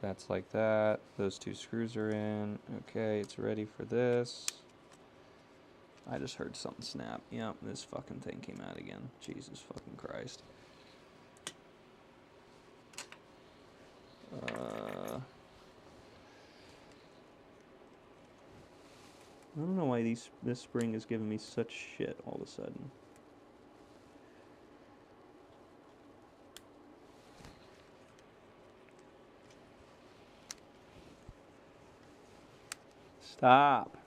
A: That's like that. Those two screws are in. Okay, it's ready for this. I just heard something snap. Yep, this fucking thing came out again. Jesus fucking Christ. I don't know why this spring is giving me such shit all of a sudden. Stop.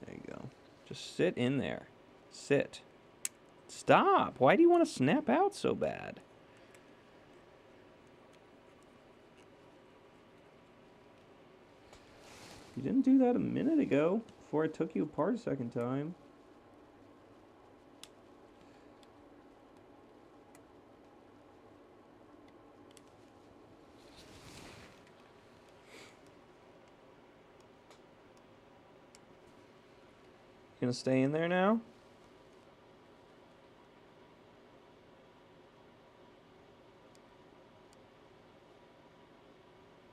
A: There you go. Just sit in there. Sit. Stop. Why do you want to snap out so bad? You didn't do that a minute ago before I took you apart a second time. Gonna stay in there now?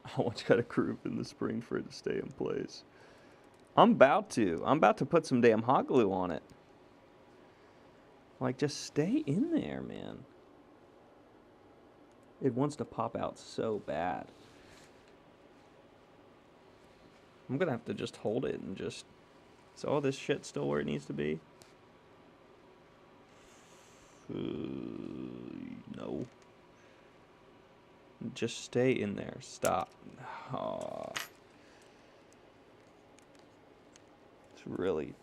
A: How much gotta groove in the spring for it to stay in place? I'm about to put some damn hot glue on it. Like, just stay in there, man. It wants to pop out so bad. I'm gonna have to just hold it and just... Is all this shit still where it needs to be? No. Just stay in there. Stop. Oh. It's really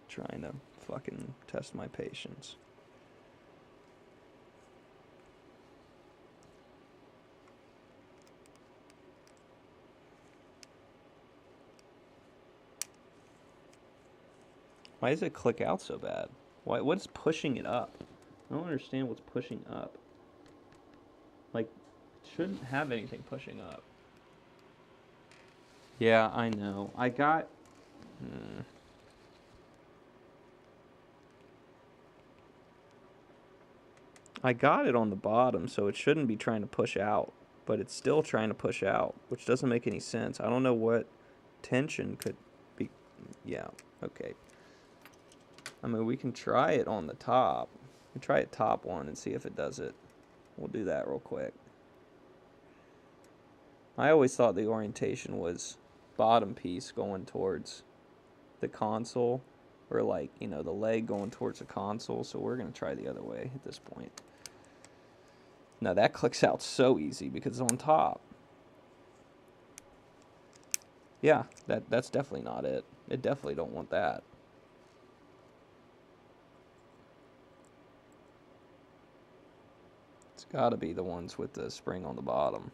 A: trying to fucking test my patience. Why does it click out so bad? What's pushing it up? I don't understand what's pushing up. Like, it shouldn't have anything pushing up. Yeah, I know. I got... I got it on the bottom, so it shouldn't be trying to push out. But it's still trying to push out, which doesn't make any sense. I don't know what tension could be... Yeah, okay. I mean, we can try it on the top. We can try it top one and see if it does it. We'll do that real quick. I always thought the orientation was bottom piece going towards the console, or like, you know, the leg going towards the console, so we're going to try the other way at this point. Now that clicks out so easy because it's on top. Yeah, that's definitely not it. It definitely don't want that. It's got to be the ones with the spring on the bottom.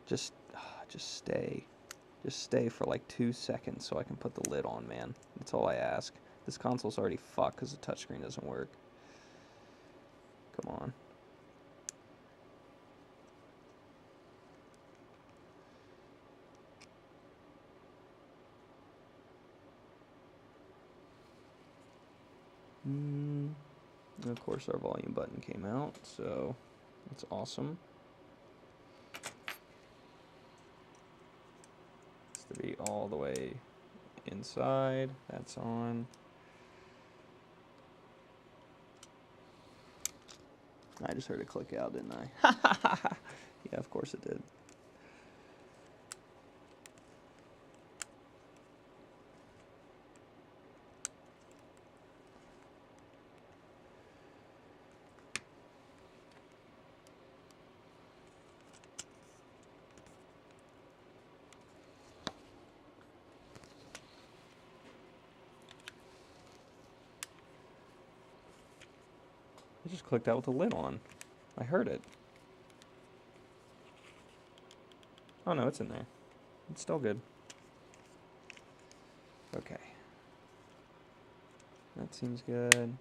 A: Just stay. Just stay for like 2 seconds so I can put the lid on, man. That's all I ask. This console's already fucked because the touchscreen doesn't work. Come on. And of course our volume button came out, so that's awesome. It's to be all the way inside. That's on. I just heard it click out, didn't I? Yeah, of course it did. It just clicked out with the lid on. I heard it. Oh no, it's in there. It's still good. Okay. That seems good.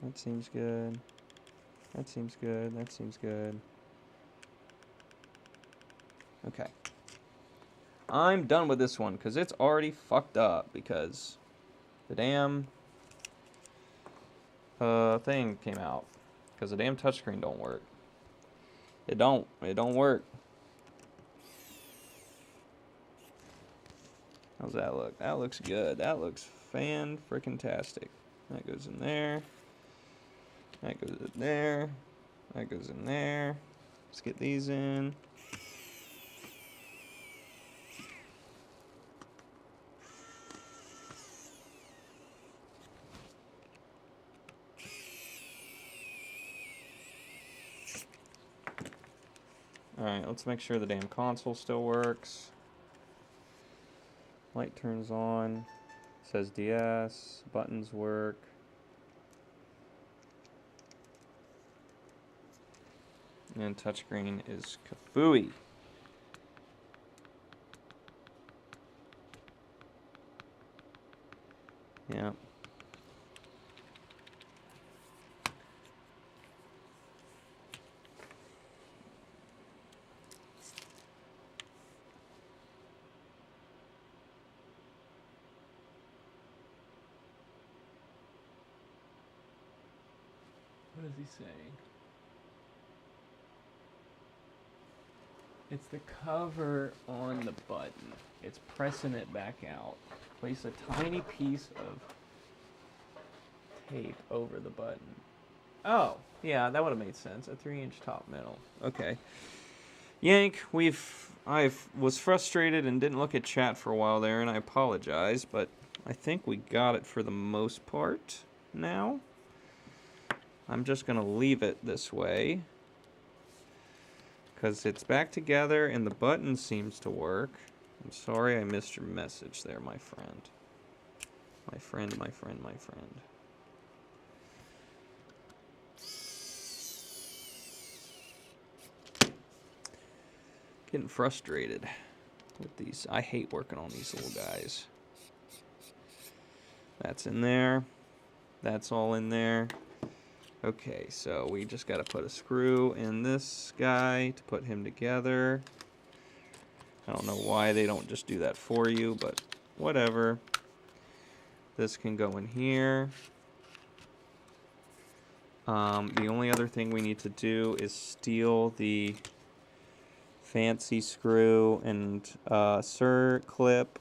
A: That seems good. That seems good. That seems good. Okay. I'm done with this one because it's already fucked up because the damn thing came out. Because the damn touchscreen don't work. It don't work. How's that look? That looks good. That looks fan-frickin-tastic. That goes in there. That goes in there. That goes in there. Let's get these in. Alright, let's make sure the damn console still works. Light turns on. Says DS. Buttons work. And touchscreen is kafooey. Yeah. What is he saying? It's the cover on the button. It's pressing it back out. Place a tiny piece of tape over the button. Oh, yeah, that would have made sense. A 3-inch top middle. Okay. Yank, I was frustrated and didn't look at chat for a while there, and I apologize, but I think we got it for the most part now. I'm just going to leave it this way, because it's back together and the button seems to work. I'm sorry I missed your message there, my friend. My friend, my friend, my friend. Getting frustrated with these. I hate working on these little guys. That's in there. That's all in there. Okay, so we just got to put a screw in this guy to put him together. I don't know why they don't just do that for you, but whatever. This can go in here. The only other thing we need to do is steal the fancy screw and insert clip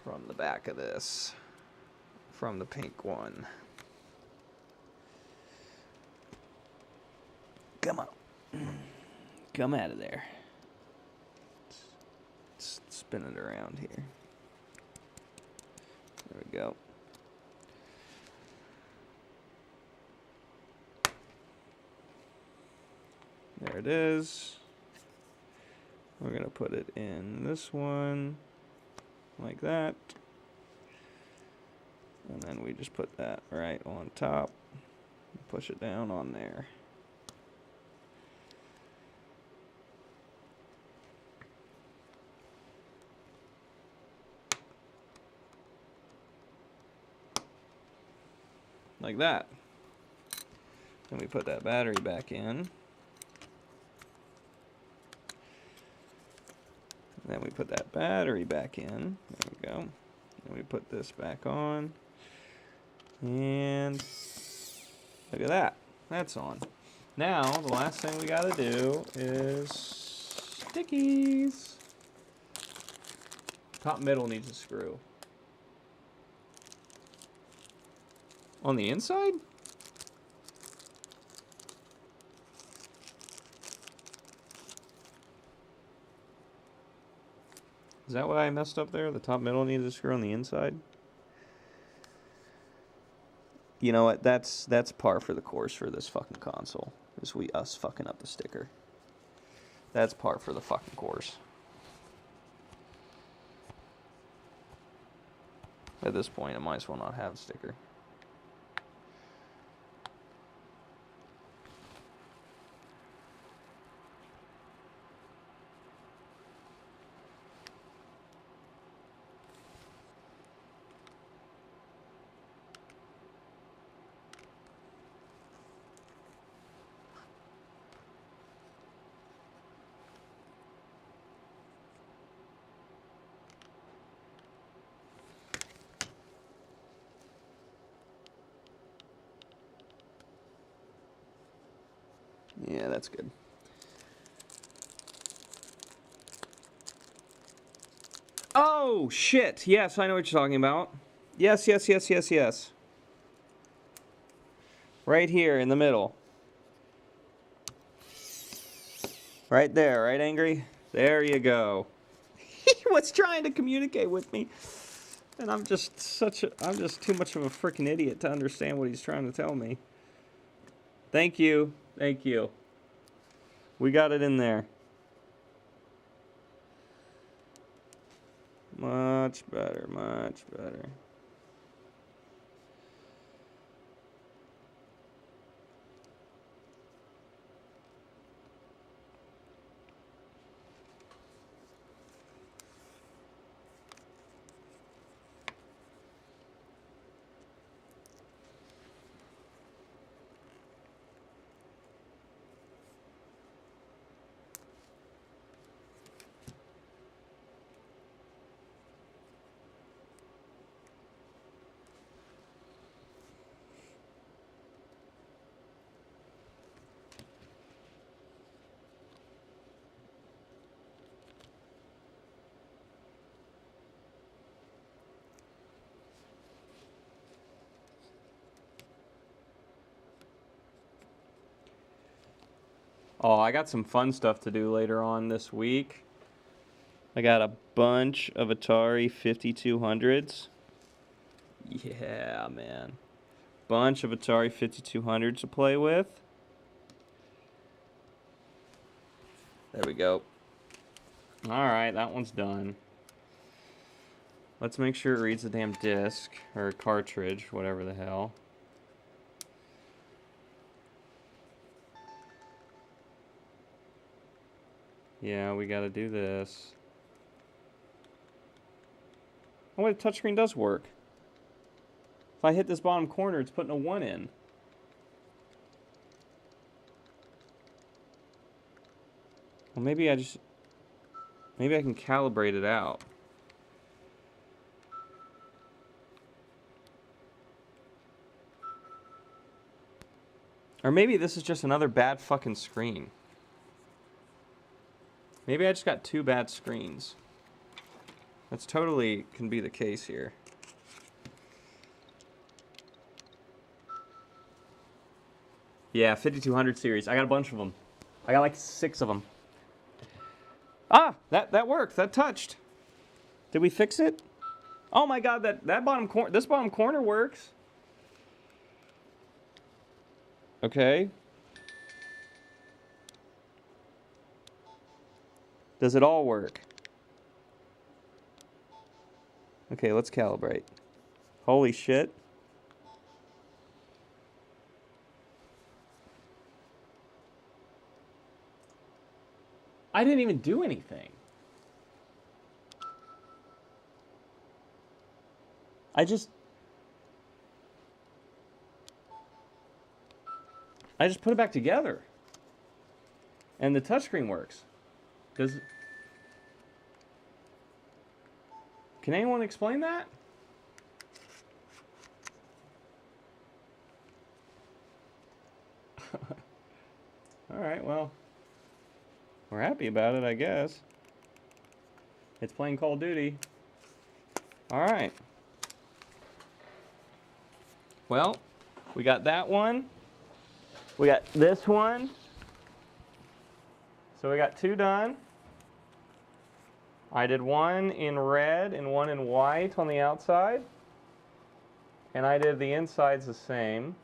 A: from the back of this, from the pink one. Come on. Come out of there. Let's spin it around here. There we go. There it is. We're going to put it in this one, like that. And then we just put that right on top. Push it down on there. Like that. Then we put that battery back in. Then we put that battery back in. There we go. Then we put this back on. And look at that. That's on. Now, the last thing we gotta do is stickies. Top middle needs a screw. On the inside? Is that what I messed up there? The top middle needs a screw on the inside? You know what? That's par for the course for this fucking console. Is us fucking up the sticker. That's par for the fucking course. At this point, I might as well not have a sticker. Yeah, that's good. Oh, shit. Yes, I know what you're talking about. Yes, yes, yes, yes, yes. Right here in the middle. Right there, right, Angry? There you go. He was trying to communicate with me. And I'm just too much of a freaking idiot to understand what he's trying to tell me. Thank you. Thank you. We got it in there. Much better, much better. Oh, I got some fun stuff to do later on this week. I got a bunch of Atari 5200s. Yeah, man. Bunch of Atari 5200s to play with. There we go. Alright, that one's done. Let's make sure it reads the damn disc, or cartridge, whatever the hell. Yeah, we gotta do this. Oh wait, the touchscreen does work. If I hit this bottom corner, it's putting a 1 in. Well, maybe I can calibrate it out. Or maybe this is just another bad fucking screen. Maybe I just got 2 bad screens. That's totally can be the case here. Yeah, 5200 series. I got a bunch of them. I got like 6 of them. Ah, that worked. That touched. Did we fix it? Oh my god, that bottom corner, this bottom corner works. Okay. Does it all work? Okay, let's calibrate. Holy shit. I didn't even do anything. I just put it back together. And the touchscreen works. Can anyone explain that? Alright, well. We're happy about it, I guess. It's playing Call of Duty. Alright. Well, we got that one. We got this one. So we got 2 done. I did one in red and one in white on the outside. And I did the insides the same.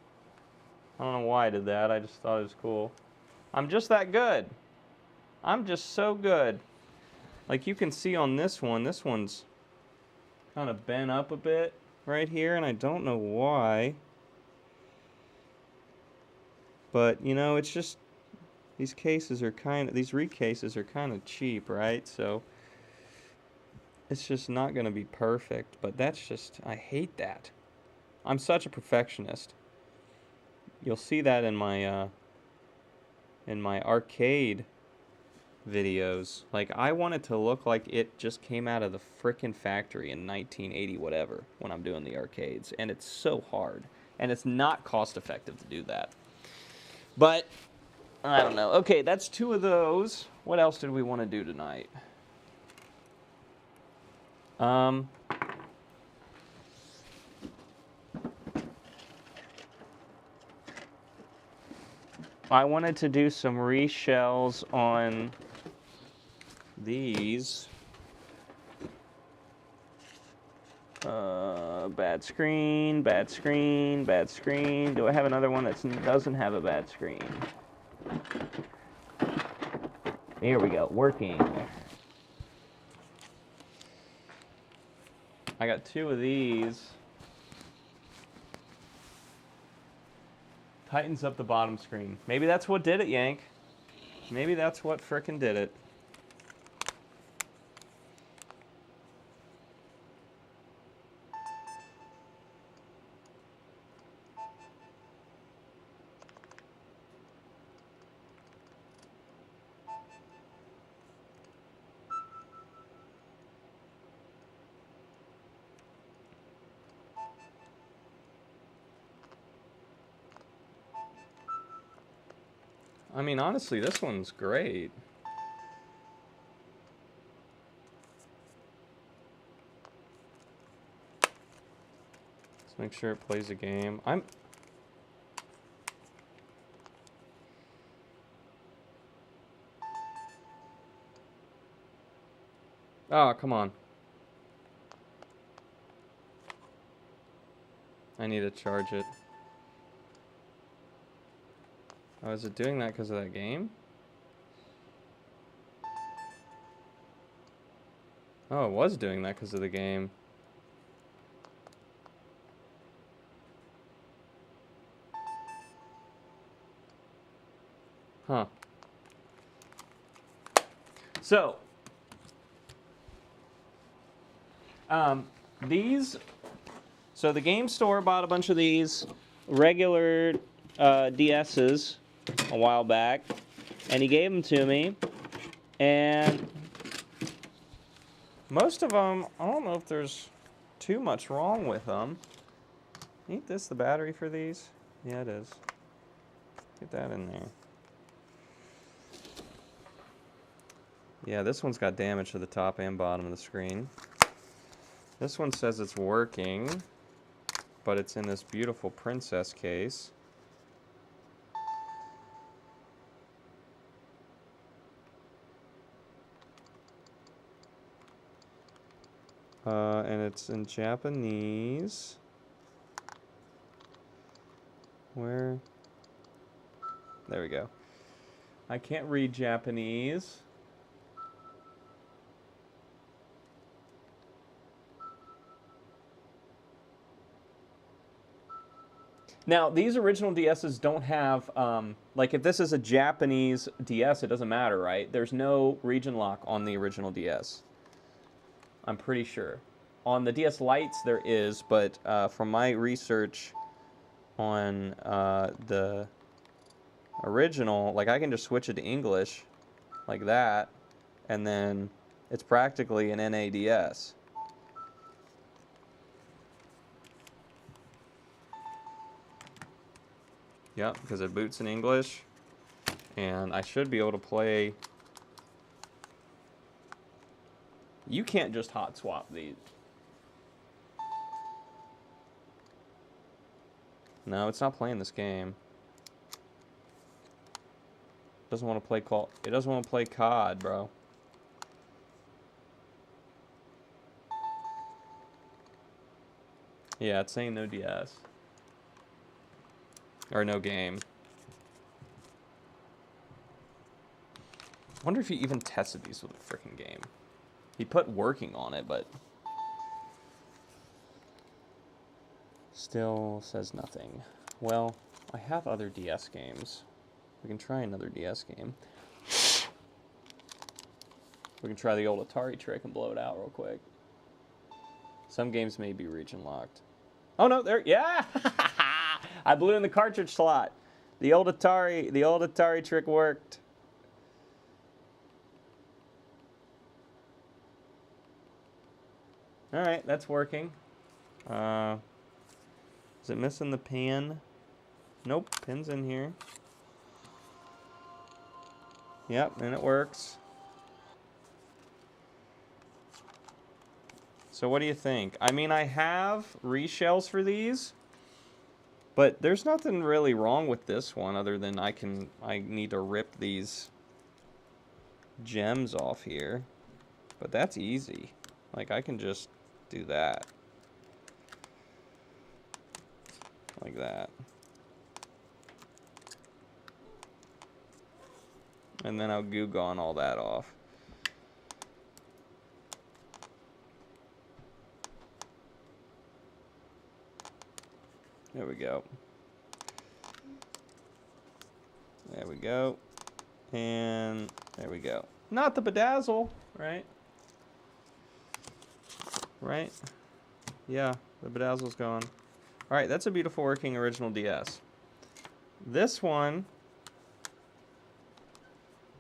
A: I don't know why I did that. I just thought it was cool. I'm just that good. I'm just so good. Like you can see on this one's kind of bent up a bit right here, and I don't know why. But, you know, it's just, these recases are kind of cheap, right? So, it's just not going to be perfect, but that's just, I hate that. I'm such a perfectionist. You'll see that in my arcade videos. Like, I want it to look like it just came out of the frickin' factory in 1980 whatever when I'm doing the arcades, and it's so hard, and it's not cost effective to do that. But I don't know. Okay, that's 2 of those. What else did we want to do tonight? I wanted to do some reshells on these. Bad screen, bad screen, bad screen. Do I have another one that doesn't have a bad screen? Here we go, working. I got 2 of these. Tightens up the bottom screen. Maybe that's what did it, Yank. Maybe that's what frickin' did it. I mean, honestly, this one's great. Let's make sure it plays a game. Oh, come on. I need to charge it. Oh, is it doing that because of that game? Oh, it was doing that because of the game. Huh. So, these... So the game store bought a bunch of these regular DSs a while back, and he gave them to me, and most of them, I don't know if there's too much wrong with them. Ain't this the battery for these? Yeah, it is. Get that in there. Yeah, this one's got damage to the top and bottom of the screen. This one says it's working, but it's in this beautiful princess case. And it's in Japanese. Where? There we go. I can't read Japanese. Now, these original DSs don't have, like if this is a Japanese DS, it doesn't matter, right? There's no region lock on the original DS. I'm pretty sure. On the DS Lites there is, but from my research on the original, like I can just switch it to English like that, and then it's practically an NADS. Yep, because it boots in English, and I should be able to play. You can't just hot swap these. No, it's not playing this game. It doesn't want to play call. It doesn't want to play COD, bro. Yeah, it's saying no DS. Or no game. I wonder if he even tested these with a freaking game. He put working on it, but still says nothing. Well, I have other DS games. We can try another DS game. We can try the old Atari trick and blow it out real quick. Some games may be region locked. Oh no, there, yeah! I blew in the cartridge slot. The old Atari trick worked. All right, that's working. Is it missing the pin? Nope, pin's in here. Yep, and it works. So what do you think? I mean, I have reshells for these, but there's nothing really wrong with this one other than I need to rip these gems off here. But that's easy. Like, I can just do that. Like that. And then I'll goo gone all that off. There we go. There we go. And there we go. Not the bedazzle, right? Right? Yeah, the bedazzle's gone. Alright, that's a beautiful working original DS. This one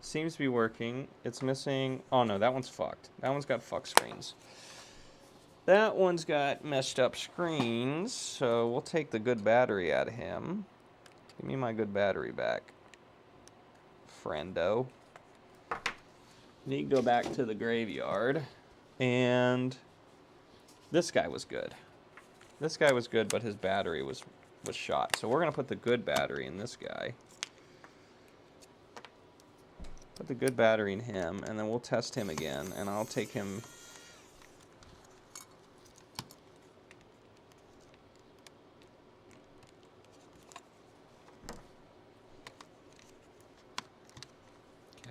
A: seems to be working. It's missing... Oh no, that one's fucked. That one's got fuck screens. That one's got messed up screens, so we'll take the good battery out of him. Give me my good battery back, friendo. Need to go back to the graveyard. And this guy was good. This guy was good, but his battery was shot. So we're going to put the good battery in this guy. Put the good battery in him, and then we'll test him again. And I'll take him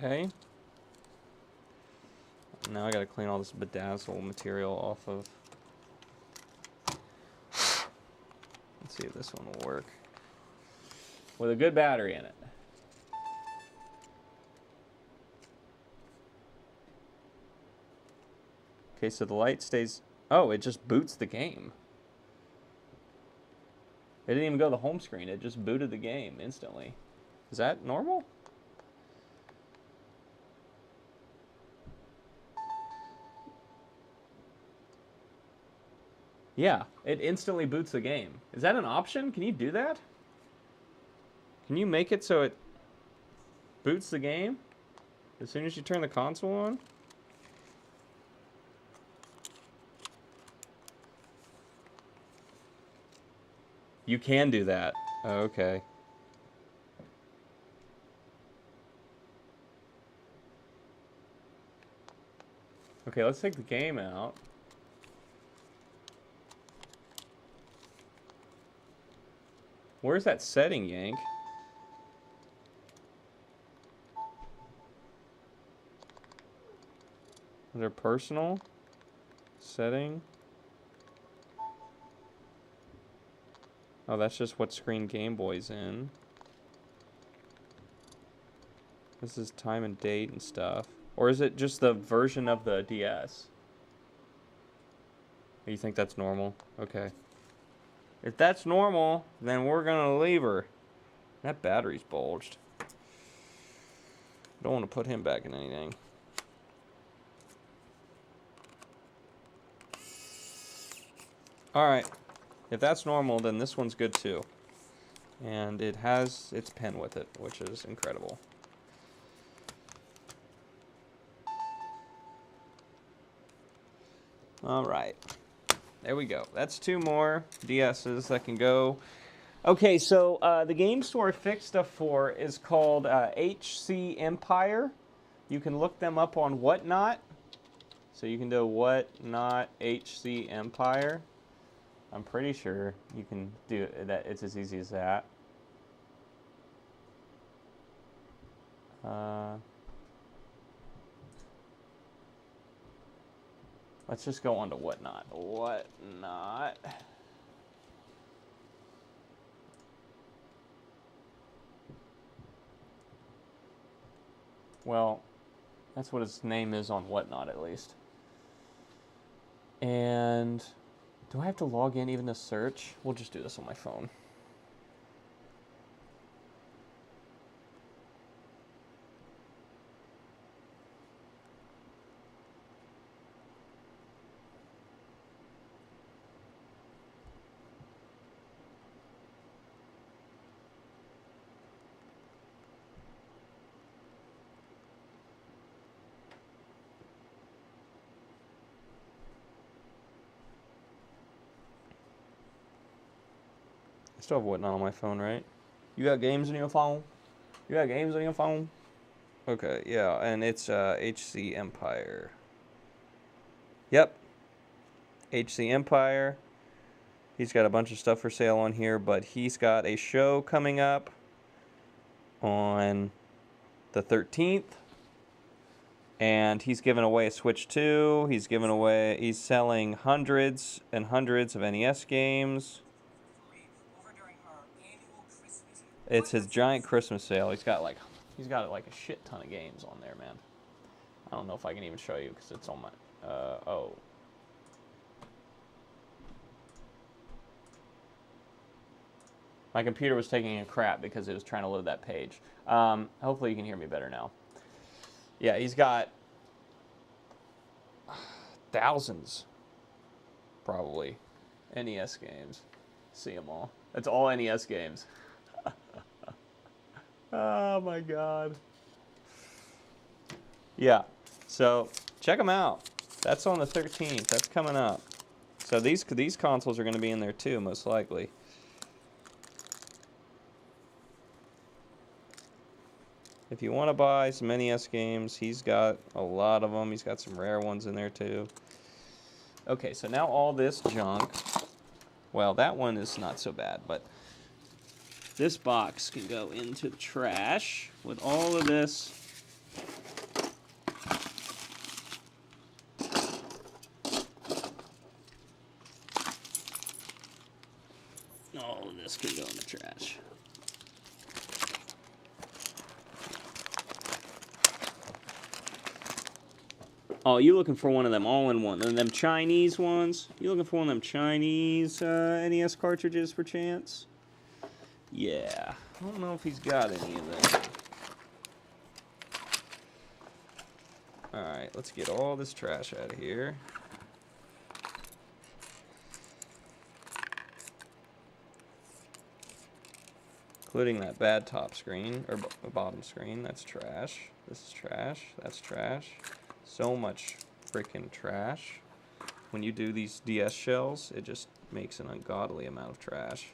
A: Okay. Now I gotta clean all this bedazzle material off of. Let's see if this one will work. With a good battery in it. Okay, so the light stays... Oh, it just boots the game. It didn't even go to the home screen. It just booted the game instantly. Is that normal? Yeah, it instantly boots the game. Is that an option? Can you do that? Can you make it so it boots the game as soon as you turn the console on? You can do that. Oh, okay. Okay, let's take the game out. Where's that setting, Yank? Under personal? Setting? Oh, that's just what screen Game Boy's in. This is time and date and stuff. Or is it just the version of the DS? You think that's normal? Okay. If that's normal, then we're gonna leave her. That battery's bulged. Don't want to put him back in anything. Alright. If that's normal, then this one's good too. And it has its pen with it, which is incredible. Alright. There we go. That's 2 more DSs that can go. Okay, so the game store I fixed stuff for is called HC Empire. You can look them up on Whatnot. So you can do Whatnot HC Empire. I'm pretty sure you can do that. It's as easy as that. Let's just go on to Whatnot. Whatnot. Well, that's what his name is on Whatnot, at least. And do I have to log in even to search? We'll just do this on my phone. I still have Whatnot on my phone, right? You got games on your phone? You got games on your phone? Okay, yeah, and it's HC Empire. Yep. HC Empire. He's got a bunch of stuff for sale on here, but he's got a show coming up on the 13th. And he's giving away a Switch 2. He's selling hundreds and hundreds of NES games. It's his giant Christmas sale. He's got like a shit ton of games on there, man. I don't know if I can even show you because it's on my oh. My computer was taking a crap because it was trying to load that page. Hopefully you can hear me better now. Yeah, he's got thousands, probably, NES games. See them all. That's all NES games. Oh my god. Yeah, so check them out. That's on the 13th. That's coming up. So these consoles are going to be in there too, most likely. If you want to buy some NES games, he's got a lot of them. He's got some rare ones in there too. Okay, so now all this junk. Well, that one is not so bad, but this box can go into the trash with all of this of this can go in the trash. Oh, you looking for one of them all-in-one, them Chinese ones? You looking for one of them Chinese NES cartridges, per chance? Yeah, I don't know if he's got any of them. Alright, let's get all this trash out of here. Including that bad top screen, or bottom screen. That's trash. This is trash. That's trash. So much freaking trash. When you do these DS shells, it just makes an ungodly amount of trash.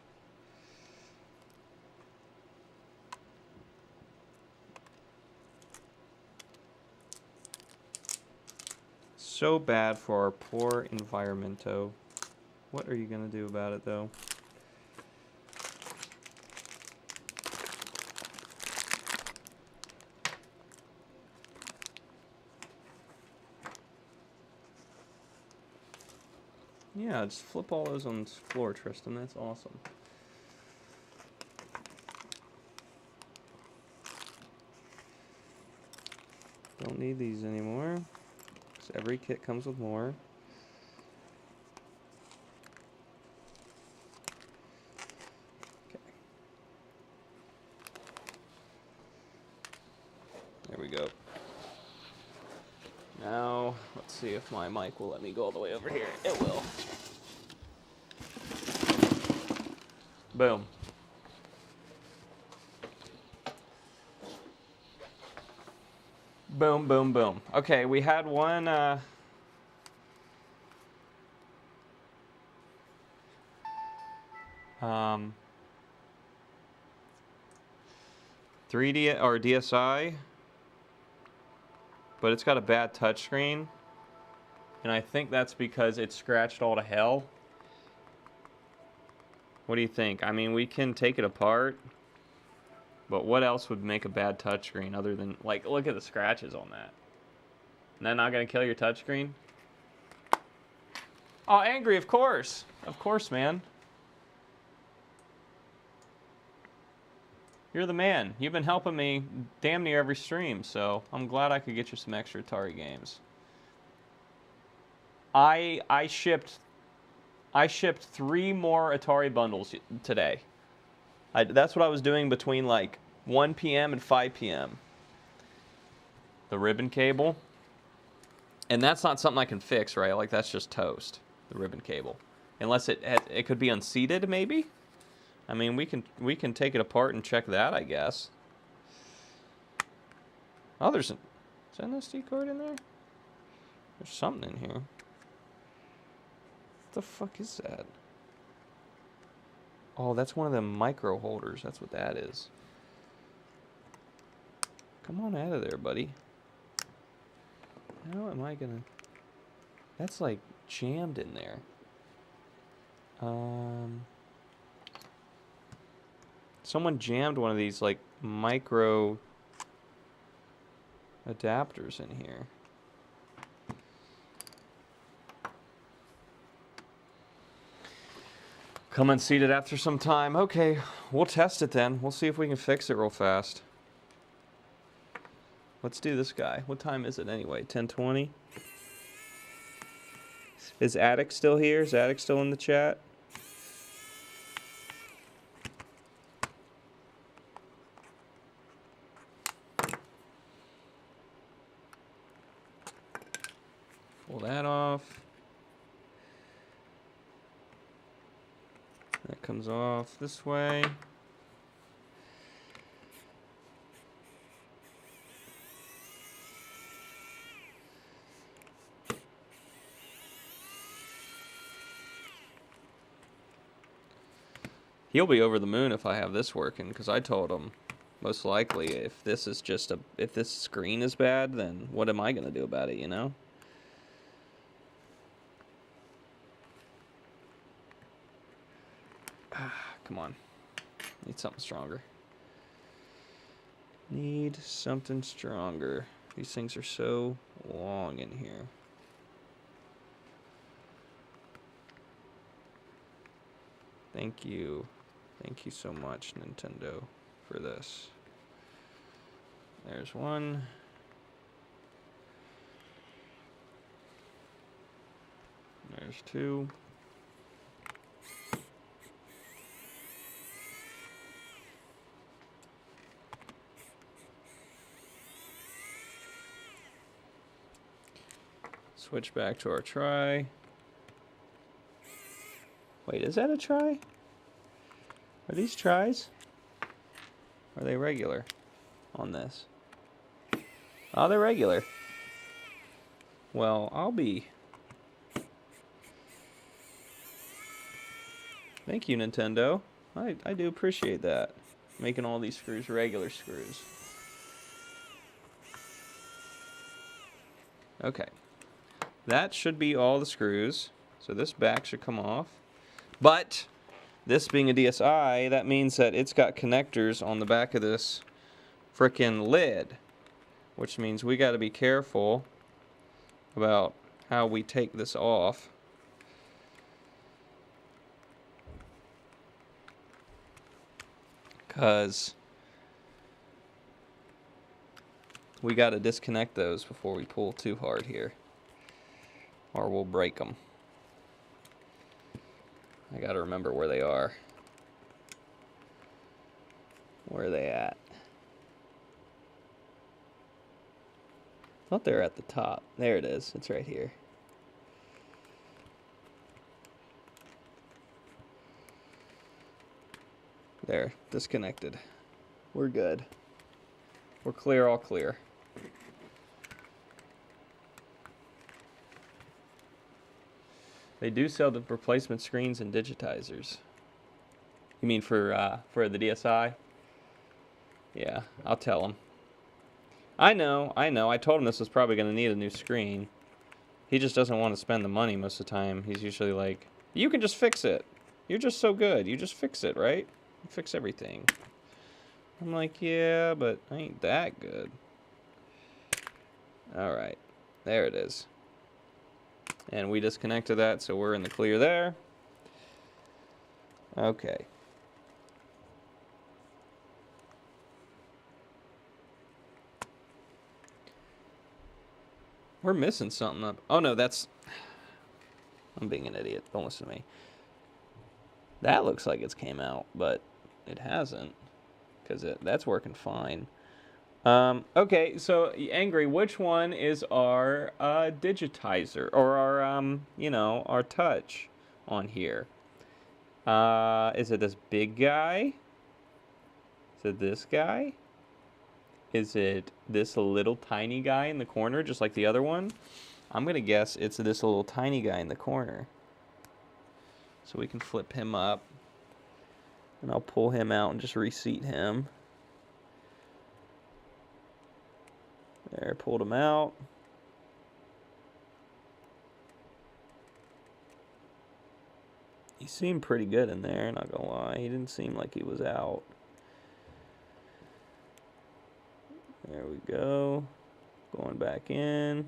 A: So bad for our poor environmento. What are you gonna do about it, though? Yeah, just flip all those on the floor, Tristan. That's awesome. Don't need these anymore. So every kit comes with more. Okay. There we go. Now, let's see if my mic will let me go all the way over here. It will. Boom. Boom, boom, boom. Okay, we had one, 3D or DSi, but it's got a bad touchscreen, and I think that's because it's scratched all to hell. What do you think? I mean, we can take it apart, but what else would make a bad touchscreen other than, like, look at the scratches on that. And that not gonna kill your touchscreen? Oh, angry, of course. Of course, man. You're the man. You've been helping me damn near every stream, so I'm glad I could get you some extra Atari games. I shipped 3 more Atari bundles today. That's what I was doing between like 1 p.m. and 5 p.m. The ribbon cable. And that's not something I can fix, right? Like, that's just toast, the ribbon cable. Unless it could be unseated, maybe? I mean, we can take it apart and check that, I guess. Oh, is that an SD card in there? There's something in here. What the fuck is that? Oh, that's one of them micro holders. That's what that is. Come on out of there, buddy. How am I gonna... That's like jammed in there. Someone jammed one of these like micro adapters in here. Come unseated after some time. Okay, we'll test it then. We'll see if we can fix it real fast. Let's do this guy. What time is it anyway? 10:20? Is Attic still here? Is Attic still in the chat? Pull that off. That comes off this way. He'll be over the moon if I have this working, because I told him most likely if this is just if this screen is bad, then what am I going to do about it, you know? Come on. Need something stronger. Need something stronger. These things are so long in here. Thank you. Thank you so much, Nintendo, for this. There's one. There's two. Switch back to our try. Wait, is that a try? Are these tries? Are they regular on this? Oh, they're regular. Well, I'll be... Thank you, Nintendo. I do appreciate that. Making all these screws regular screws. Okay. That should be all the screws. So this back should come off. But this being a DSi, that means that it's got connectors on the back of this frickin' lid. Which means we got to be careful about how we take this off. Because we got to disconnect those before we pull too hard here. Or we'll break them. I got to remember where they are. Where are they at? I thought they were at the top. There it is. It's right here. There. Disconnected. We're good. We're clear, all clear. They do sell the replacement screens and digitizers. You mean for the DSi? Yeah, I'll tell them. I know. I told him this was probably going to need a new screen. He just doesn't want to spend the money most of the time. He's usually like, you can just fix it. You're just so good. You just fix it, right? You fix everything. I'm like, yeah, but I ain't that good. All right. There it is. And we disconnected that, so we're in the clear there. Okay. We're missing something up. Oh, no, that's... I'm being an idiot. Don't listen to me. That looks like it's came out, but it hasn't. Because that's working fine. Okay, so, Angry, which one is our digitizer? Or our, our touch on here? Is it this big guy? Is it this guy? Is it this little tiny guy in the corner, just like the other one? I'm going to guess it's this little tiny guy in the corner. So we can flip him up. And I'll pull him out and just reseat him. There, pulled him out. He seemed pretty good in there, not gonna lie. He didn't seem like he was out. There we go. Going back in.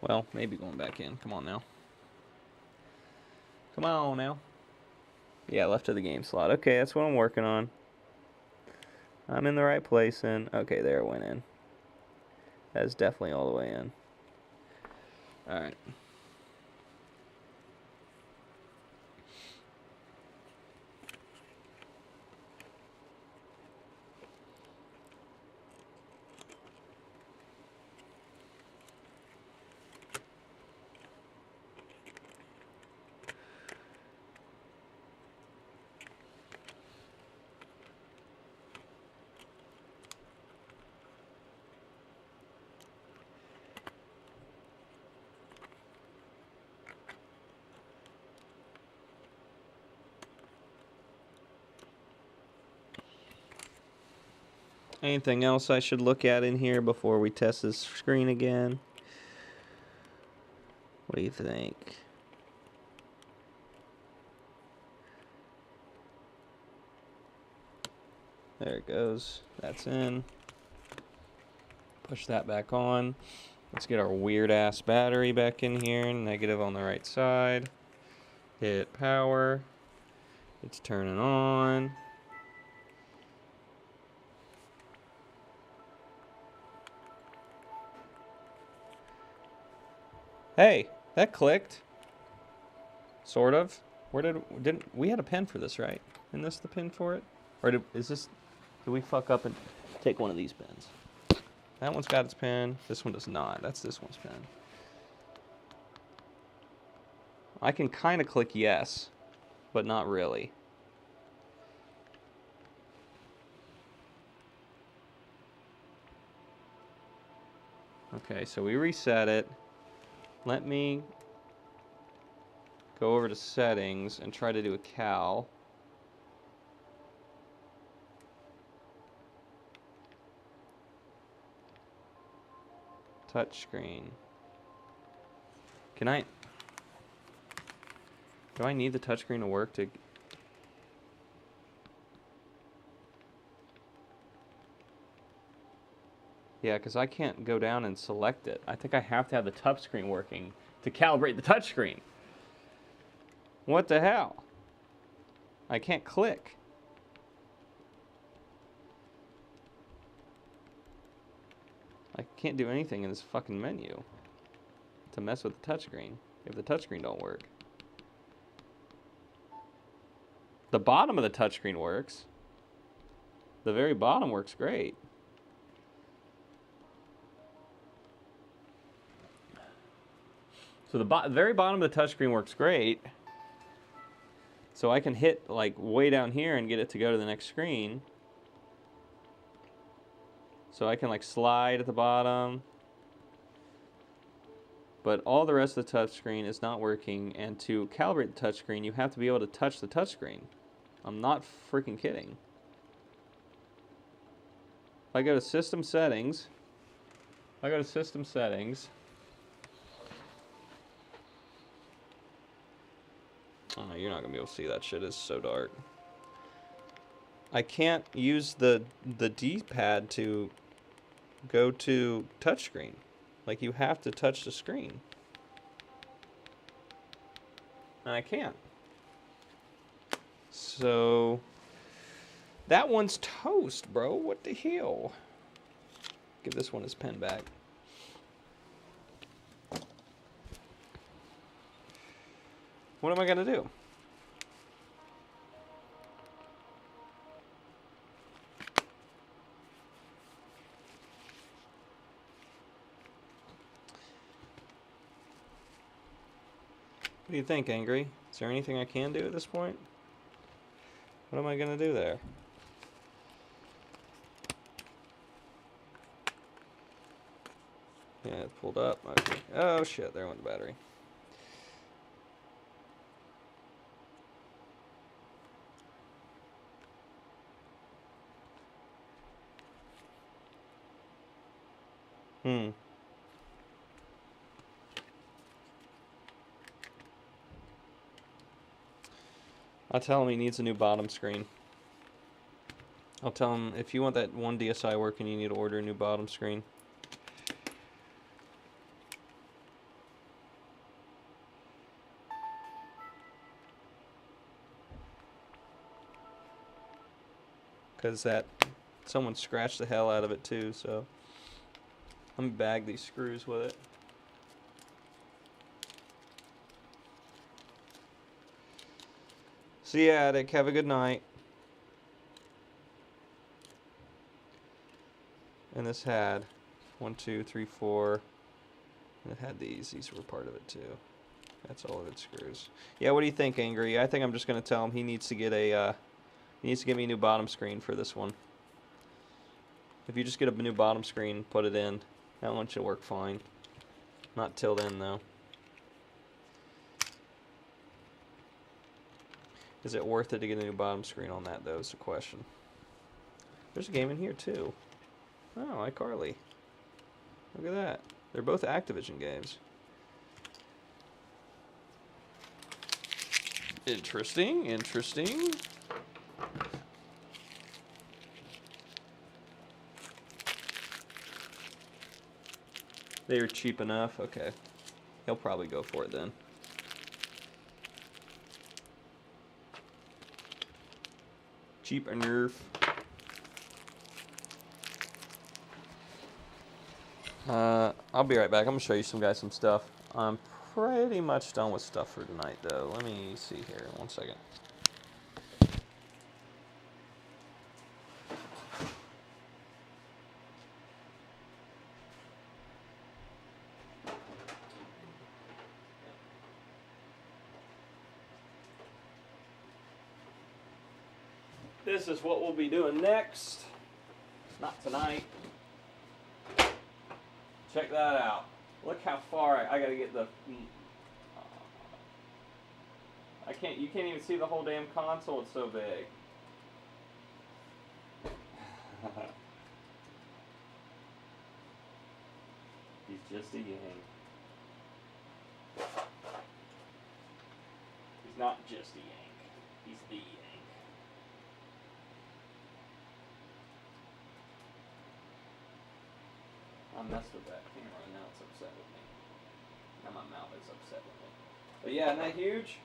A: Well, maybe going back in. Come on now. Come on now. Yeah, left of the game slot. Okay, that's what I'm working on. I'm in the right place then. Okay, there it went in. That's definitely all the way in. Alright. Anything else I should look at in here before we test this screen again? What do you think? There it goes. That's in. Push that back on. Let's get our weird ass battery back in here. Negative on the right side. Hit power. It's turning on. Hey, that clicked. Sort of. Didn't we had a pin for this, right? Isn't this the pin for it? Or did we fuck up and take one of these pins? That one's got its pin. This one does not. That's this one's pin. I can kind of click yes, but not really. Okay, so we reset it. Let me go over to settings and try to do a cal. Touchscreen. Do I need the touchscreen to work to... Yeah, because I can't go down and select it. I think I have to have the touchscreen working to calibrate the touchscreen. What the hell? I can't click. I can't do anything in this fucking menu to mess with the touchscreen if the touchscreen don't work. The bottom of the touchscreen works. The very bottom works great. So the very bottom of the touchscreen works great. So I can hit like way down here and get it to go to the next screen. So I can like slide at the bottom. But all the rest of the touchscreen is not working, and to calibrate the touchscreen, you have to be able to touch the touchscreen. I'm not freaking kidding. If I go to System Settings, oh, you're not going to be able to see that shit. It's so dark. I can't use the D-pad to go to touchscreen. Like, you have to touch the screen. And I can't. So, that one's toast, bro. What the hell? Give this one his pen back. What am I going to do? What do you think, Angry? Is there anything I can do at this point? What am I going to do there? Yeah, it pulled up. Okay. Oh, shit. There went the battery. I'll tell him he needs a new bottom screen. I'll tell him if you want that one DSi working, you need to order a new bottom screen. Because someone scratched the hell out of it too, so let me bag these screws with it. See ya, Attic. Have a good night. And this had 1, 2, 3, 4. And it had these. These were part of it too. That's all of its screws. Yeah, what do you think, Angry? I think I'm just gonna tell him he needs to get a he needs to get me a new bottom screen for this one. If you just get a new bottom screen, put it in, that one should work fine. Not till then though. Is it worth it to get a new bottom screen on that, though, is the question. There's a game in here, too. Oh, iCarly. Look at that. They're both Activision games. Interesting, interesting. They are cheap enough. Okay. He'll probably go for it then. Cheap enough. I'll be right back. I'm going to show you some stuff. I'm pretty much done with stuff for tonight, though. Let me see here. 1 second. This is what we'll be doing next. Not tonight. Check that out. Look how far I gotta get the. You can't even see the whole damn console. It's so big. He's just a yank. He's not just a yank. He's the yank. I messed with that camera and now it's upset with me. Now my mouth is upset with me. But yeah, isn't that huge?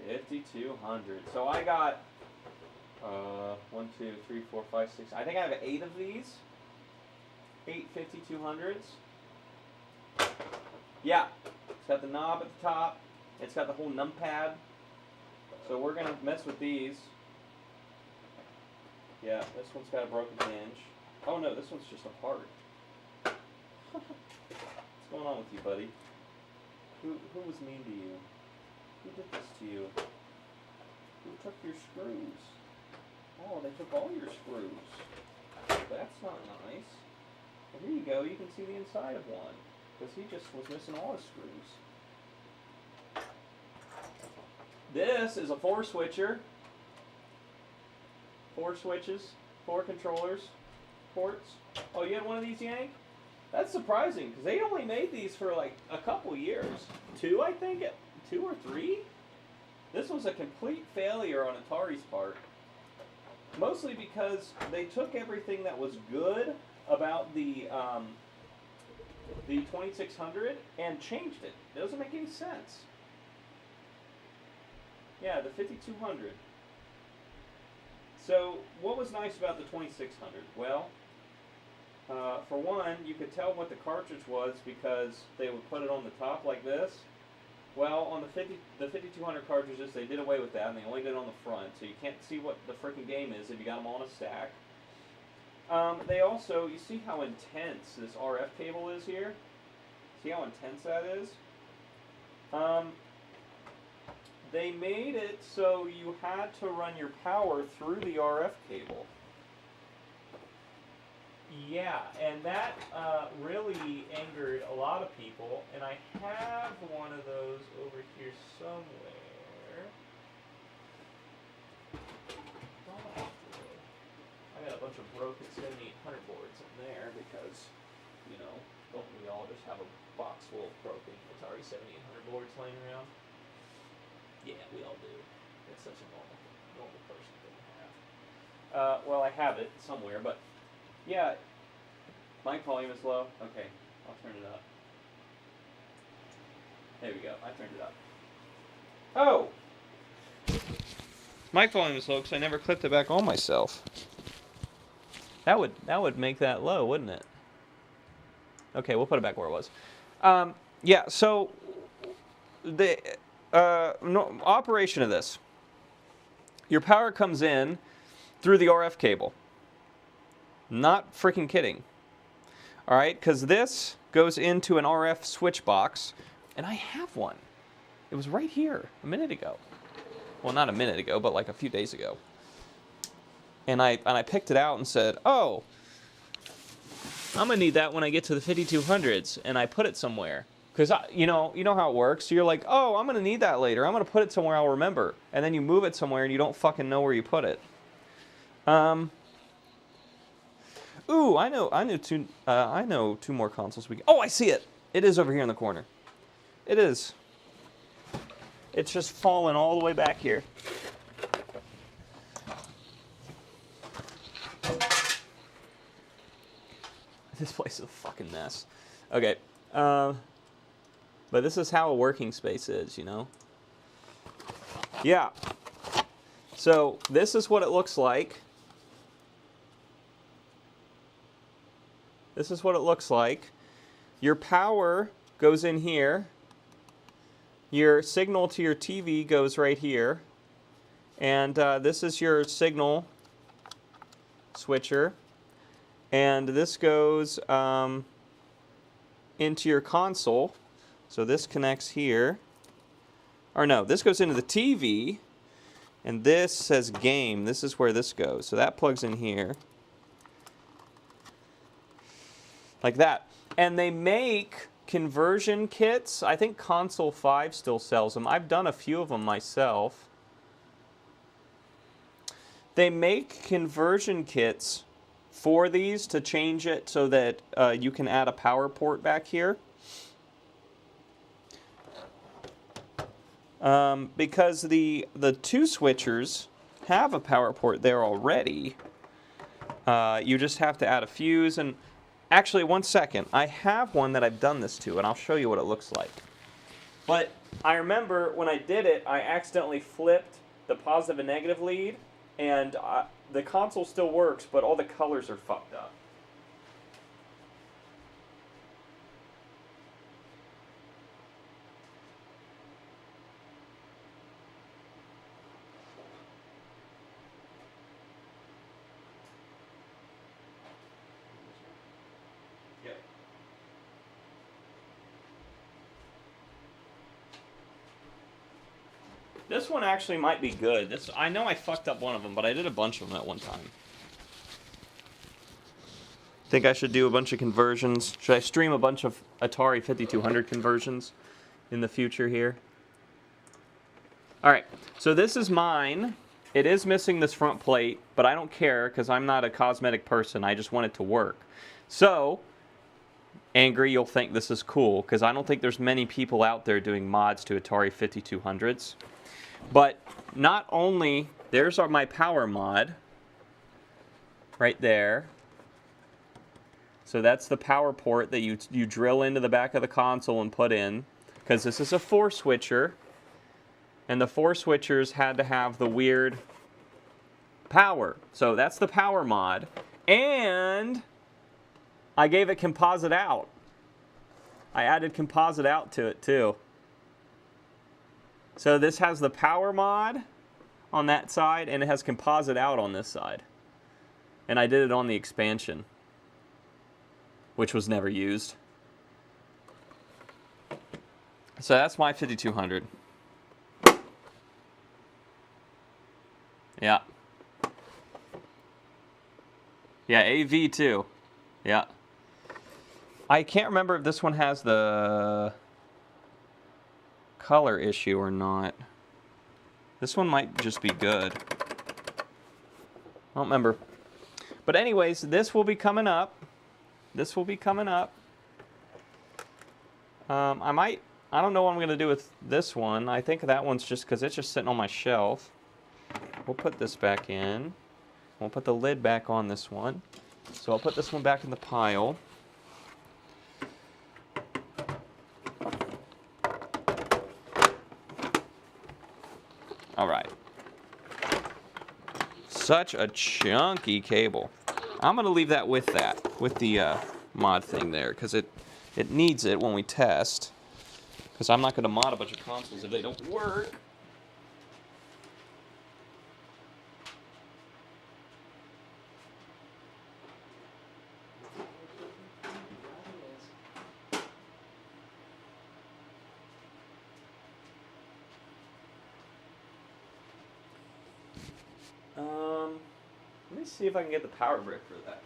A: 5,200. So I got 1, 2, 3, 4, 5, 6. I think I have 8 of these. 8 5,200s. Yeah. It's got the knob at the top. It's got the whole numpad. So we're gonna mess with these. Yeah, this one's got a broken hinge. Oh no, this one's just a part. What's going on with you, buddy? Who was mean to you? Who did this to you? Who took your screws? Oh, they took all your screws. That's not nice. Well, here you go. You can see the inside of one. Because he just was missing all his screws. This is a 4-switcher. 4 switches, 4 controllers, ports. Oh, you had one of these, Yank? That's surprising, because they only made these for like a couple years. 2, I think? 2 or 3? This was a complete failure on Atari's part. Mostly because they took everything that was good about the 2600 and changed it. It doesn't make any sense. Yeah, the 5200. So, what was nice about the 2600? Well, for one, you could tell what the cartridge was because they would put it on the top like this. Well, on the 5200 cartridges, they did away with that, and they only did it on the front, so you can't see what the freaking game is if you got them all in a stack. They also, you see how intense this RF cable is here? See how intense that is? They made it so you had to run your power through the RF cable. Yeah, and that really angered a lot of people, and I have one of those over here somewhere. I got a bunch of broken 7800 boards in there because, you know, don't we all just have a box full of broken Atari 7800 boards laying around? Yeah, we all do. It's such a normal person thing to have. Well, I have it somewhere, but yeah. Mic volume is low. Okay, I'll turn it up. There we go. I turned it up. Oh! Mic volume is low because I never clipped it back on myself. That would make that low, wouldn't it? Okay, we'll put it back where it was. Yeah. So the operation of this. Your power comes in through the RF cable. Not freaking kidding. All right, because this goes into an RF switch box, and I have one. It was right here a minute ago. Well, not a minute ago, but like a few days ago. And I picked it out and said, oh, I'm gonna need that when I get to the 5200s, and I put it somewhere. Because you know how it works. You're like, oh, I'm gonna need that later. I'm gonna put it somewhere I'll remember, and then you move it somewhere and you don't fucking know where you put it. Ooh, I know two more consoles we can. Oh, I see it. It is over here in the corner. It is. It's just fallen all the way back here. This place is a fucking mess. Okay. But this is how a working space is, you know? Yeah. So this is what it looks like. This is what it looks like. Your power goes in here. Your signal to your TV goes right here. And this is your signal switcher. And this goes into your console. So this connects here. Or no, this goes into the TV. And this says game. This is where this goes. So that plugs in here. Like that. And they make conversion kits. I think Console 5 still sells them. I've done a few of them myself. They make conversion kits for these to change it so that you can add a power port back here. Because the two switchers have a power port there already. You just have to add a fuse. And actually, one second. I have one that I've done this to, and I'll show you what it looks like. But I remember when I did it, I accidentally flipped the positive and negative lead, and the console still works, but all the colors are fucked up. This one actually might be good. I know I fucked up one of them, but I did a bunch of them at one time. Think I should do a bunch of conversions. Should I stream a bunch of Atari 5200 conversions in the future here? Alright, so this is mine. It is missing this front plate, but I don't care because I'm not a cosmetic person. I just want it to work. So, Angry, you'll think this is cool because I don't think there's many people out there doing mods to Atari 5200s. But not only, there's my power mod right there. So that's the power port that you drill into the back of the console and put in, because this is a 4-switcher, and the 4-switchers had to have the weird power. So that's the power mod. And I gave it composite out. I added composite out to it too. So this has the power mod on that side, and it has composite out on this side. And I did it on the expansion, which was never used. So that's my 5200. Yeah. Yeah, AV too. Yeah. I can't remember if this one has the color issue or not. This one might just be good. I don't remember. But anyways, this will be coming up. This will be coming up. I don't know what I'm going to do with this one. I think that one's just because it's just sitting on my shelf. We'll put this back in. We'll put the lid back on this one. So I'll put this one back in the pile. All right. Such a chunky cable. I'm going to leave that with the mod thing there, because it needs it when we test. Because I'm not going to mod a bunch of consoles if they don't work. Let me see if I can get the power brick for that.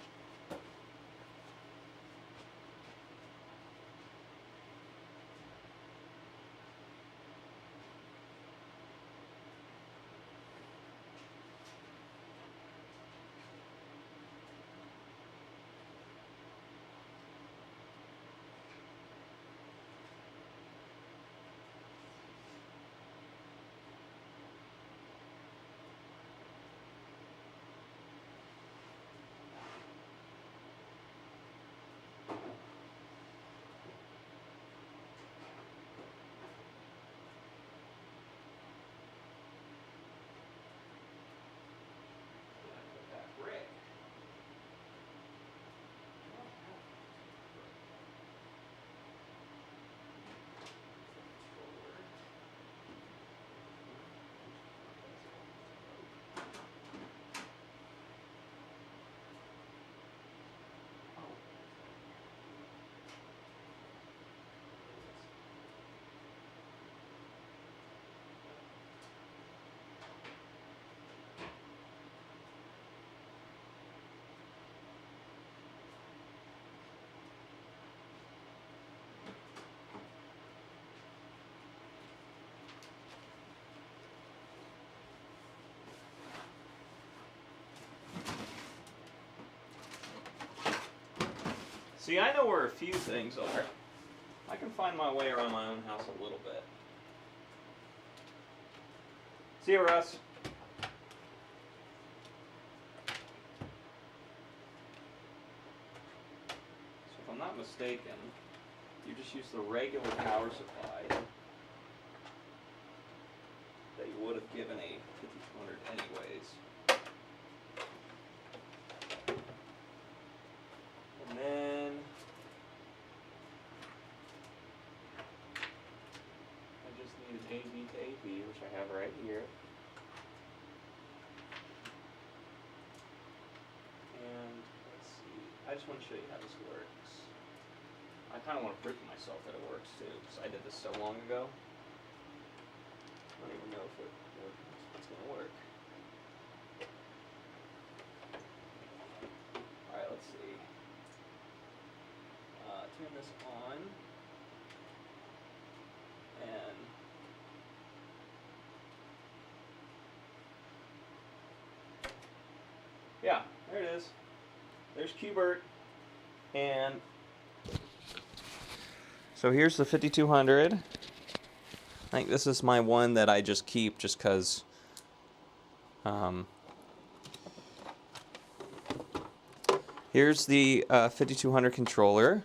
A: See, I know where a few things are. I can find my way around my own house a little bit. See you, Russ. So if I'm not mistaken, you just use the regular power supply that you would have given a 5200 anyways. And then I just need an AB to AB, which I have right here. And let's see, I just want to show you how this works. I kind of want to prove to myself that it works too, because I did this so long ago. I don't even know if it's going to work. Alright, let's see. Turn this on. And yeah, there it is. There's Qbert. And so here's the 5200. I think this is my one that I just keep just because here's the 5200 controller.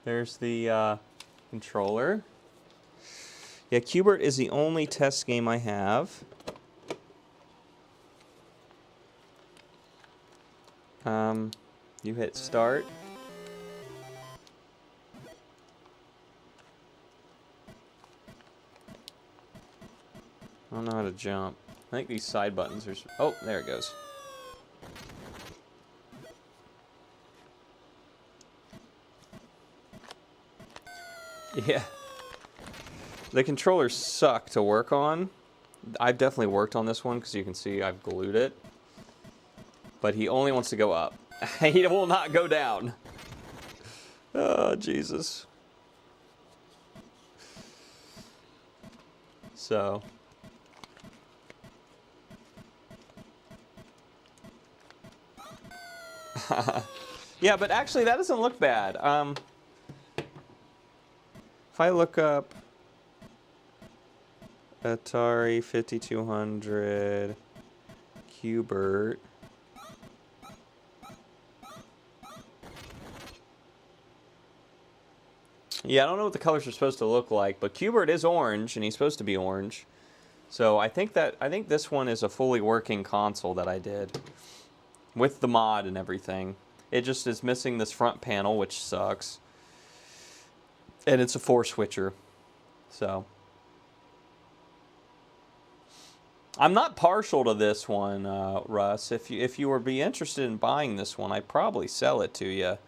A: There's the controller. Yeah, Qbert is the only test game I have. You hit start. I don't know how to jump. I think these side buttons are... Oh, there it goes. Yeah. The controllers suck to work on. I've definitely worked on this one because you can see I've glued it. But he only wants to go up. He will not go down. Oh, Jesus. So. Yeah, but actually that doesn't look bad. If I look up Atari 5200 Qbert. Yeah, I don't know what the colors are supposed to look like, but Qbert is orange, and he's supposed to be orange. So I think this one is a fully working console that I did with the mod and everything. It just is missing this front panel, which sucks, and it's a 4-switcher. So I'm not partial to this one, Russ. If you would be interested in buying this one, I'd probably sell it to you.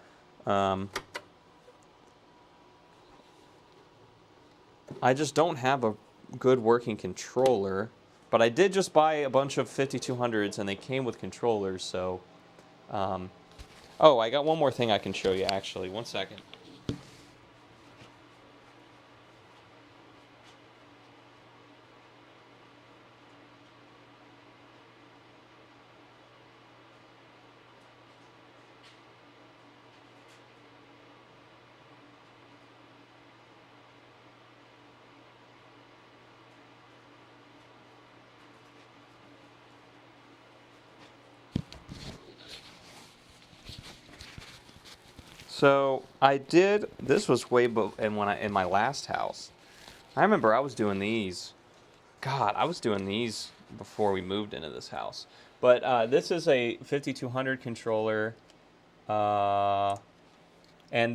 A: I just don't have a good working controller, but I did just buy a bunch of 5200s and they came with controllers, so oh, I got one more thing I can show you actually. One second. So I did. This was way in my last house. I remember I was doing these. God, I was doing these before we moved into this house. But this is a 5200 controller, and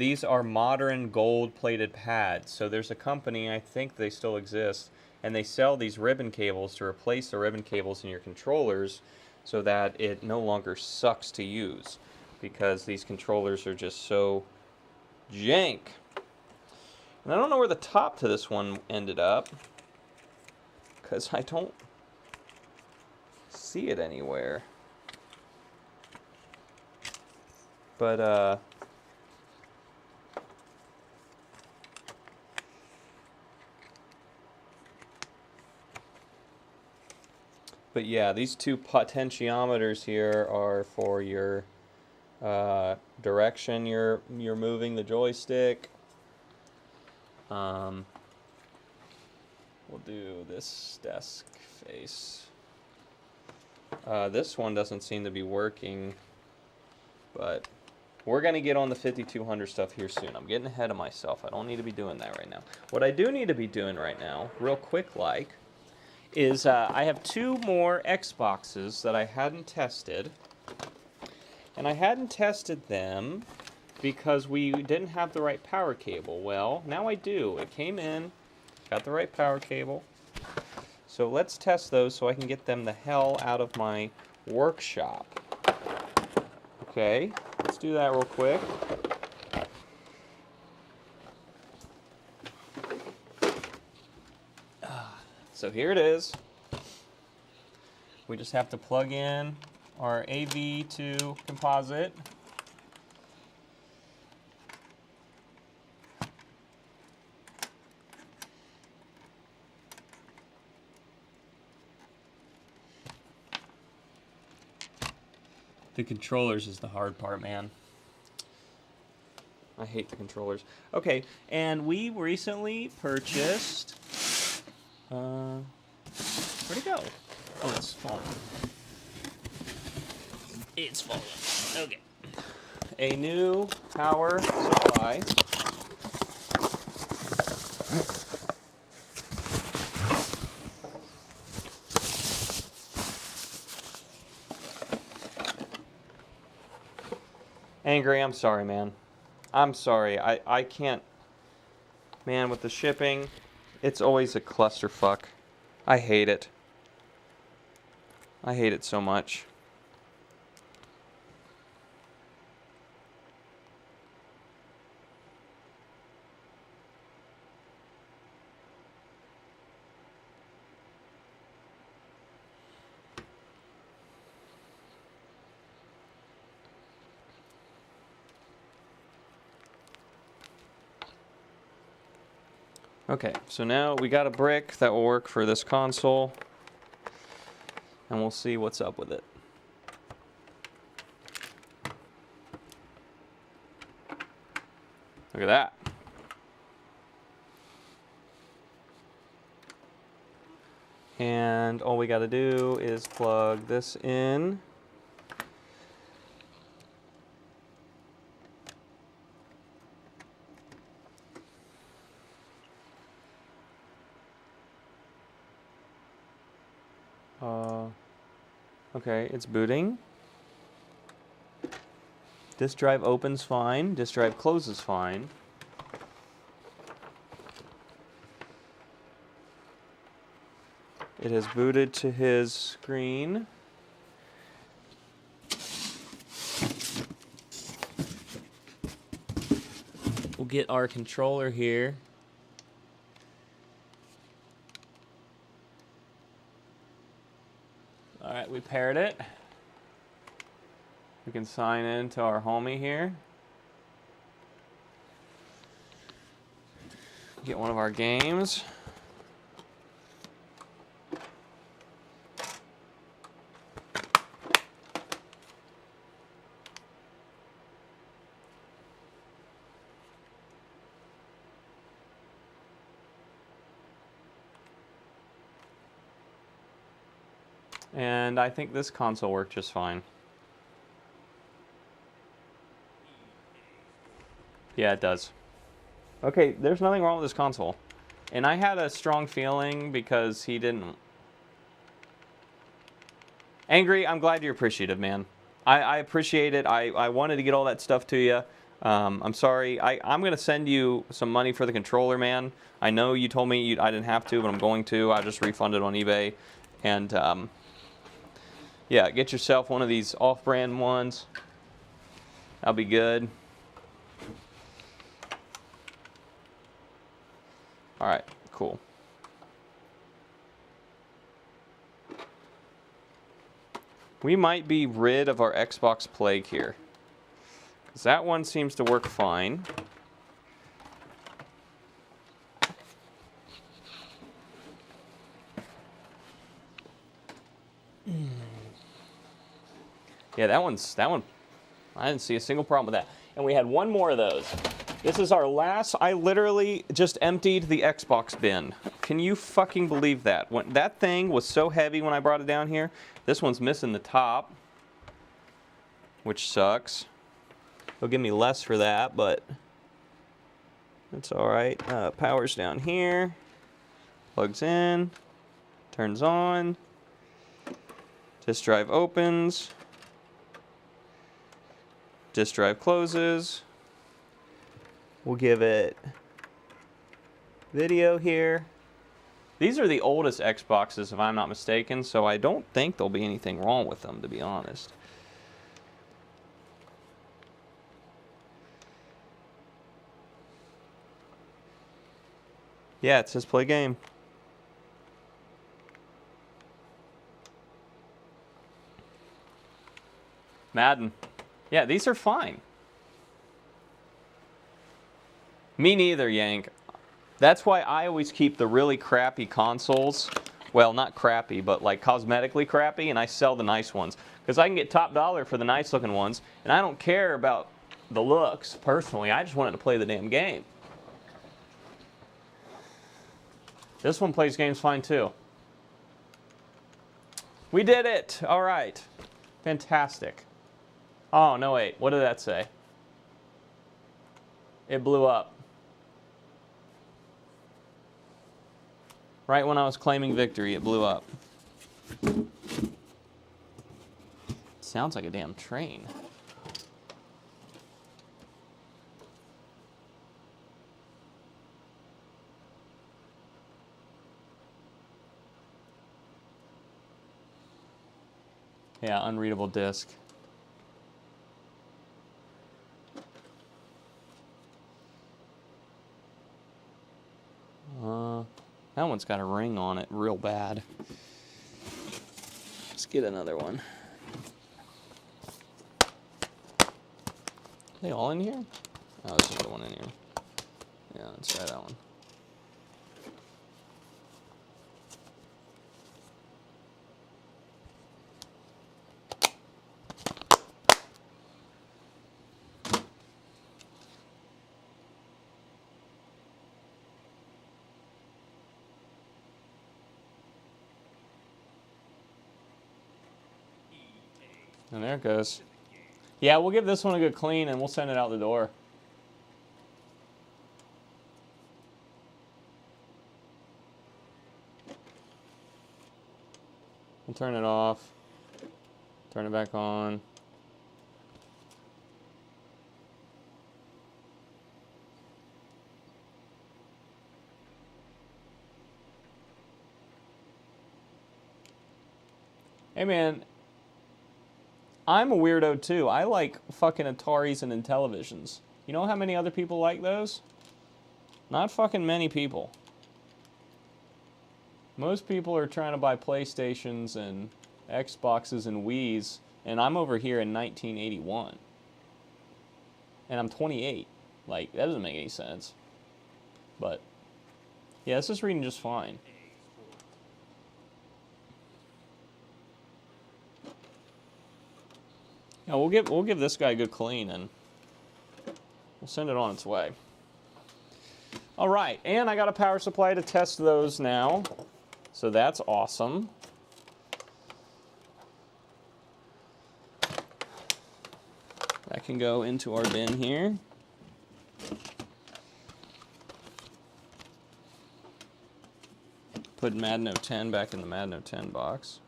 A: these are modern gold-plated pads. So there's a company, I think they still exist, and they sell these ribbon cables to replace the ribbon cables in your controllers, so that it no longer sucks to use, because these controllers are just so jank. And I don't know where the top to this one ended up, because I don't see it anywhere. But But yeah, these two potentiometers here are for your direction you're moving the joystick. We'll do this desk face. This one doesn't seem to be working, but we're going to get on the 5200 stuff here soon. I'm getting ahead of myself. I don't need to be doing that right now. What I do need to be doing right now, real quick like, is I have 2 more Xboxes that I hadn't tested. And I hadn't tested them because we didn't have the right power cable. Well, now I do. It came in, got the right power cable. So let's test those so I can get them the hell out of my workshop. Okay, let's do that real quick. So here it is. We just have to plug in our AV to composite. The controllers is the hard part, man. I hate the controllers. Okay, and we recently purchased... where'd it go? Oh, it's falling. It's falling. Okay. A new power supply. Angry, I'm sorry, man. I'm sorry. I can't... Man, with the shipping, it's always a clusterfuck. I hate it. I hate it so much. Okay, so now we got a brick that will work for this console, and we'll see what's up with it. Look at that. And all we got to do is plug this in. Okay, it's booting. Disk drive opens fine. Disk drive closes fine. It has booted to his screen. We'll get our controller here. Alright, we paired it. We can sign in to our homie here. Get one of our games. And I think this console worked just fine. Yeah, it does. Okay, there's nothing wrong with this console. And I had a strong feeling because he didn't... Angry, I'm glad you're appreciative, man. I appreciate it. I wanted to get all that stuff to you. I'm sorry. I'm going to send you some money for the controller, man. I know you told me I didn't have to, but I'm going to. I just refunded on eBay. And... yeah, get yourself one of these off-brand ones. That'll be good. All right, cool. We might be rid of our Xbox plague here, 'cause that one seems to work fine. Yeah, that one, I didn't see a single problem with that. And we had one more of those. This is our last. I literally just emptied the Xbox bin. Can you fucking believe that? When that thing was so heavy when I brought it down here. This one's missing the top, which sucks. They'll give me less for that, but that's all right. Power's down here. Plugs in. Turns on. Disk drive opens. Disk drive closes. We'll give it video here. These are the oldest Xboxes, if I'm not mistaken, so I don't think there'll be anything wrong with them, to be honest. Yeah, it says play game. Madden. Yeah, these are fine. Me neither, Yank. That's why I always keep the really crappy consoles. Well, not crappy, but like cosmetically crappy, and I sell the nice ones. Because I can get top dollar for the nice looking ones, and I don't care about the looks, personally. I just wanted to play the damn game. This one plays games fine, too. We did it! All right. Fantastic. Oh, no, wait. What did that say? It blew up. Right when I was claiming victory, it blew up. Sounds like a damn train. Yeah, unreadable disk. That one's got a ring on it real bad. Let's get another one. Are they all in here? Oh, there's another one in here. Yeah, let's try that one. And there it goes. Yeah, we'll give this one a good clean and we'll send it out the door. We'll turn it off. Turn it back on. Hey man, I'm a weirdo too. I like fucking Ataris and Intellivisions. You know how many other people like those? Not fucking many people. Most people are trying to buy PlayStations and Xboxes and Wiis, and I'm over here in 1981. And I'm 28. Like, that doesn't make any sense. But, yeah, this is reading just fine. Yeah, we'll give this guy a good clean and we'll send it on its way. All right, and I got a power supply to test those now, so that's awesome. That can go into our bin here. Put Madden 010 back in the Madden 010 box.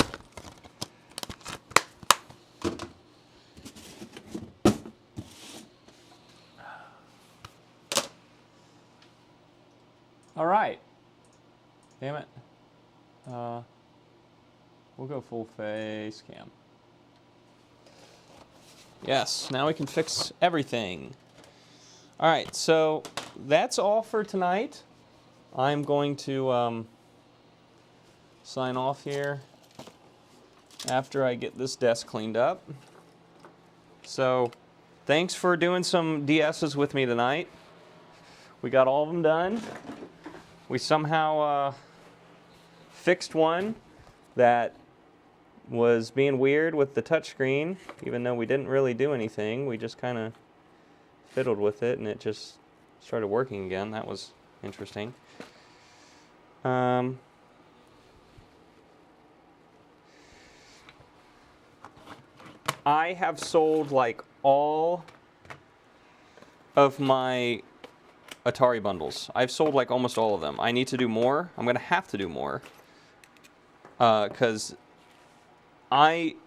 A: All right. Damn it. We'll go full face cam. Yes, now we can fix everything. All right, so that's all for tonight. I'm going to sign off here after I get this desk cleaned up. So thanks for doing some DSs with me tonight. We got all of them done. We somehow fixed one that was being weird with the touchscreen, even though we didn't really do anything. We just kind of fiddled with it, and it just started working again. That was interesting. I have sold like all of my Atari bundles. I've sold like almost all of them. I need to do more. I'm going to have to do more. Because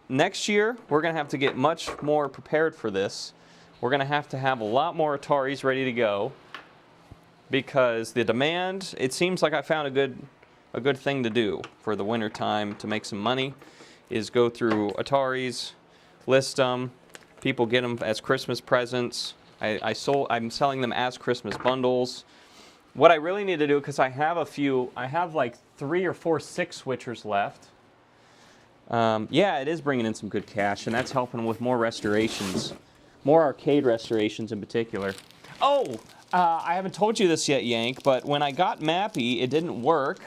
A: next year, we're going to have to get much more prepared for this. We're going to have a lot more Ataris ready to go. Because the demand, it seems like I found a good thing to do for the winter time to make some money, is go through Ataris, list them, people get them as Christmas presents. I'm selling them as Christmas bundles. What I really need to do, because I have like 3 or 4 6 switchers left. Yeah, it is bringing in some good cash, and that's helping with more restorations, more arcade restorations in particular. Oh, I haven't told you this yet, Yank, but when I got Mappy, it didn't work,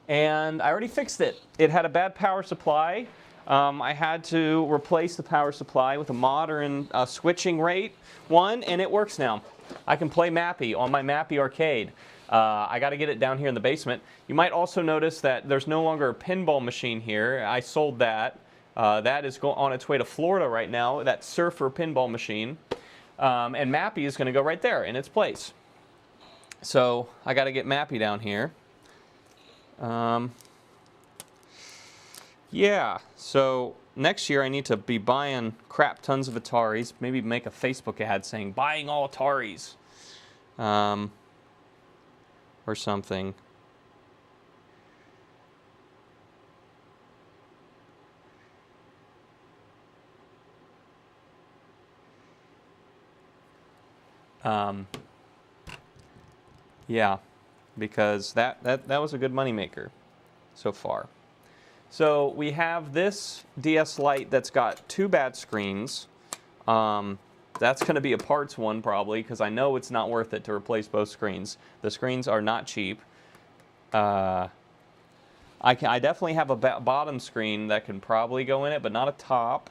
A: and I already fixed it. It had a bad power supply. I had to replace the power supply with a modern switching rate one, and it works now. I can play Mappy on my Mappy arcade. I got to get it down here in the basement. You might also notice that there's no longer a pinball machine here. I sold that. That is on its way to Florida right now, that Surfer pinball machine. And Mappy is going to go right there in its place. So I got to get Mappy down here. Yeah, so next year I need to be buying crap tons of Ataris. Maybe make a Facebook ad saying, buying all Ataris. Or something. Yeah, because that was a good moneymaker so far. So we have this DS Lite that's got 2 bad screens. That's going to be a parts one probably, because I know it's not worth it to replace both screens. The screens are not cheap. I definitely have a bottom screen that can probably go in it, but not a top,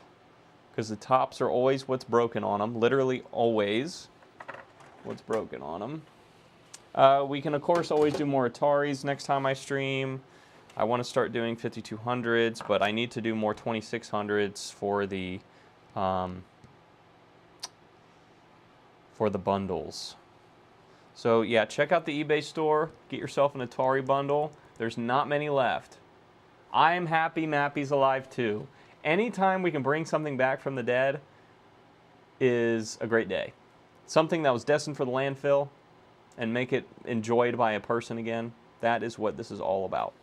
A: because the tops are always what's broken on them. Literally always what's broken on them. We can of course always do more Ataris next time I stream. I want to start doing 5200s, but I need to do more 2600s for the bundles. So yeah, check out the eBay store. Get yourself an Atari bundle. There's not many left. I am happy Mappy's alive too. Anytime we can bring something back from the dead is a great day. Something that was destined for the landfill and make it enjoyed by a person again. That is what this is all about.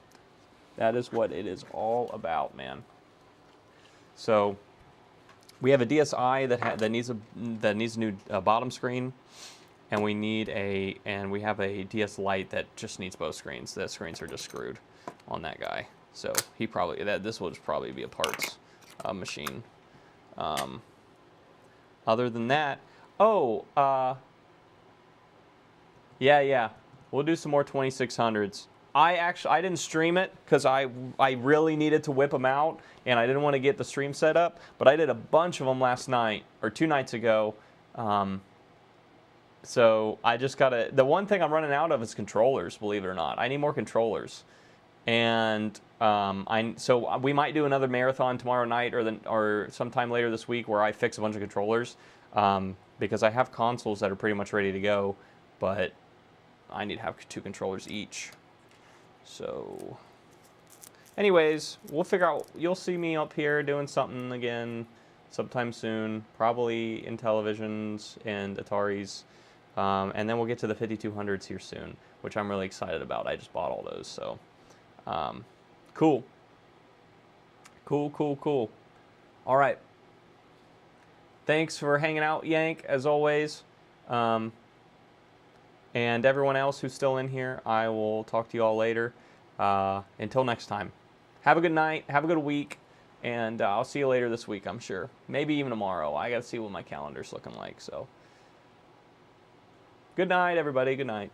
A: That is what it is all about, man. So we have a DSi that needs a new bottom screen, and we have a DS Lite that just needs both screens. The screens are just screwed on that guy. So this will just probably be a parts machine. Other than that, yeah, we'll do some more 2600s. I didn't stream it because I really needed to whip them out, and I didn't want to get the stream set up, but I did a bunch of them last night, or 2 nights ago. So I just gotta, the one thing I'm running out of is controllers, believe it or not. I need more controllers. And so we might do another marathon tomorrow night or sometime later this week where I fix a bunch of controllers, because I have consoles that are pretty much ready to go, but I need to have 2 controllers each. So anyways, we'll figure out, you'll see me up here doing something again sometime soon, probably in televisions and Ataris, and then we'll get to the 5200s here soon, which I'm really excited about. I just bought all those, so cool. All right, thanks for hanging out, Yank, as always. And everyone else who's still in here, I will talk to you all later. Until next time, have a good night, have a good week, and I'll see you later this week, I'm sure. Maybe even tomorrow. I got to see what my calendar's looking like. So, good night, everybody. Good night.